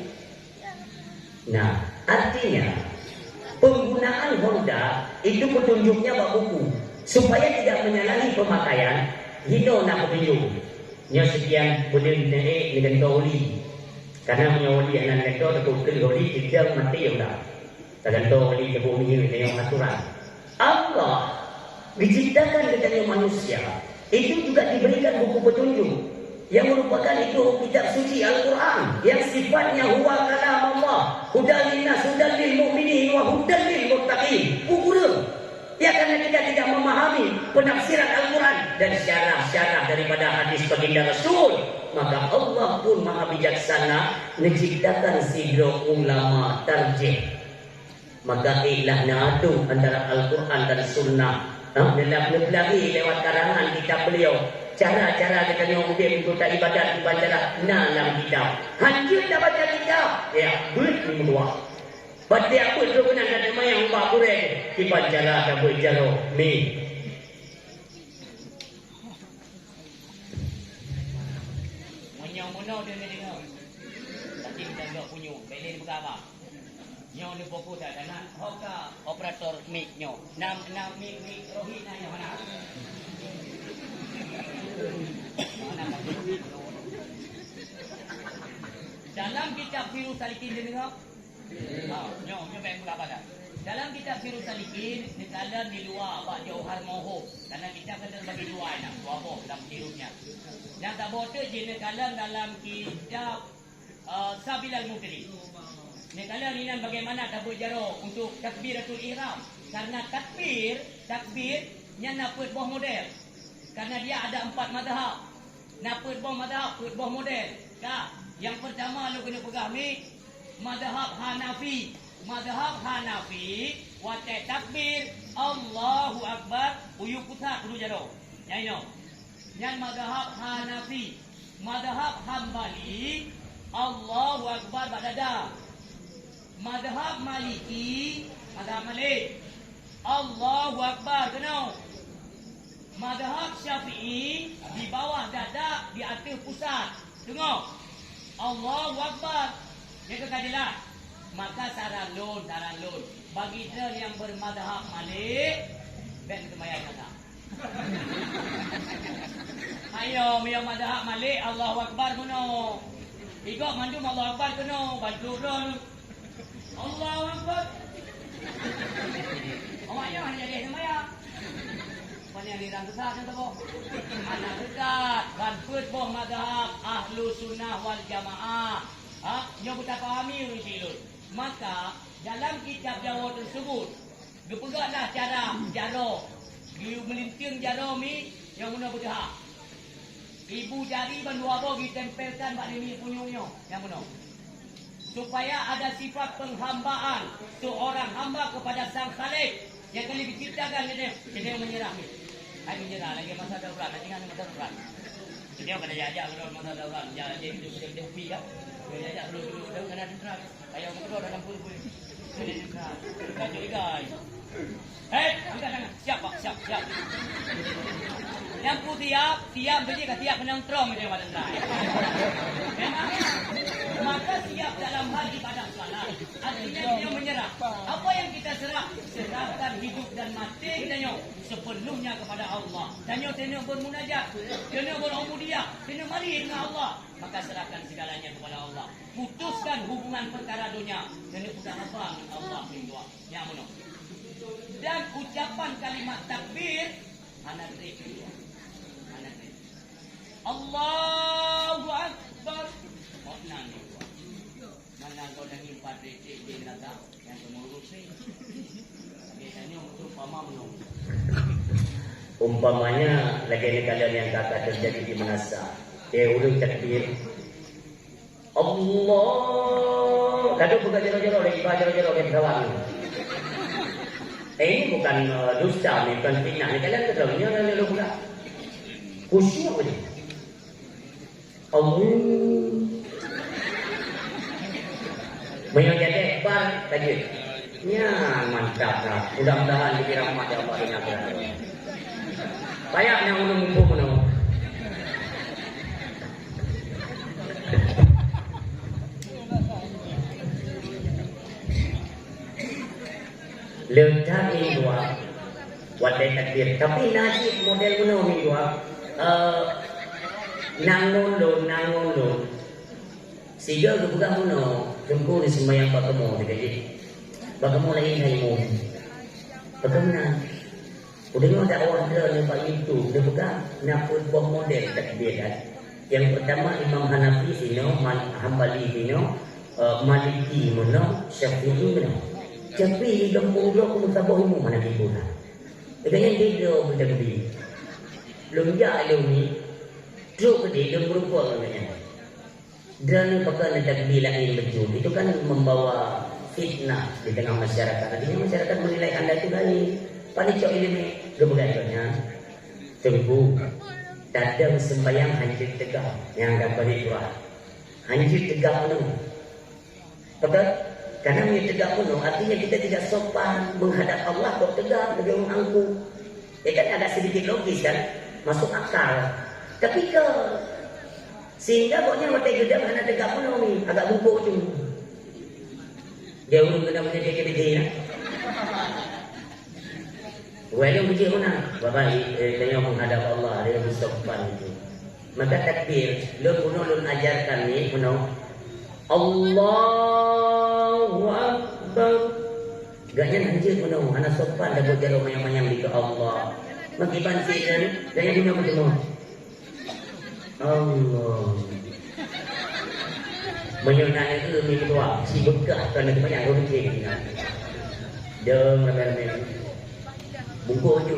Nah, artinya penggunaan Honda itu petunjuknya bak buku supaya tidak menyalahi pemakaian. Hino nak petunjuk. Nya sekian boleh naik dengan toli. Karena punya oli anak lektor atau oli tidak mati yang dah. Dengan toli ke bumi dengan aturan. Allah diciptakan dengan manusia itu juga diberikan buku petunjuk. Yang merupakan itu kitab suci Al-Quran yang sifatnya huwa kalam Allah, hudan linnas, hudan lil mu'minin wa hudan lil muttaqin. Ukur ya, karena kita tidak memahami penafsiran Al-Quran dan syarah-syarah daripada hadis baginda Rasul, maka Allah pun maha bijaksana menciptakan sidro ulama tarjih. Maka ilahnya itu antara Al-Quran dan Sunnah lagi lewat karangan kitab beliau. Cara-cara kita yang mungkin untuk tak ibadat dibacalah dalam kitab. Hancur dah baca kitab. Ya, duit ni dua. Baca apa tu kena ada mayang ubah kurang. Dibacalah tak berjaro. Ni. Menyong-menyong dia ni dengar. Tapi kita tak punya. Beli buka apa? Nyong ni pokok tak nak. Hoka operator mic nyong. Nam mic rohit nak yang mana? Dalam kitab Firuz Salikin dia dengar. Nyong baik pula pada. Dalam kitab Firuz Salikin di dalam di luar bak Jauhar Moho. Karena kita kena bagi dua nak apa dalam Firuznya. Dan tak bodoh je dalam kitab Sabilal Mutri. Ni kalian ini bagaimana tabur jaro untuk takbiratul ihram. Karena takbir nya nak buah model. Karena dia ada 4 mazhab. Nak buah mazhab, buah model. Dah. Yang pertama lu kena pegang ni mazhab Hanafi. Mazhab Hanafi watai takbir Allahu Akbar uyuk putar dulu jaro. Yang ini. Yang mazhab Hanafi. Mazhab Hambali Allahu Akbar badada. Mazhab Maliki, mazhab Malik Allahu Akbar kena. Mazhab Syafi'i di bawah dada, di atas pusat. Tengok. Allahu Akbar. Dia kekajilah. Maka saran lun. Bagi dia yang bermadhab Malik, baik kita mayat kata. Ayo, yang madhab Malik, Allahu Akbar kena. Ikut mandum Allahu Akbar kena. Bantu dun. Allahu Akbar. Awak yang hanya jadi semayang. Yang dirang besar kan tak anak dekat banput boh mazhab ahlu sunnah wal jamaah. Yang kita pahami usilun. Maka dalam kitab Jawa tersebut dipegaklah cara jaro. Dia melinting jaro mi yang mana berjahak. Ibu jari bandua boh ditempelkan pada ini punyunya yang mana. Supaya ada sifat penghambaan seorang hamba kepada Sang Khalik yang kali diciptakan dia menyerah. Hai menyerah lagi masa darurat, nanti kan masa darurat. Dia kena jajak kalau masa darurat, dia dia upi kan. Dia jajak dulu kena dendera. Kayak keluar dalam pul-pul. Kena dendera. Kacau guys. Angkat tangan. Siap Pak, siap. Yang putih siap saja ke siap menongkrong dia pada dendera. Maka siap dalam hal ibadah salat. Artinya dia menyerah. Apa yang kita serah? Serahkan hidup dan mati kita sepenuhnya kepada Allah. Tanya bermunajat, tanya berubudiyah, tanya mari dengan Allah. Maka serahkan segalanya kepada Allah. Putuskan hubungan perkara dunia. Tanya udah apa Allah itu? Yang mana? Dan ucapan kalimat takbir anak itu. Allahu Akbar. Makna ni. Mana kau dah impat receh di neraka yang kemurus ni. Biasanya untuk umpama umpamanya lagi ni kalian yang kakak terjadi di Manasa. Dia ulun takbir. Allah. Kadang bukan jero-jero lagi, jero-jero lagi kawan. Ini bukan dusta, bukan fitnah. Kalian ketahuinya lalu buka. Khusyuk apa ni? Allah. Menyajak ekbar lagi. Ya mantap lah. Mudah-mudahan dikira rahmat ya Allah ini akhirat. Payahnya ulun ibu menang. Letak ini dua wadai takbir. Tapi najib model menang ini dua. Nangun. Sehingga kebuka muno, jemput di sembahyang bakamu dikajik. Bakamu lagi haimu. Bagaimana? Udah ada orang dia nampak itu, dia buka naput buah model takbir kan. Yang pertama Imam Hanafi sino, Hambali sino, Maliki muno, Syafi'i muno. Tapi gembur dia aku mutabahimu mana ibunya. Dengan dia bertakbir. Lumja alumi. Duk dia berupa katanya. Dan pakai takbir lain betul. Itu kan membawa fitnah di tengah masyarakat. Artinya masyarakat menilai anda itu lain. Panik cok ini kebegatannya. Tunggu. Dadam sembahyang hancur tegak. Yang akan balik doa. Hancur tegak penuh. Betul? Karena hancur tegak penuh. Artinya kita tidak sopan menghadap Allah kok tegak bagi orang angku. Kan agak sedikit logis kan. Masuk akal. Tapi ke sehingga pokoknya mata gedam kena tegak pun ni agak bungkuk tu. Dia urung kena punya KKBT ya. Walau puji mana? Bapak tanya menghadap Allah dia bersopan itu. Maka takbir, lun ajarkan ni penuh. Allahu Akbar. Gaknya nanti penuh, anak sopan dah berjalan mayang-mayang di ke Allah. Makiban sih dan gaya punya bertemu. Allah. Menyonai itu minua si bekah kerana banyak orang kecil. Jom ramai-ramai. Bungkuk tu.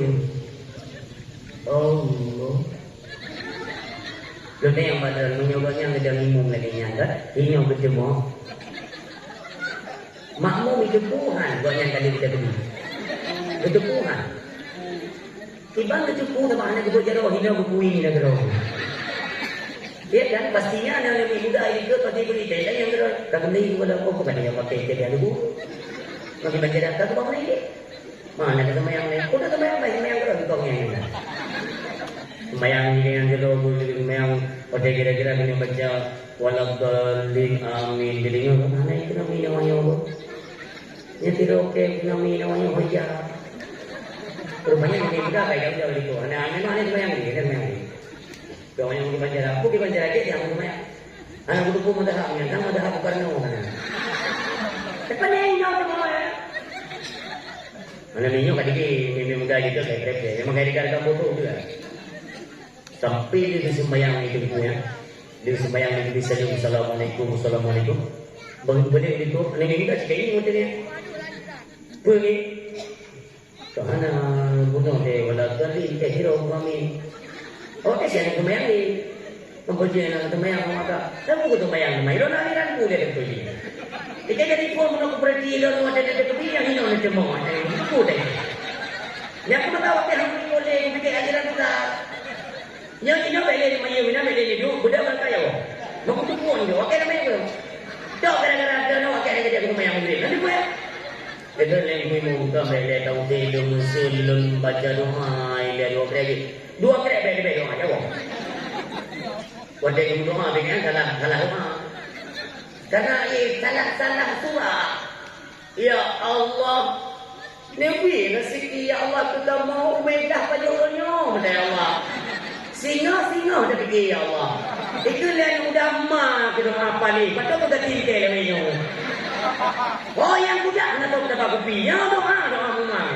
Allah. Lalu yang pada menyobanya ada minum lagi nyata. Ini yang bertemu. Makmum itu Tuhan buat yang tadi kita beri. Itu Tuhan. Tiba itu Tuhan sama anak kita jauh hina berkuing dah terus. Ya kan, pastinya anak lebih muda itu pasti beri tenda yang terus. Kalau beli kepada aku bukan yang pakai tenda dulu. Bagi masyarakat tu apa lagi? Mana kata mayang lain? Kau kata mayang lain, mayang terus kau yang ini. Mayang ini yang jauh, mayang pada kira-kira kena baca waladzallin amin. Jadi ni mana itu namanya wayang? Ya tidak okey namanya wayang hoja. Rupanya ini juga kayak jauh itu. Anak mana itu mayang ni? Kan mayang ni. Kau yang di Banjar, aku di Banjar aja yang rumah. Anak butuh pun ada haknya, kamu ada hak bukan mana? Cepat ni nyok semua. Mana ni nyok tadi ni muda gitu kayak kerja. Memang kayak di kampung tu juga. Sampai di sembahyang itu punya, di sembahyang itu bisa jadi assalamualaikum. Boleh itu, ni kita cakap ini macam ni. Pergi. Kerana bunuh dia, walau kali kita hero kami. Oh, saya nak kemayang ni. Mempunyai nak kemayang maka. Saya bukan kemayang. Mayro nak ni kan boleh terpuji. Kita jadi pun menolak pergi lalu ada terpuji yang ini orang cemong. Itu dah. Yang aku tahu apa yang boleh bikin ajaran kita. Yang ini boleh ni mayu, ini boleh ni dulu. Budak berkaya. Nak tu pun dia. Okey nama itu. Tak gara-gara ada nak okey dia jadi kemayang boleh. Nanti boleh. Itu lagi muka boleh tahu dia musul baca doa dia dua kali. Dua kali beda-beda doa jawab. Wadai doa dengan salah doa. Karena salah surah. Ya Allah, Nabi rezeki ya Allah kita mau medah pada orangnya, ya Allah. Singa dah fikir ya Allah. Itu lain udah mak kita apa ni? Patut kita tintai lewenya. Oh yang budak nak tahu kita kopi. Ya doa rumah.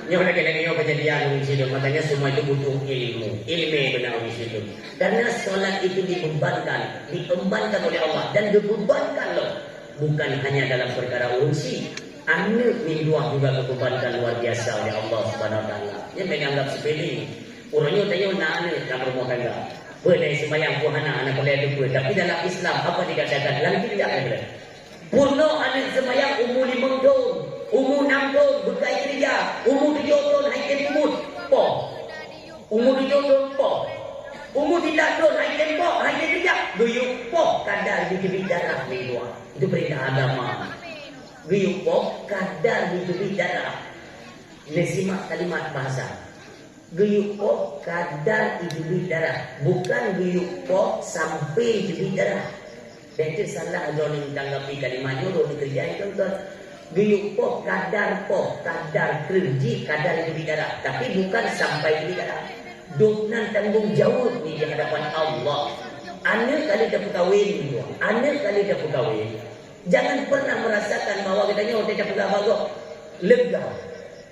Nyo lagi nyo kejadian di situ. Makanya semua itu butuh ilmu. Ilmu benar di situ. Karena solat itu dibebankan oleh Allah dan dibebankan loh. Bukan hanya dalam perkara urusi. Anak minduah juga dibebankan luar biasa oleh Allah Subhanahu Wa Taala. Dia menganggap sepele. Orangnya tanya nak dalam rumah tangga. Boleh sembahyang puhana anak boleh itu. Tapi dalam Islam apa dikatakan? Lalu tidak ada. Purno anak sembahyang umur 5 tahun, umur 6 tahun berkai kerja, umur 7 tahun haikan umur po. Umur 7 tahun po. Umur 3 tahun haikan po, haikan kerja. Guyuk po kadar di darah minduah. Itu perintah agama. Guyuk po kadar di darah. Ini simak kalimat bahasa. Guyuk po kadar di darah, bukan guyuk po sampai di darah. Dan itu salah ada orang tanggapi kalimatnya orang dikerjain tuan-tuan. Guyuk po kadar kerja kadar di darah, tapi bukan sampai di darah. Dokumen tanggung jawab ni di hadapan Allah. Anak kali dah berkahwin, anak kali dah berkahwin. Jangan pernah merasakan bahawa katanya orang dah berkahwin lega.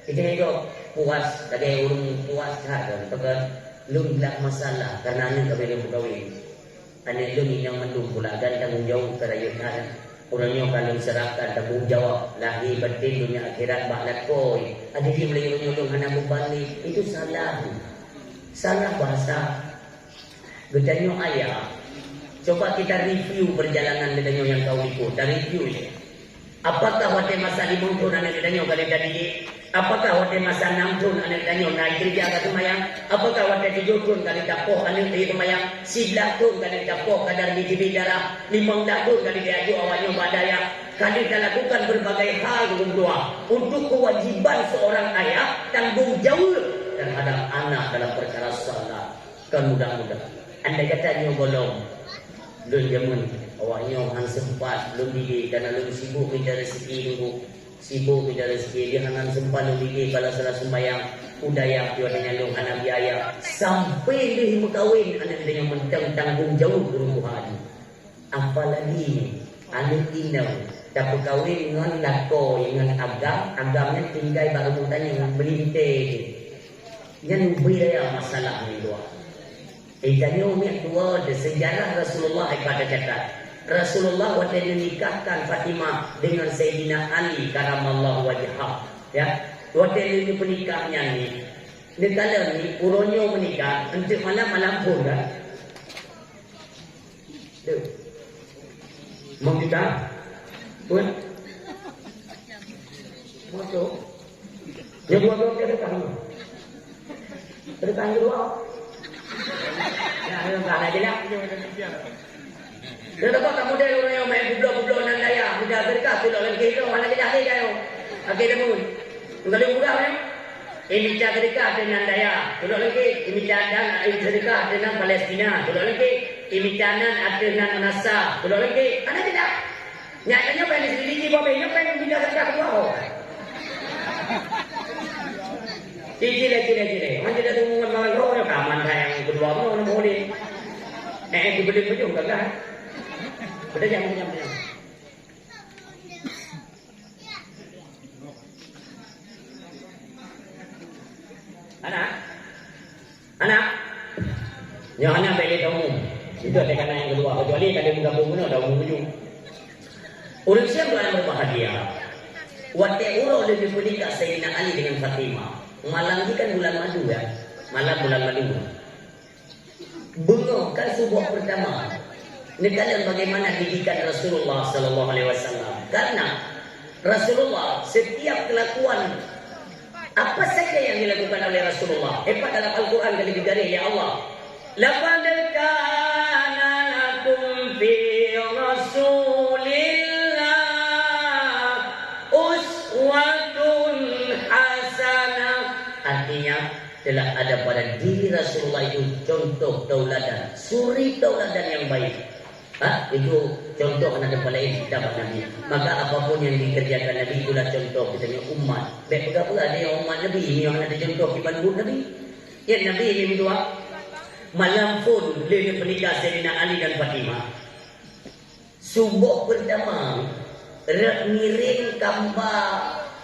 Kita itu puas, tadi orang puas kan, pakai lu hilang masalah karena anak kami berkahwin. Anak lu yang mendung pula dan tanggung jawab kerajaan. Orangnya kalau serahkan tanggung jawab lahir batin dunia akhirat baklat koi. Ada dia melayung-layung anak berbalik itu salah bahasa. Bertanya ayah, coba kita review perjalanan bertanya yang kau ikut dan review je. Apakah waktu masa 5 tahun anak bertanya kalau tadi? Apakah waktu masa 6 tahun anak bertanya naik kerja ke semayang? Apakah waktu 7 tahun kali tapoh anak pergi semayang? 11 tahun kali tapoh kadar biji darah? 15 tahun kali diaju awalnya badaya? Kali kita lakukan berbagai hal berdua untuk kewajiban seorang ayah tanggung jawab terhadap anak dalam perkara salat. Kan mudah-mudah. Andai katanya bolong, belum jaman, awaknya hang sempat belum didik karena belum sibuk minta rezeki nunggu. Sibuk minta rezeki dia hang sempat belum didik kalau salah sembahyang udaya dia dengan long anak biaya sampai dia berkahwin anak dia yang tanggung jawab berubuhan. Apalagi anak inau tak berkahwin dengan lako dengan agamnya tinggal baru tanya yang melintai yang beda masalah ni dua. Tanya umi tua de sejarah Rasulullah pada catat. Rasulullah waktu menikahkan Fatimah dengan Sayyidina Ali karamallahu wajhah. Ya, waktu ini penikahnya ni. Negara ni uronyo menikah untuk malam-malam pun kan. Tuh. Mau kita? Pun. Masuk. Dia buat dia dekat. Dekat dulu. Ya, enggak ada jelas. Dia dapat tak model orang yang main bublo-bublo nan daya. Mudah berkah tu dalam kita mana kita ada kayo. Okey dah pun. Kalau murah ni. Ini cara dekat dengan daya. Tuduk lagi imitanan sedekah dengan Palestina. Tuduk lagi imitanan dengan Nasa. Tuduk lagi mana tidak? Nyatanya pengen selidiki bawa banyak pengen pindah sedekah kedua. Cile. Mana tidak tunggu dengan roh yang kaman yang kedua pun orang boleh. Dibeli-beli enggak kan? Udah jangan. Anak. Yang anak beli kamu. Itu ada kena yang kedua. Kecuali kalau buka bunga dah ujung. Orang siapa yang berbahagia? Waktu urut lebih menikah Sayyidina Ali dengan Fatimah. Malam ini kan bulan madu ya. Malam bulan madu. Bengokkan subuh pertama. Negara bagaimana didikan Rasulullah sallallahu alaihi wasallam. Karena Rasulullah setiap kelakuan apa saja yang dilakukan oleh Rasulullah. Hebat dalam Al-Quran kali digaris ya Allah. Laqad kana lakum fi Rasulillah uswatun hasanah. Artinya telah ada pada diri Rasulullah itu contoh tauladan, suri tauladan yang baik. Itu contoh anak kepala ini dapat Nabi. Maka apapun yang dikerjakan Nabi itulah contoh kita punya umat. Baik pula ada yang umat Nabi ini yang ada contoh kiban Nabi. Ya Nabi ini berdua malam pun dia pernikah Sayyidina Ali dan Fatimah. Subuh pertama miring gambar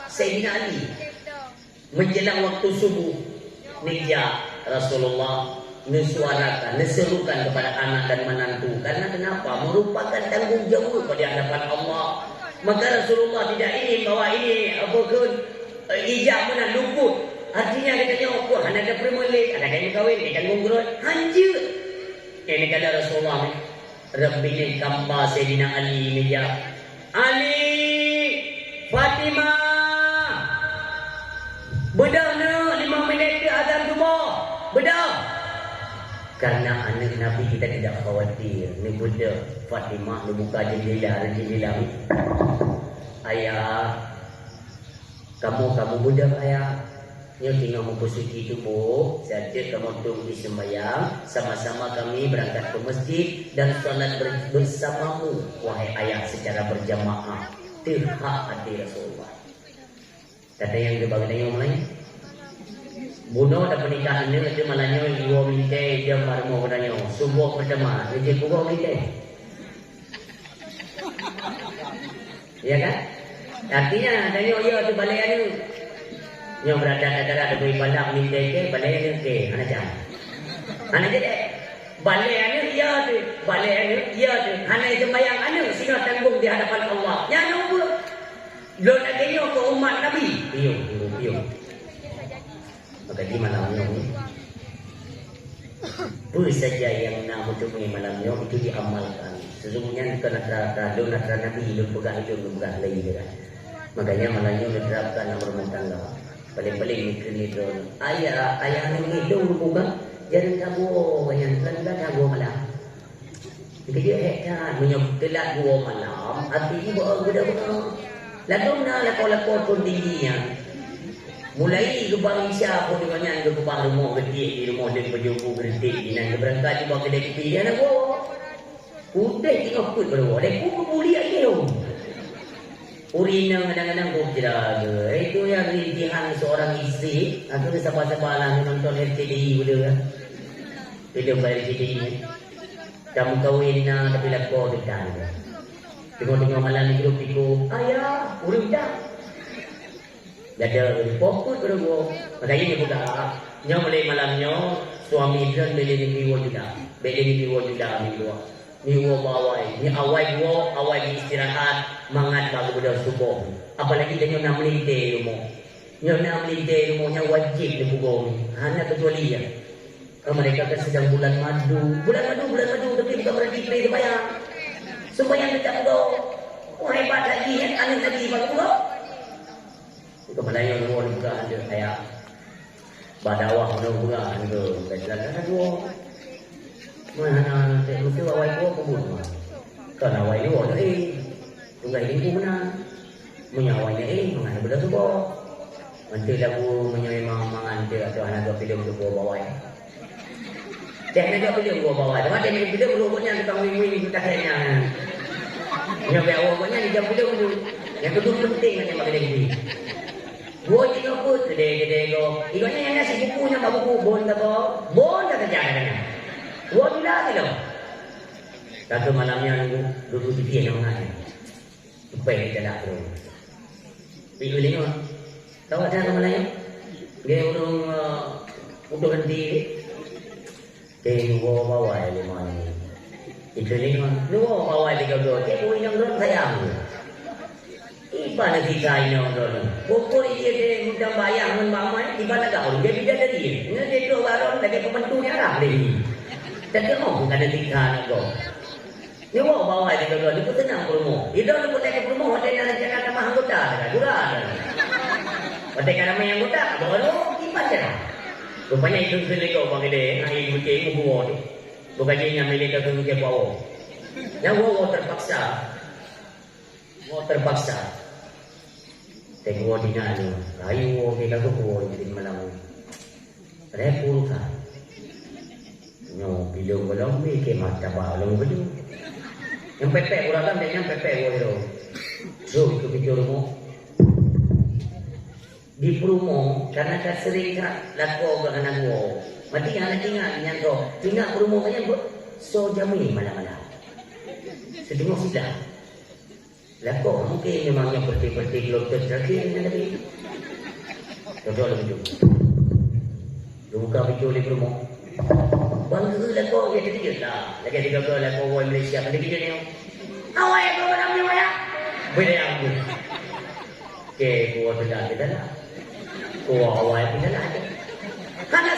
Sayyidina Ali menjelang waktu subuh nija Rasulullah menyuarakan, menyerukan kepada anak dan menantu. Karena kenapa? Merupakan tanggung jawab pada hadapan Allah. Maka Rasulullah tidak ingin bahawa ini apapun ijab mana luput. Artinya katanya apa? Anak ada permulik, anak ada kahwin, dia tanggung gerot, hancur. Ini kata Rasulullah ni. Rabbini kampa Sayyidina Ali meja. Ali, Fatimah, bedah nak 5 minit ke azan subuh. Bedah. Karena anak Nabi kita tidak khawatir. Ni budak Fatimah ni buka jendela ni. Ayah, kamu budak ayah. Nyo tinggal mempersuci tubuh. Saja kamu tunggu sembahyang. Sama-sama kami berangkat ke masjid dan solat bersamamu. Wahai ayah secara berjamaah. Terhak hati Rasulullah. Kata yang dia lain. Bunuh dan pernikahan ni nanti malahnya dua minit dia baru bertanya subuh pertama dia pukul minit. Ya kan? Artinya tanya ya tu balik ni. Yang berada ada beri balak minit ke balik ni ke anak jangan. Anak jadi balik ni ya tu balik ni ya tu. Anak sembahyang anak sehingga tanggung di hadapan Allah. Yang nombor lo nak tengok ke umat Nabi. Piung. Maka di malamnya ini apa saja yang nak menemui malamnya itu diamalkan. Sesungguhnya kena terhadap Nabi hidup pegang lagi kan. Makanya malamnya diterapkan nomor rumah tangga. Paling-paling mikir itu ayah ni hidup bukan jangan kamu yang kan kamu malam. Dia hebat menyebelah gua malam hati ibu budak-budak. Lalu nak lakon-lakon pun tingginya. Mulai gebang Isya pun dia banyak ke gebang rumah gedik di rumah dia berjumpa gedik di nak berangkat di bawah kedai kopi dia nak bawa. Udah tengok put baru. Dia pun boleh lagi tu. Urina kadang-kadang pun jaga. Itu yang rintihan seorang isteri. Aku dah sabar-sabar lah nonton RCTI pula kan. Film RCTI ni. Kamu kahwin nak tapi lakor dekat. Tengok-tengok malam ni hidup-hidup. Ayah, urut dah. Ada fokus pada gua. Makanya ni buka. Nya mulai malamnya suami dan beli ni biwa juga. Beli ni biwa juga biwa. Ni gua bawai. Ni awai gua, awai istirahat, mangat baru pada subuh. Apalagi dia nak melintir rumah. Nya nak melintir rumahnya wajib di pukul ni. Hanya kecuali ya. Mereka kan sedang bulan madu tapi bukan berarti play sembahyang. Sembahyang tidak gua. Oh hebat lagi kan anak lagi bagus gua. Kepada yang luar juga ada kayak badawah juga ada jalan dua mana mesti awal dua kebun kan awal dua tunggai ini mana menyawanya mengenai benda sebuah nanti lagu menyawai mangan dia atau anak film tu bawa dia nak film bawa tapi dia film rupanya kita wing-wing kita kayaknya menyawai awalnya di jam film tu yang kedua penting hanya pakai dia gua tengok pun gede-gede go. Ikutnya yang nasi bukunya apa buku bon kata jangan. Gua bilang gitu. Satu malamnya duduk di dia yang mana. Supaya kita tak tahu. Pilih ni mah. Tahu ada malamnya? Dia udah berhenti. Dia gua bawa dia mana. Itu ni mah. Lu bawa dia go. Dia pun yang orang sayang. Iba nak kita ini orang. Pokok dia mudah bayar membangun. Iba nak kau dia tidak ada dia. Ini dia tu baron lagi pembantunya Arab dia. Tak tahu bukan ada tiga nak kau. Ni bawa dia kau. Dia pun tenang rumah. Dia dah pun lagi rumah. Hotel yang jangan nama anggota. Kurang. Hotel yang nama anggota. Baru iba je. Rupanya itu sendiri kau pakai dia. Air bucin buat. Bukan dia yang milik kau ke bawah. Yang bawa terpaksa. Tengok di mana, kayu kita tu pun di malam. Repul kan? No, bila malam ni ke mata balong betul. Yang pepek orang kan yang pepek itu. So itu video rumah. Di perumo karena tak sering kan laku ke anak gua. Mati anak tinggal perumo kan gua so jam ini malam-malam. Sedengok sudah. Laku mungkin memangnya perti-perti lokal terakhir ni lagi. Contoh lebih dulu. Buka video di perumo. Bangga laku ya ketiga lah. Lagi tiga kali laku orang Malaysia pada video ni. Awak yang kau berani awak? Beda yang aku. Okay, gua sudah kita lah. Gua awal kita lah. Hana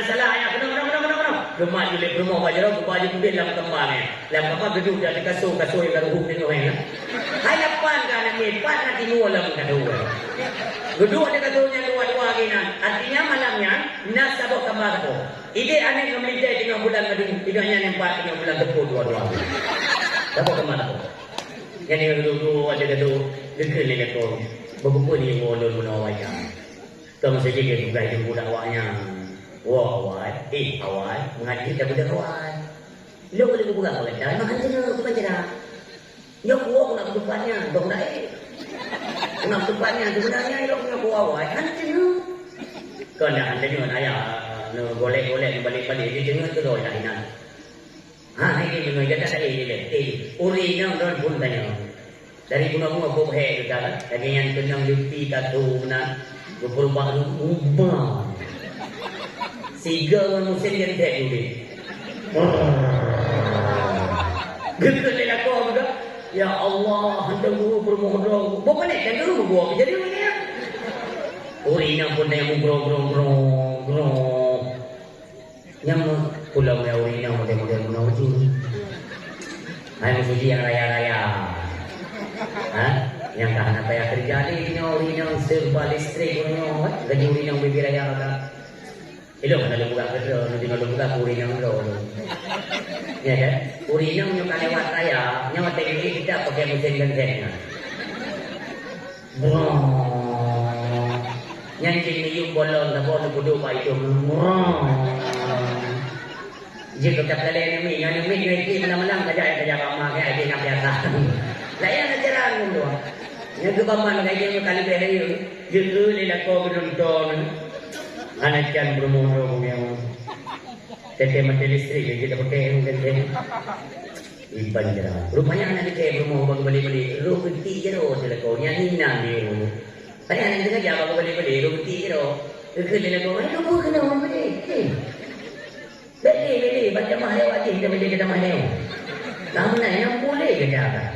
salah ya. Kena. Rumah je le rumah bajar aku baju tu dalam kembang eh. Dalam apa gedung dah kasut yang baru ni orang. Harapan kan ni pat nanti dua dalam kedua. Gedung ada kasutnya dua ginan. Artinya malamnya nasabah kembang tu. Ide aneh kemelite dengan bulan gedung tidaknya nempat dengan bulan depan dua-dua. Sabah kembang tu. Yang dulu ada gedung dekat ni tu. Berkumpul ni molon munawanya. Kamu saja dia juga hidup budak awaknya. Wah awak, awak mengaji tak budak awak. Lo boleh buka awak dah. Macam mana aku baca dah? Yo kuat nak tupanya, dong dah. Nak tupanya sebenarnya lo punya kuat awak. Macam mana? Kau nak anda ni ayah, no golek-golek balik-balik dia dengar tu dah ina. Ha, ini dengar dia tak ada ini. Uri yang don pun tanya. Dari bunga-bunga bohe tu dah. Lagi yang kenang lupi tatu nak berubah ubah. Siga orang musim dia tak dulu. Getul dia kau juga. Ya Allah, hendak guru bermohon. Bapak ni kan dulu gua jadi ni. Urina pun dia grong. Yang pulau dia urina model-model menuju. Hai musuh yang raya-raya. Yang tahan apa yang terjadi ini urina serba listrik urina. Gaji urina bibir raya kan. Itu mana lu buka kerja, nanti kalau buka urina dulu. Ya kan? Urina punya lewat raya, nyawa teknik kita pakai mesin gentengnya. Nyanyi niup bolon, tak boleh duduk pak itu. Jika kita pelai ni, yang ni ni malam-malam kerja ramah kayak dia nak biasa. Layan ajaran dulu. Yang kebaman kayak dia kali berhari, juru ni lah kau berdua. Anak kan bermohon yang teteh mati listrik kita pakai yang genteng iban jerah. Rupanya anak kita bermohon beli-beli roti jero selekau nyanyi nami. Tadi anak kita jawab beli-beli roti jero. Kerja selekau ni tu kena orang beli. Beli baca mahal wajib kita beli kita mahal. Kamu nak yang boleh kerja apa?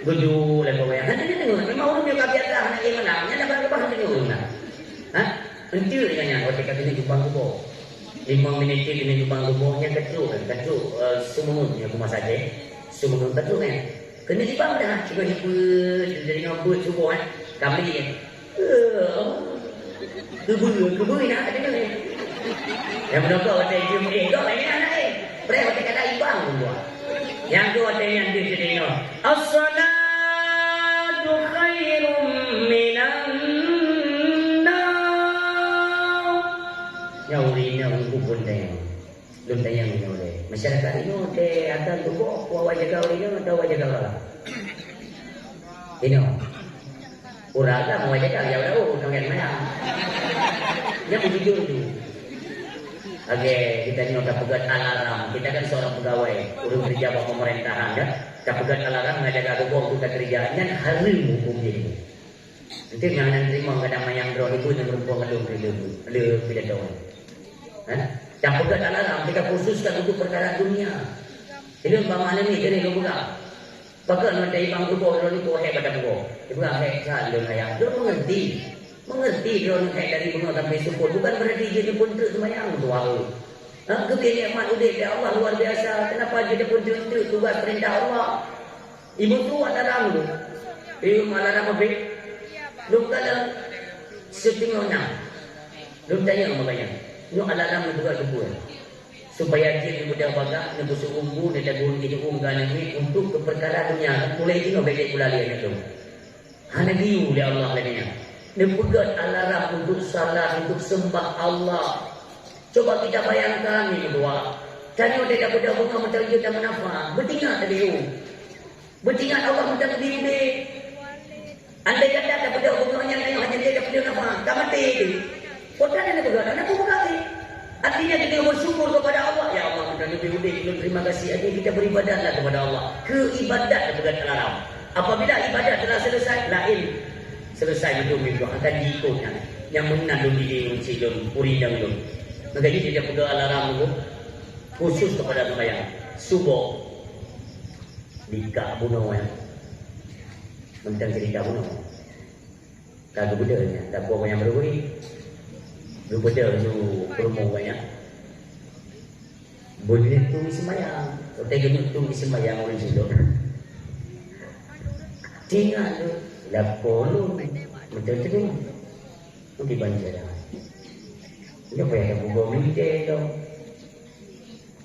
Gudu lekau yang ada ni tengok. Memang orang dia biasa anak dia menang. Yang ada berapa hari tengok nak? Hah? Nanti dia waktu kata ni jubang kubur 5 minit ini jubang kuburnya kecuk semua rumah saja semua kecuk kan kena jubang dah cuma nyebut jadi ngabut subuh kan kami kan kebun nak ada ni yang menokau kata jum kau ini anak boleh kata kata ibang kubur yang tu ada yang dia jadi as-salatu khairum minan yang urina pun tayang belum tayang ni oleh masyarakat ini teh akan tubuh awak jaga urina atau awak jaga lah ini orang lah mau jaga ya udah orang mana yang jujur tu okay, kita ni udah pegat alarm kita kan seorang pegawai urus kerja pemerintahan ya kita pegat alarm ngajaga tubuh kita kerja dan hari hukum jadi nanti yang terima kadang yang drone itu yang berupa ada pidato. Dan pegat alarm kita khususkan untuk perkara dunia. Ini bang malam ni jadi lu buka. Pakai nanti bang tu bawa drone itu hebat dah bawa. Ibu hebat sahaja ayam. Dia mengerti drone hebat dari bunga sampai syukur. Bukan berarti jadi pun tu semayang tu aku. Kebiasaan udah ya Allah luar biasa. Kenapa jadi pun tu tugas perintah Allah? Ibu tu ada dalam tu. Ibu malah nama baik. Lu kala setengahnya. Lu tanya makanya. Lu alam juga sebut. Supaya dia mudah bagak nebus umbu dan dagun itu umgan ini untuk perkara dunia. Mulai ini bagi pula dia tu. Hanya diu oleh Allah lagi. Nepegat alarm untuk salat, untuk sembah Allah. Coba kita bayangkan ini berdua. Tanya dia dah bunga macam dia dah menafah. Bertinggal tadi tu. Bertingat Allah mudah lebih. Andai kata daripada orang yang tengok hanya dia daripada nama, tak mati itu. Kota dan negara, dan aku berkati. Artinya kita bersyukur kepada Allah. Ya Allah, mudah lebih. Terima kasih. Artinya kita beribadatlah kepada Allah. Keibadat kepada alam. Apabila ibadat telah selesai, lain selesai hidup akan diikutnya. Yang menang dulu di Cilung, Puridang dulu. Maka ini dia pegang alarm dulu. Khusus kepada sembahyang subuh. Dika bunuh ya. Tentang cerita bunuh. Tak bedanya, tak buat banyak berbudi. Berbeda tu berumur banyak. Boleh tu sembahyang. Kalau tak genut tu sembahyang orang Cilung. Tinggal tu lapor betul-betul tu dibaca dah. Dia payah buka militer tu.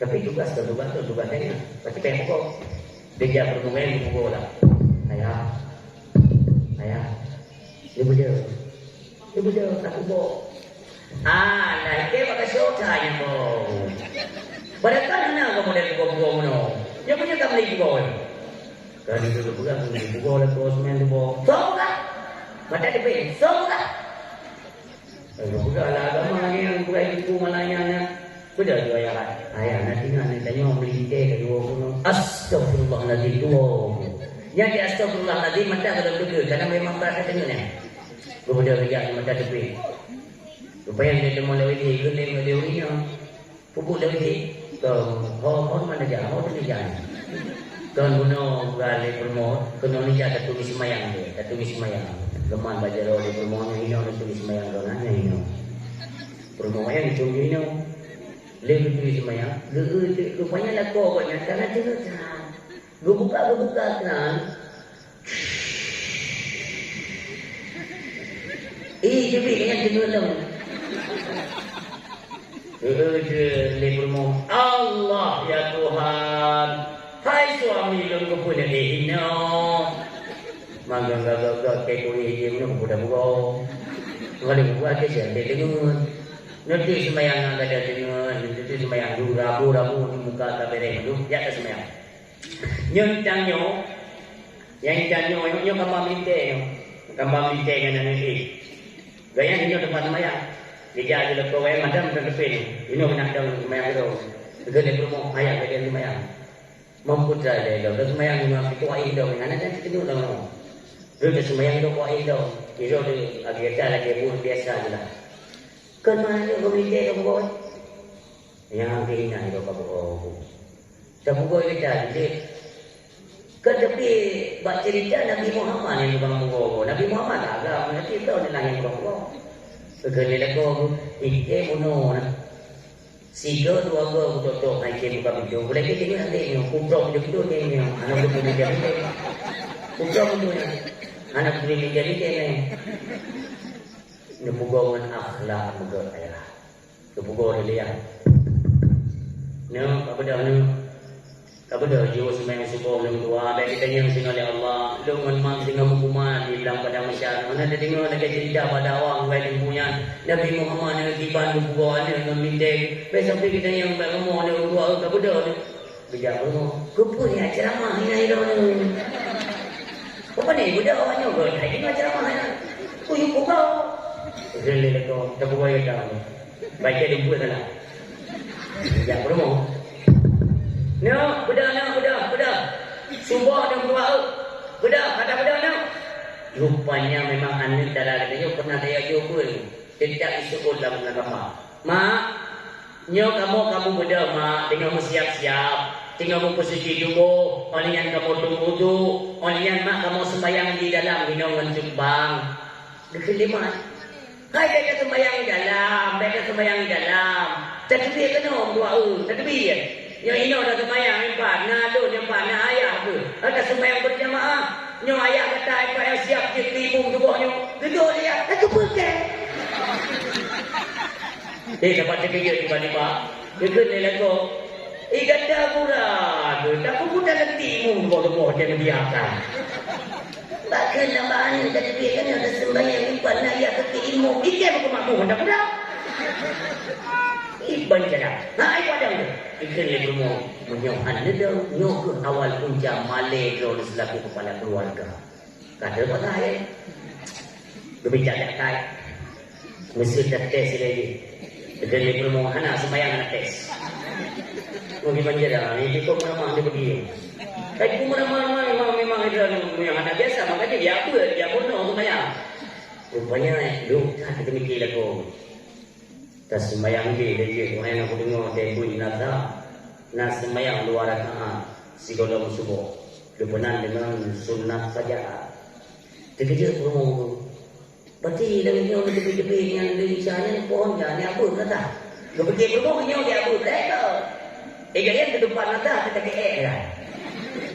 Tapi tugas tugasnya. Pasti payah buka. Dia pertemuan buka lah. Ayah. Dia beda tak buka. Nah itu pakai syotanya bro. Padahal mana kamu dari buka-buka mana? Dia punya tak boleh buka. Kalau itu buka, buka oleh kosmen tu buka. Buka. Mata dia pergi. Buka. Buka lah agama yang buka itu malahnya. Beda juga ayah nanti tanya beli teh kedua pun. Astagfirullahaladzim tu. Yang di astagfirullahaladzim mata kalau berdua karena memang berasa tengok ni. Berbeda kerja mata dia pergi. Rupanya dia demam lewat dia, gelim lewat dia. Pupuk lewat dia. Kau mana dia? Kau tu dia. Kau guna galai permoh, kena ni ada tulis semayang dia, ada tulis semayang. Geman baca roh dia permohnya ini ada tulis semayang kau nanya ini. Permohnya itu ini. Lewat tulis semayang. Rupanya lah kau buatnya karena dia tak. Gue buka kan. Dia yang tenggelam. Dia Allah ya Tuhan. Hai suami lu kepunya hino. Mangga gagak ke kuih dia nu budak bugo. Kalau buat ke dia dengar. Nanti sembahyang ada dengar, nanti sembahyang dulu rabu ni muka tak bereng dulu ya tak sembahyang. Yang janyo kambang minte dengan ini. Gaya ni tempat sembahyang. Dia ada lekau yang macam depan. Ini nak dah sembahyang tu. Dekat rumah ayah dia sembahyang. Memputra dia dah sembahyang dengan kuat itu dengan anak kita dulu dah. Dia sembahyang tu kuat itu. Dia agak lagi pun biasa jelah. Kemana dia berita dia buat? Yang kena itu kau. Tak buat kita dia. Ke tepi baca cerita Nabi Muhammad yang bang buat. Nabi Muhammad agak nanti tahu ni lah yang buat. Kerana lekau ikut bunuh. Siga dua go betul naik buka video. Boleh kita ni nanti ni kumpulan video ni anak boleh jadi ni. Kumpulan tu ni anak boleh jadi ni. Ni bukan akhlak bukan ayah. Tu bukan dia. Ni apa dah ni? Apa dah jiwa sembahyang subuh belum tua. Baik kita yang singa oleh Allah. Lu memang singa hukuman di dalam pada masyarakat. Mana ada dengar ada cerita pada awang baik punya Nabi Muhammad yang tiba di bukan dengan minta. Baik sampai kita yang berumur ada dua apa dah ni? Bijak berumur. Kupunya ceramah ini dah ni. Apa ni? Budak awaknya ke? Ini ceramah ni. Kuyu kau. Jadi lekau tak boleh dah. Baik dia buat lah. Bijak berumur. No, budak. Subuh dan berdoa. Budak, kata budak no. Rupanya memang anak dalam dia pernah dia pun tidak disebut dalam agama. Mak, kamu budak mak, tinggal siap-siap, tinggal bersuci tubuh, orang kamu tunggu tu, orang mak kamu sembahyang di dalam ginungan Jombang. Kelima. Hai mereka sembahyang di dalam. Tadbir kena doa, tadbir. Yang ini dah sembahyang empat, nak ayah tu. Ada sembahyang berjamaah. Nyo ayah kata empat yang siap je timbung tubuhnya. Duduk dia, aku pegang. Dapat kerja tiba-tiba. Dia kena lagu. Kata murah tu. Tapi pun dah timbung tubuh dia biarkan. Tak kena mana kata dia kena ada sembahyang empat nak ayah ke timbung. Ikan aku mampu hendak. Iban cara. Nah, ibu ada tu. ikan le bermo menyohan dia nyok awal punca male kalau selaku kepala keluarga. Kata apa saya? Berbicara kai. Mesti dah tes lagi. Ikan le bermo anak sembahyang anak tes. Mungkin banjir ini kok mana dia pergi. Tapi aku memang ada yang anak biasa makanya dia pun sembahyang. Rupanya tak kita mikir lagu. Tas sembahyang dia orang aku dengar tempo inata nas sembahyang 2 rakaat sigolong subuh depanan dengan sunnah saja terkejut promo berarti dengan nyawa tepi-tepi yang dari sana pohon jangan apa kata kepergi promo nyawa dia apa mereka gaya ke depan kata kita ke lah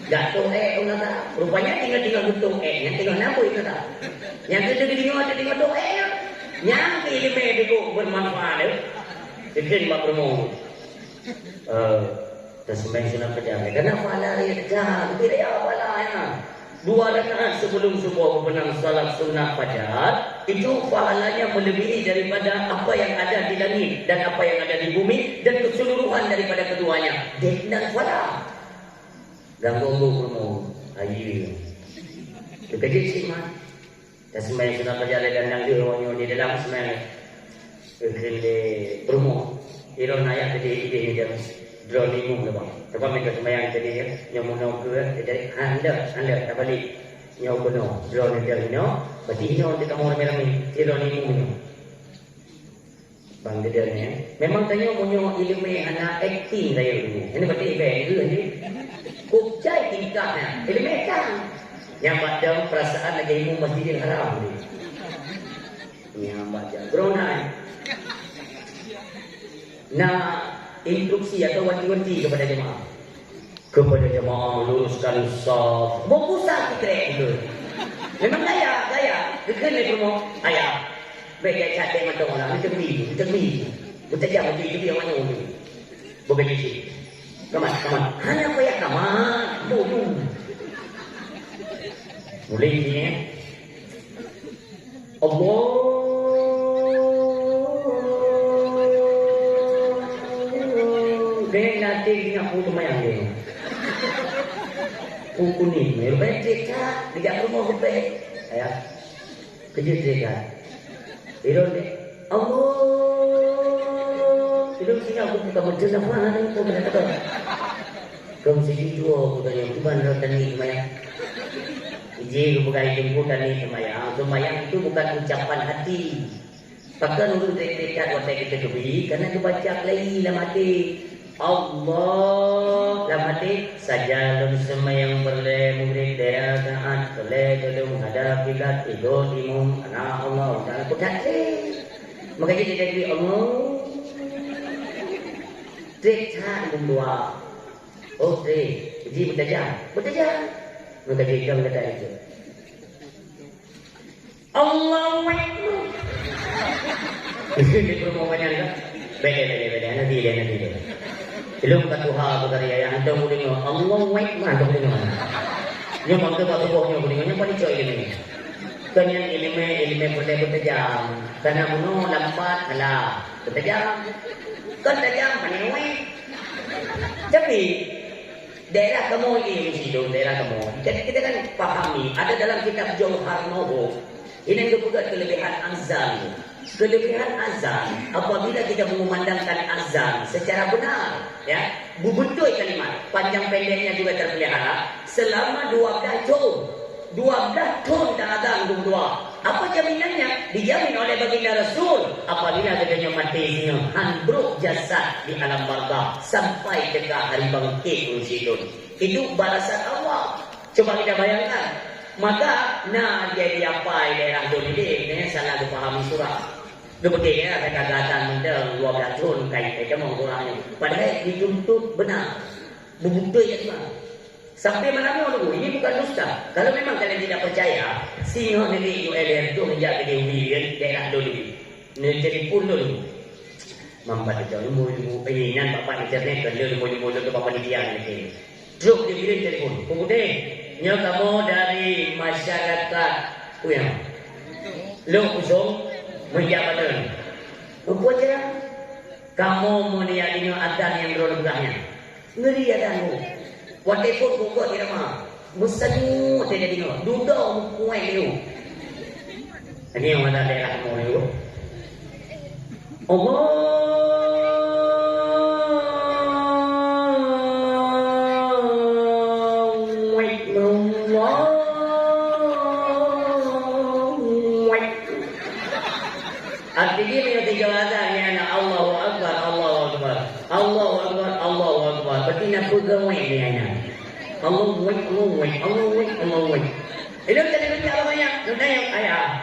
jatuh kata rupanya tinggal betul nya tinggal apa kata yang kita di nyawa tinggal doa yang ini medico bermanfaat jadi mak promo tersembang sunat pejabat kenapa lari dah tidak apa lah ya 2 rakaat sebelum subuh berbenang salat sunat fajar itu pahalanya melebihi daripada apa yang ada di langit dan apa yang ada di bumi dan keseluruhan daripada keduanya dan falah ganggu promo ayu terkejut sih mak dan sembahyang sunat fajar dan dia orang di dalam sembahyang kele promo iron ayat tadi ini dia drone mu lepas sebab mereka sembahyang tadi ya yang mau ke dari anda tak balik nyau kono drone dia no berarti nyau kita mau ramai drone mu bang dia ni memang tanya punya ilmu anak acting saya dulu ini berarti itu ni kucai tingkahnya ilmu kan yang pada perasaan lagi ilmu Masjidil Haram ni yang baca drone nah instruksi atau wanti-wanti kepada jemaah luruskan saf berpusat kita itu memang gaya dekat ni promo ayah baik cakap macam orang kita beli bertajam beli dia mana ni begitu kaman hanya apa ya kaman bodoh mulai ni Allah dia nanti ingat aku mayang dia aku ni baik dekat dekat rumah baik ayah kerja dekat iron dia Allah iron sini aku buka macam apa ni aku nak kata kamu sini dua aku tanya tuan rotan ni mayang ije bukan jemputan ni semayang itu bukan ucapan hati bahkan untuk dekat waktu kita kebiri karena kebaca lagi dalam hati Allah dalam hati saja dalam semayang berle murid daerah taat boleh dalam menghadap kiblat ego timum anak Allah dan aku tak maka dia jadi Allah dekat berdua jadi bertajam maka dia kata itu Allah Akbar ini permohonan kan beda nanti dia belum kat Tuhan berkarya yang ada mulia Allah Akbar ada mulia yang bangga kat tubuhnya mulia yang paling coy ini kan yang ilmu boleh bertajam karena bunuh lambat kalah bertajam kan tajam panik tapi daerah kamu ini mesti daerah kamu jadi kita kan pahami ada dalam kitab Jauhar Noho ini yang disebut kelebihan azan kelebihan azan apabila kita mengumandangkan azan secara benar ya betul kalimat panjang pendeknya juga terpelihara selama 12 tahun tak azan berdua apa jaminannya dijamin oleh baginda Rasul apabila adanya mati handbruk jasad di alam barzakh sampai dekat hari bangkit itu balasan Allah coba kita bayangkan maka nak jadi apa daerah Doli ni salah dipahami surah Kemudian ada kegagalan mental 12 tahun kait mengurangnya. Padahal dituntut benar. Betul ya Tuhan. Sampai mana dulu ini bukan dusta. Kalau memang kalian tidak percaya, singo negeri ULR itu menjadi William daerah dulu. Menjadi pun dulu. Mampat jauh ilmu penyinan bapak internet dan ilmu ke bapak dia ini. Drop dikirim telefon. Kemudian nya kamu dari masyarakat Uyang. Lo usung menjawab. Apa aja? Kamu mau lihat ini adan yang beronegahnya. Ngeri adanmu. Waktu pun pukul di rumah. Bersenu tidak tengok. Duduk kuat dia. Ini yang mana daerah kamu itu. Artinya yang tiga azan ni anak Allahu Akbar, Allahu Akbar, Allahu Akbar, Allahu Akbar. Berarti nak pegawai ni anak. Allahu Akbar, Allahu Akbar, Allahu Akbar, Allahu Akbar. Itu tadi kerja apa banyak? Tanya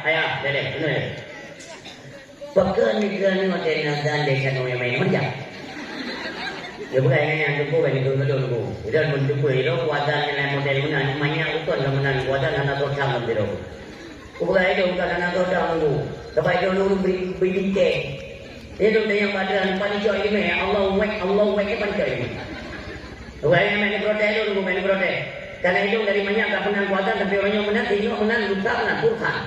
ayah, dede, benar. Pakai ni hotel azan dekat orang main macam. Dia bukan yang tunggu bagi tunggu. Dia pun tunggu itu azan yang model mana banyak ukon kemudian azan anak orang tu. Bukan itu bukan anak orang tu. Sebab itu orang berbincang. Dia tu yang pada panitia ini Allahu Akbar panitia ini. Bukan yang main protes itu main protes. Karena itu dari banyak tak pernah kuatan tapi orang yang menang tengok menang lupa menang Quran.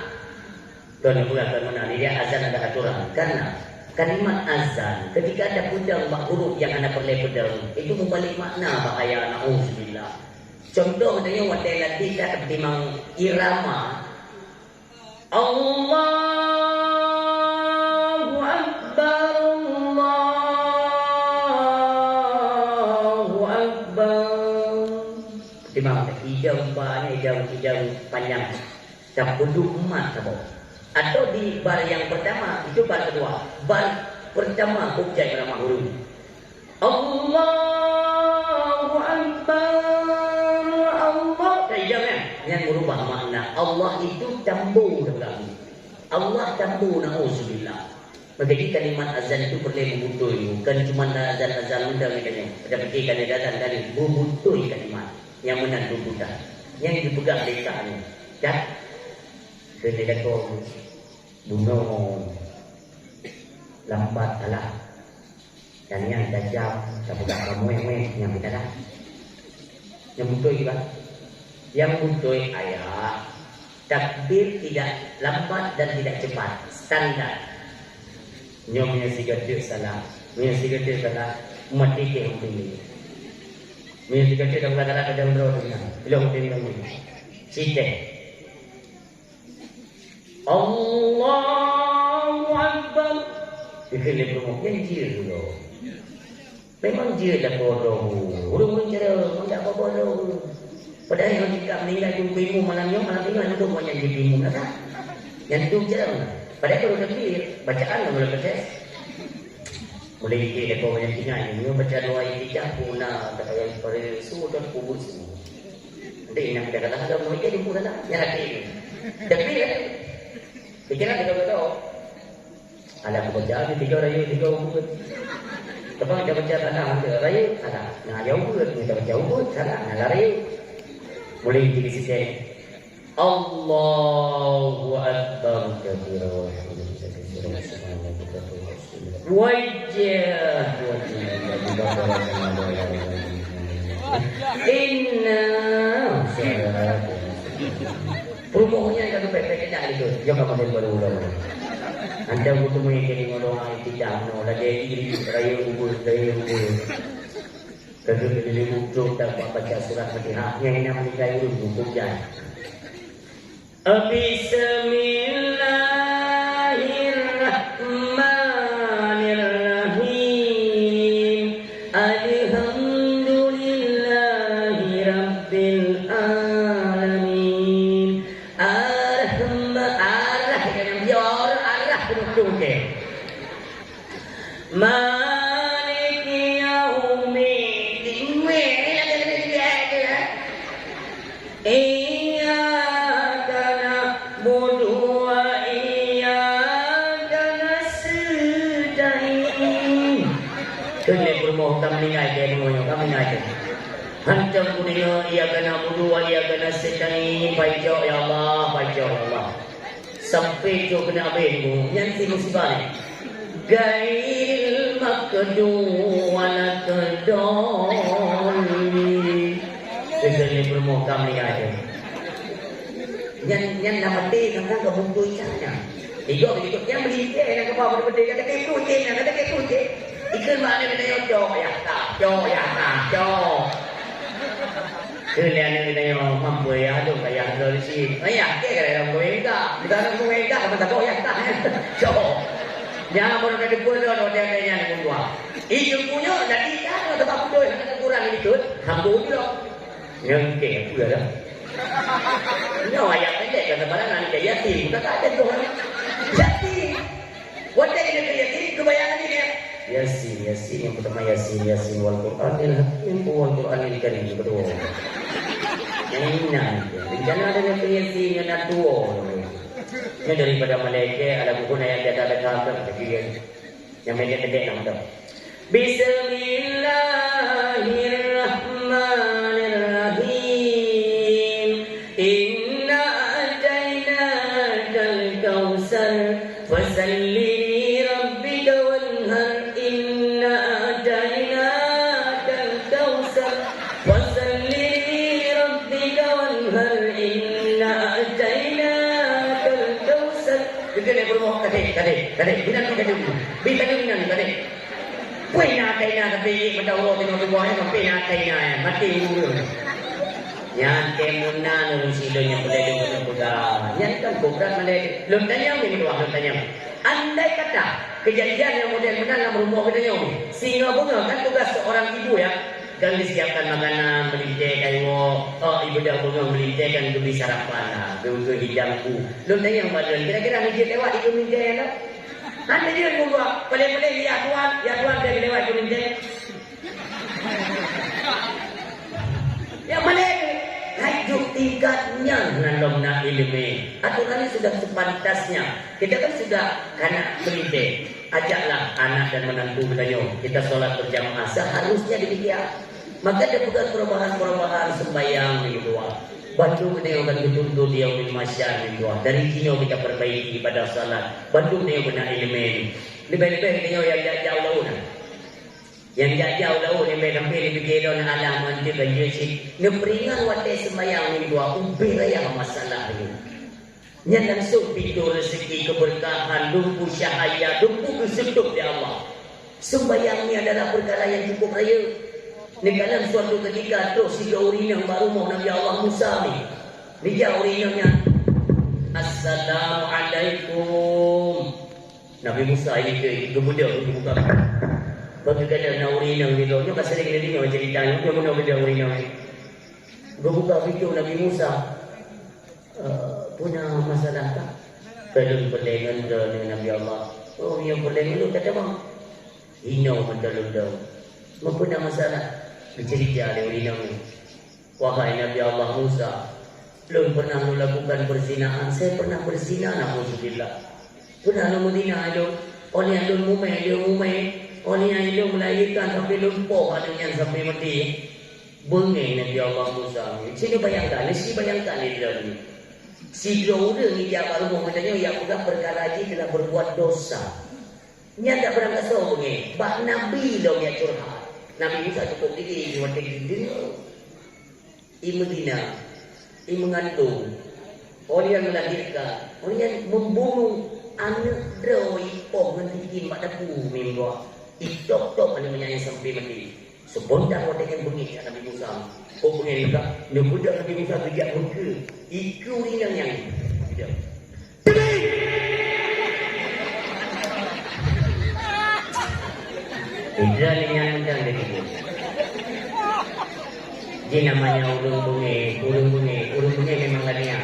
Dan bukan menang dia azan ada aturan. Karena kalimat azan ketika ada pedang huruf yang anda perlu pedang itu membalik makna bahaya na'udzubillah. Contoh katanya waktu latih tak ketimbang irama Allahu Akbar, Allahu Akbar. Ketimbang hijau panjang tak duduk emas apa. Atau di bar yang pertama itu bar kedua. Bar pertama objek nama huruf Allahu Akbar, Allah. Hijau kan yang merubah makna. Allah itu tambu dalam. Allah tambu na'udzubillah. Jadi kalimat azan itu perlu membutuhi. Bukan cuma azan mudah katanya. Ada petikan azan tadi membutuhi kalimat yang menang bukan. Yang dipegang lisannya. Dan ketika kau bunuh lambat alah dan yang tajam tak kamu yang kita dah. Yang butuhi kan? Yang butuhi ayat takbir tidak lambat dan tidak cepat, standar. Nyomnya sigatir salah, mati ke ini. Minyak sigatir dah berada dalam rohnya, belum tinggal ini. Cita. Allahu Akbar. Dikali promosi dia dulu. Memang dia dah bodoh. Urung cara, tidak apa bodoh. Padahal yang jika meninggal jumpimu malam tinggal itu banyak jumpimu kata. Yang itu jarang. Padahal kalau takbir bacaan boleh baca. Boleh kita kau banyak tinggal ini baca doa istiqah puna kata yang pada sudah kubur semua. Nanti yang kita kata ada mau ikut kubur dah. Ya lagi. Takbir. Pikiran kita tahu. Ada baca tiga rayu tiga kubur. Tapi kita baca tanah rayu ada. Nah jauh kubur kita baca kubur ada. Nah rayu. Mulai jadi sisi Allahu Akbar kabira wajah inna perumahannya yang kata pepek tidak itu jangan model baru anda butuh mengikuti ngolong tidak no lagi diri rayu kubur kalau bila butuh tak baca surat Fatihah yang ini meninggal butuh jangan. Bismillahirrahmanirrahim. Alhamdulillahi rabbil alamin. Arrah yang dia arah betul ke. Iyyaka na'budu wa iyyaka nasta'in. Kene bermoh kami ngaji moyo kami ngaji. Hantam punya iyyaka na'budu wa iyyaka nasta'in. Baca ya Allah, baca ya Allah. Sampai jo kena abengmu nanti musibah ni. Gairil maqdu wa laqdon. Ini bermuka melihat yang nama D kan kebuntu ikannya. Ikut yang beli yang ke bawah berdiri kata kekucing, kata kekucing. Ikan mana kita yang cok ya tak, cok ya tak, cok. Kalian kita yang mampu ya, tu kayak dari sini. Ya, kita orang mereka, kita orang mereka, kita tak cok ya tak, cok. Jangan pernah ada bodoh atau dia yang membuat. Itu punya, jadi kan ada apa bodoh yang kurang ikut, hambu dulu. Yang ke, aku ada. Ini ayat pendek kata barang nanti yatim, kita tak ada tu. Yatim, wajah ini yatim, kebayangan ini. Yasin yang pertama Yasin wal Qur'anil Hakim wal Qur'anil Karim kedua. Yang ini nanti, rencana ada Yasin yang nak dua. Ini daripada malaikat ada buku yang dia ada gambar kecil yang pendek nama tu. Bismillahirrahmanirrahim. Inna atainakal kautsar fasalli li rabbika wanhar. Inna atainakal kautsar fasalli li rabbika wanhar. Inna atainakal kautsar. Kita ni bermohon kadek. Bina kadek. Punya kaina tapi pada Allah tengok buahnya sampai nak kaina mati dulu. Yang kemunan orang sidonya boleh dengan pegang. Yang kan berat malai. Belum tanya ni dua, belum tanya. Andai kata kejadian yang model dalam rumah kita ni, singa bunga kan tugas seorang ibu ya. Kan disiapkan makanan, melintai kayu, ibu dah bunga melintai kan beli sarapan lah, beli hidangku. Belum tanya badan. Kira-kira ni lewat itu melintai lah. Anda dia buat paling-paling ya tuan dia lewat itu melintai. Yang mana hidup tingkatnya dalam nak ilmu. Aturan ini sudah sepantasnya. Kita kan sudah anak melintai. Ajaklah anak dan menantu bertanya. Kita solat berjamaah seharusnya demikian. Maka ada bukan perubahan sembahyang di luar. Bantu menengokkan betul-betul dia min masyar di luar. Dari kini kita perbaiki pada salat. Bantu menengok benar ilmu. Lebih-lebih kita yang jauh laut. Yang jauh laut yang sampai lebih kira nak alam nanti baju sih. Ngeperingan wadah sembahyang di luar. Ubir raya masalah ini. Yang langsung pintu rezeki keberkahan, lumpuh syahaya, lumpuh kesetuk di Allah. Sembahyang ini adalah perkara yang cukup raya. Di dalam suatu ketika terus si urinang baru mau Nabi Allah Musa ni. Dia urinangnya. Assalamualaikum. Nabi Musa ini ke budak buka. Bagi kata nak urinang gitu. Dia pasal dia dengar ceritanya dia guna benda urinang ni. Buka pintu Nabi Musa. Punya masalah tak? Kalau perlengan dengan Nabi Allah. Oh yang perlengan tu kata bang. Inau mendalam-dalam. Mempunyai masalah. Bercerita dia urinang ni. Wahai Nabi Allah Musa, belum pernah melakukan perzinaan. Saya pernah berzina, na'udzubillah. Pernah menzina itu. Oleh yang belum mumai. Oleh yang belum melahirkan sampai lumpuh adanya sampai mati. Bengeng Nabi Allah Musa. Sini bayangkan ni dalam ni. Si dua orang ni dia baru mau bertanya, yang bukan perkara ini telah berbuat dosa. Nya tak berangkat so bengeng. Bak Nabi dong yang curhat. Nabi Musa cukup diri di waktu itu. Medina, mengandung, orang yang melahirkan, orang yang membunuh anak droi, mentikin mak dapu minggu. Itok ada menyanyi sampai mati. Sebentar orang yang bengis Nabi Musa. Bengis juga. Dia budak Nabi Musa tidak muka. Iku yang nyanyi. Hijrah yang dan begitu. Ini namanya urung bunga memang larian.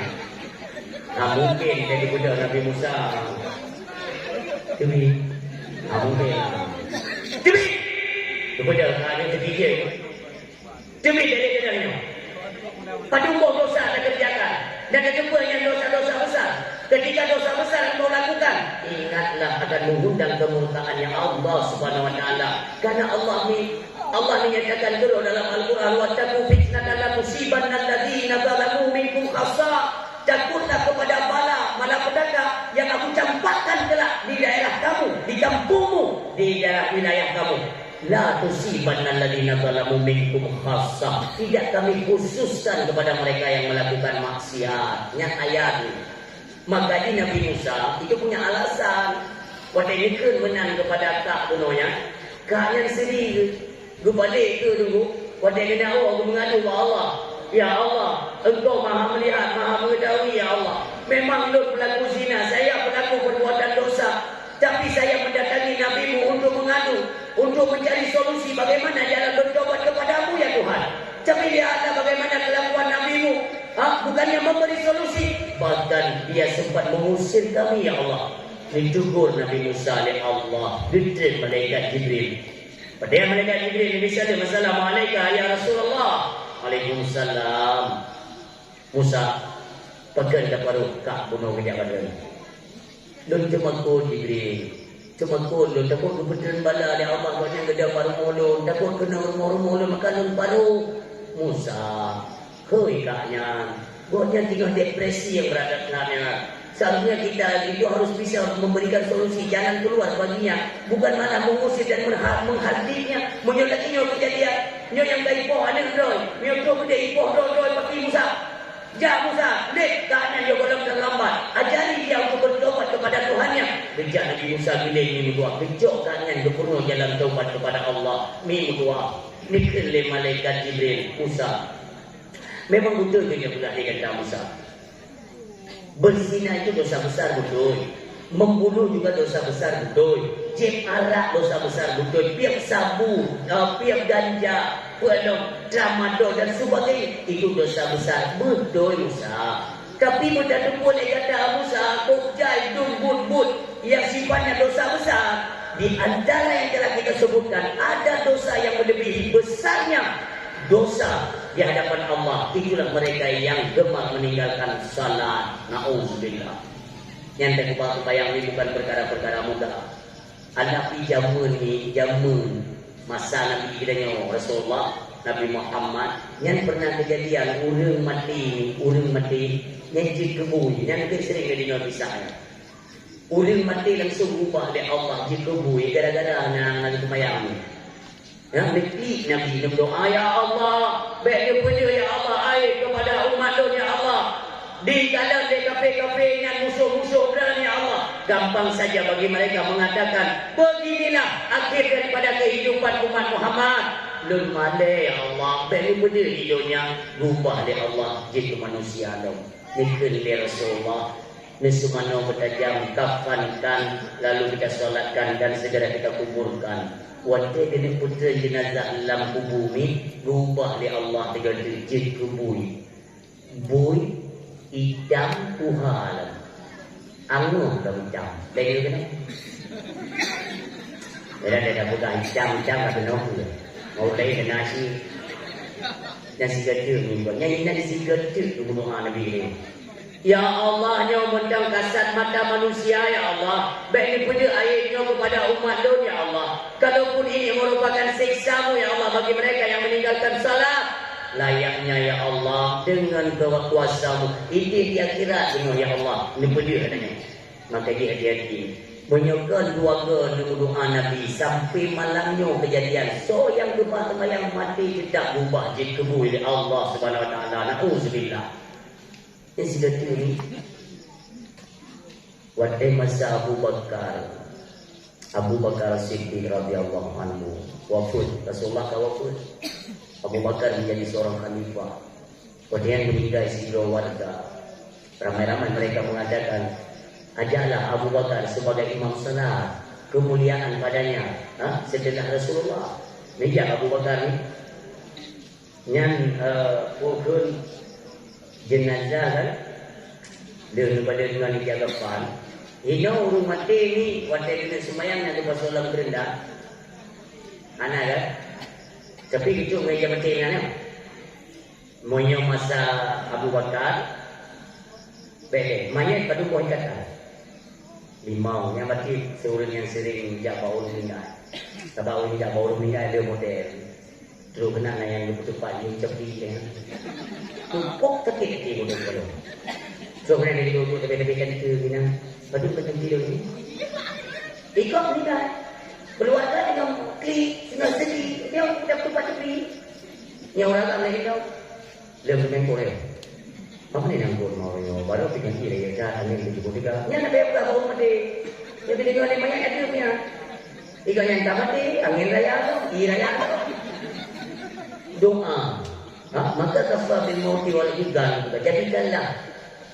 Mungkin jadi budak Nabi Musa. Demi, mungkin. Demi, budak ada ketiga. Demi dari jalannya. Padumbuh dosa anda kerjakan dan jumpa yang dosa-dosa besar. Ketika dosa besar kau lakukan, ingatlah akan mengundang kemurkaan yang Allah Subhanahu Wa Taala. Karena Allah menyatakan dulu dalam Al-Quran, wattaqu fitnatan la tusibanna alladziina zalamu minkum khassa. Takutlah kepada malapetaka yang aku campakkan kelak di daerah kamu, di kampungmu, di daerah wilayah kamu. La tusibanna alladziina zalamu minkum khassa. Tidak kami khususkan kepada mereka yang melakukan maksiat. Nya ayat ini. Maka di Nabi Musa itu punya alasan. Waktu ini kan menang kepada tak bunuhnya. Kak yang sedih gue balik ke tunggu. Pada kena awak gue mengadu kepada Allah. Ya Allah, Engkau maha melihat, maha mengetahui ya Allah. Memang Lut pelaku zina, saya pelaku perbuatan dosa. Tapi saya mendatangi Nabi-Mu untuk mengadu, untuk mencari solusi bagaimana jalan bertobat kepadamu ya Tuhan. Tapi lihatlah bagaimana kelakuan Nabi-Mu. Bukannya memberi solusi, bahkan dia sempat mengusir kami ya Allah. Ditegur Nabi Musa oleh Allah, ditren malaikat Jibril. Pada malaikat Jibril Nabi sallallahu alaihi wasallam, "Alaika ya Rasulullah." Waalaikumsalam. Musa pegang dapat kak bunuh kejap pada. Lun cemakun Jibril. Cemakun lun takut kebetulan bala dia Allah kau yang gede paru mulun, takut kena rumah-rumah lun makan lun paru. Musa, hoi kaknya, buatnya tinggal depresi yang berada dengannya. Seharusnya kita itu harus bisa memberikan solusi jalan keluar baginya, bukan malah mengusir dan menghadirnya, menyolakinya kejadian. Nyo yang dah ipoh ada doi, nyo tu benda ipoh doi pasti Musa. Ja Musa, lek kaknya dia golong terlambat. Ajari dia untuk bertobat kepada Tuhannya. Bejak Nabi Musa bila ini berdua, bejok kaknya berpenuh jalan taubat kepada Allah. Mi berdua, nikil le malaikat Jibril Musa. Memang betul dia pula dia kata Musa. Berzina itu dosa besar betul. Membunuh juga dosa besar betul. Jeb arak dosa besar betul. Piap sabu, piap ganja, tramadol dan sebagainya, itu dosa besar betul Musa. Tapi mudah boleh kata Musa, kokjai dumbut yang sifatnya dosa besar. Di antara yang telah kita sebutkan, ada dosa yang melebihi besarnya dosa di hadapan Allah. Itulah mereka yang gemar meninggalkan salat. Na'udzubillah. Yang tak bayang ini bukan perkara-perkara mudah. Anak jamun ni, jamun masa Nabi kita Rasulullah Nabi Muhammad yang pernah kejadian orang mati yang dikebui, yang kita sering dengar kisahnya. Orang mati langsung ubah oleh Allah dikebui gara-gara nak sembahyang. Yang diklik Nabi berdoa, ya Allah, baik dia ya Allah, air kepada umat ya Allah. Di dalam kafe-kafe yang musuh-musuh berani Allah. Gampang saja bagi mereka mengatakan, beginilah akhir daripada kehidupan umat Muhammad. Lun malai ya Allah, baik dia hidupnya berubah oleh Allah jadi manusia dong. Nikil oleh Rasulullah. Nesumano bertajam kafankan, lalu kita solatkan dan segera kita kuburkan. Waktu ini putra jenazah dalam kubumi berubah oleh Allah dengan jadi kubui. Bui idam Tuhan. Anu dah idam. Lagi kena. Dah buka idam ada nombor. Mau lagi nasi. Nasi gede ni buat. Yang nasi gede tu doa Nabi ni. Ya Allah, nyo mendang kasat mata manusia ya Allah. Baik ni punya ayatnya kepada umat lo ya Allah. Kalaupun ini merupakan siksa-Mu ya Allah bagi mereka yang meninggalkan salat, layaknya ya Allah dengan kuasa-Mu. Ini dia kira dengan ya Allah. Ini pedih katanya. Maka dia hati-hati. Menyokong keluarga doa Nabi sampai malamnya kejadian. So yang gemar yang mati tidak berubah jadi kebul oleh Allah Subhanahu Wa Taala. Na'udzubillah. Yang sudah ini waktu masa Abu Bakar Siddiq radhiyallahu anhu wafat. Rasulullah wafat. Abu Bakar menjadi seorang khalifah. Kemudian meninggal seluruh warga. Ramai-ramai mereka mengatakan, ajalah Abu Bakar sebagai imam salat, kemuliaan padanya setelah Rasulullah. Meja Abu Bakar ni yang pukul jenazah kan daripada dengan dijaga pan. Ini orang mati ni waktu kena sembahyang nak lepas solat berendah. Anak kan? Tapi itu meja mati dengan moyo masa Abu Bakar. Bele, mayat pada buah kata. Limau yang mati seorang yang sering jak bau meninggal. Sebab orang jak bau meninggal dia model. Terus kena yang cepat ni cepat dia. Tumpuk tekik bodoh bodoh. So kemudian dia duduk tepi-tepikan ke bina. Padu macam tidur ni. Ikut meninggal. Keluarga dengan klik, senang sedih. Dia dah tempat tepi. Yang orang tak lagi tahu. Dia bermengkor dia. Apa ni nanggur mau yo? Baru fikir kira ya dah ni di bodega. Nya nak bayar berapa rumah dia? Dia beli dengan mayat ada punya. Ika yang tak mati, angin raya, raya. Doa. Maka kafah bil mauti wal idan. Jadikanlah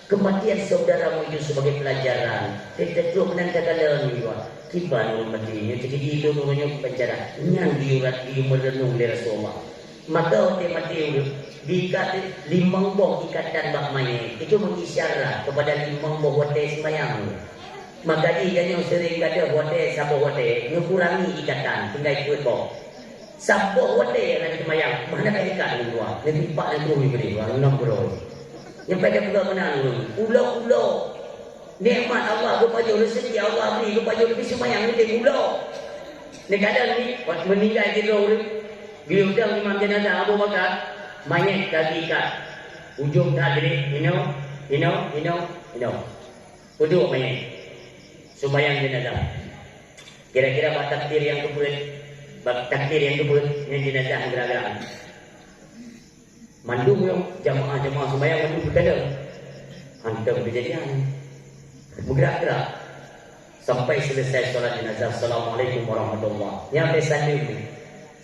kematian saudaramu itu sebagai pelajaran. Kita terus menandakan dalam jiwa. Kiban mati. Jadi itu namanya penjara. Yang diurat di merenung dari Rasulullah. Maka orang mati diikat 5 buah ikatan bak mayat. Itu mengisyarat kepada 5 buah hotel sembahyang. Maka dia yang sering kata hotel, siapa hotel, mengurangi ikatan, tinggal ikut bawah. Siapa hotel yang sembahyang, mana kan ikat dulu, nanti 4 dan 2 beri, 6 beroi. Yang pada pula mana dulu, ulo-ulo. Nikmat Allah kepada rezeki Allah beri kepada lebih sembahyang nanti ulo. Ni kadang ni meninggal kita orang, bila hutang imam jenazah Abu Bakar, mayat kaki ikat, ujung tadri, you know. Duduk mayat. Sembahyang jenazah. Kira-kira bak takdir yang kebut, yang jenazah gerak-gerak. Mandu yang jamaah sembahyang mandu berkata, hantar kejadian. Bergerak-gerak sampai selesai solat jenazah. Assalamualaikum warahmatullahi. Yang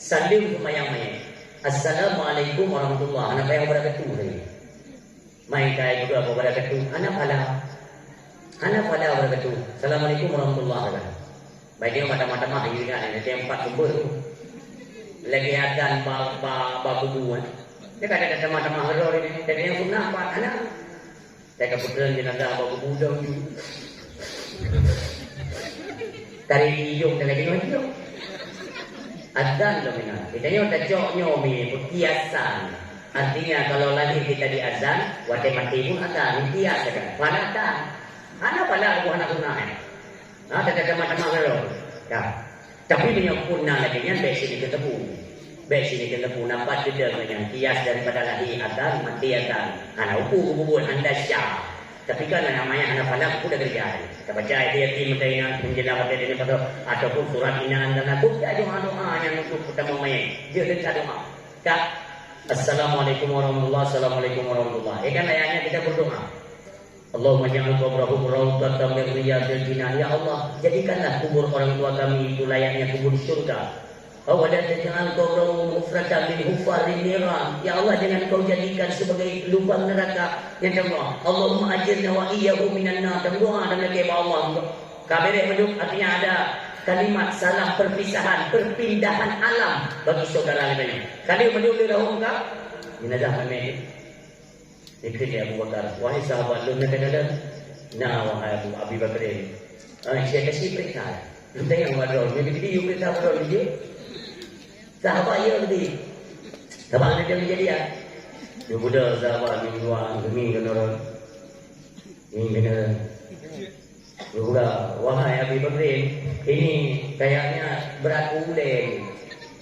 salim sembahyang mayat. Assalamualaikum warahmatullahi. Anak yang berakatuh lagi. Main kaya juga berakatuh. Anak pada berkata, Assalamualaikum warahmatullahi wabarakatuh. Baik dia mata-mata mah ini kan, ada tempat sumber tu. Lagi adan babu. Dia kata ada mata-mata hero ini, dan yang sunnah apa anak? Saya kebetulan jenazah babu muda tu. Tarik hidung dan lagi hidung. Adan dominan. Kita ni udah nyomi perkiasan. Artinya kalau lahir kita di azan, waktu mati pun adan, kias kan. Mana adan? Anak pada aku anak sunnah ada macam-macam kalau tapi menyempurna lagi yang besi ni ketemu nampak tidak yang kias daripada lahir adan mati adan anak ukur anda syah tapi kan namanya anak pada aku dah kerja kita baca ayat ini menjelaskan pada ini ataupun surat ini anda aku tak doa yang untuk kita memang dia dekat doa tak Assalamualaikum warahmatullahi wabarakatuh kan ayatnya kita berdoa Allahumma ja'al qabrahu rawdatan min riyadil jinah. Ya Allah, jadikanlah kubur orang tua kami itu layaknya kubur di surga. Wa la taj'al qabrahu mufratan min hufarin niran. Ya Allah, jangan kau jadikan sebagai lubang neraka. Ya Allah, Allahumma ajirna wa iyyahu minan nar. Doa dan lagi Allah. Kabir meduk artinya ada kalimat salah perpisahan, perpindahan alam bagi saudara lainnya. Kali meduk dirahumkan jenazah kami. Ikut dia Abu Bakar. Wahai sahabat lu kata-kata. Nah wahai Abu Bakar ini. Saya kasih periksa. Lu tengok wadrol. Jadi you periksa wadrol dia. Sahabat ya tadi. Sahabat ada yang jadi ya. Dia budak sahabat ni luar. Demi kena orang. Ini kena. Dia budak. Wahai Abu Bakar ini kayaknya berat uleng.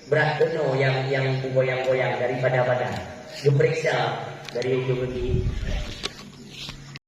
Berat penuh yang goyang-goyang daripada badan. Dia periksa dari ujung kaki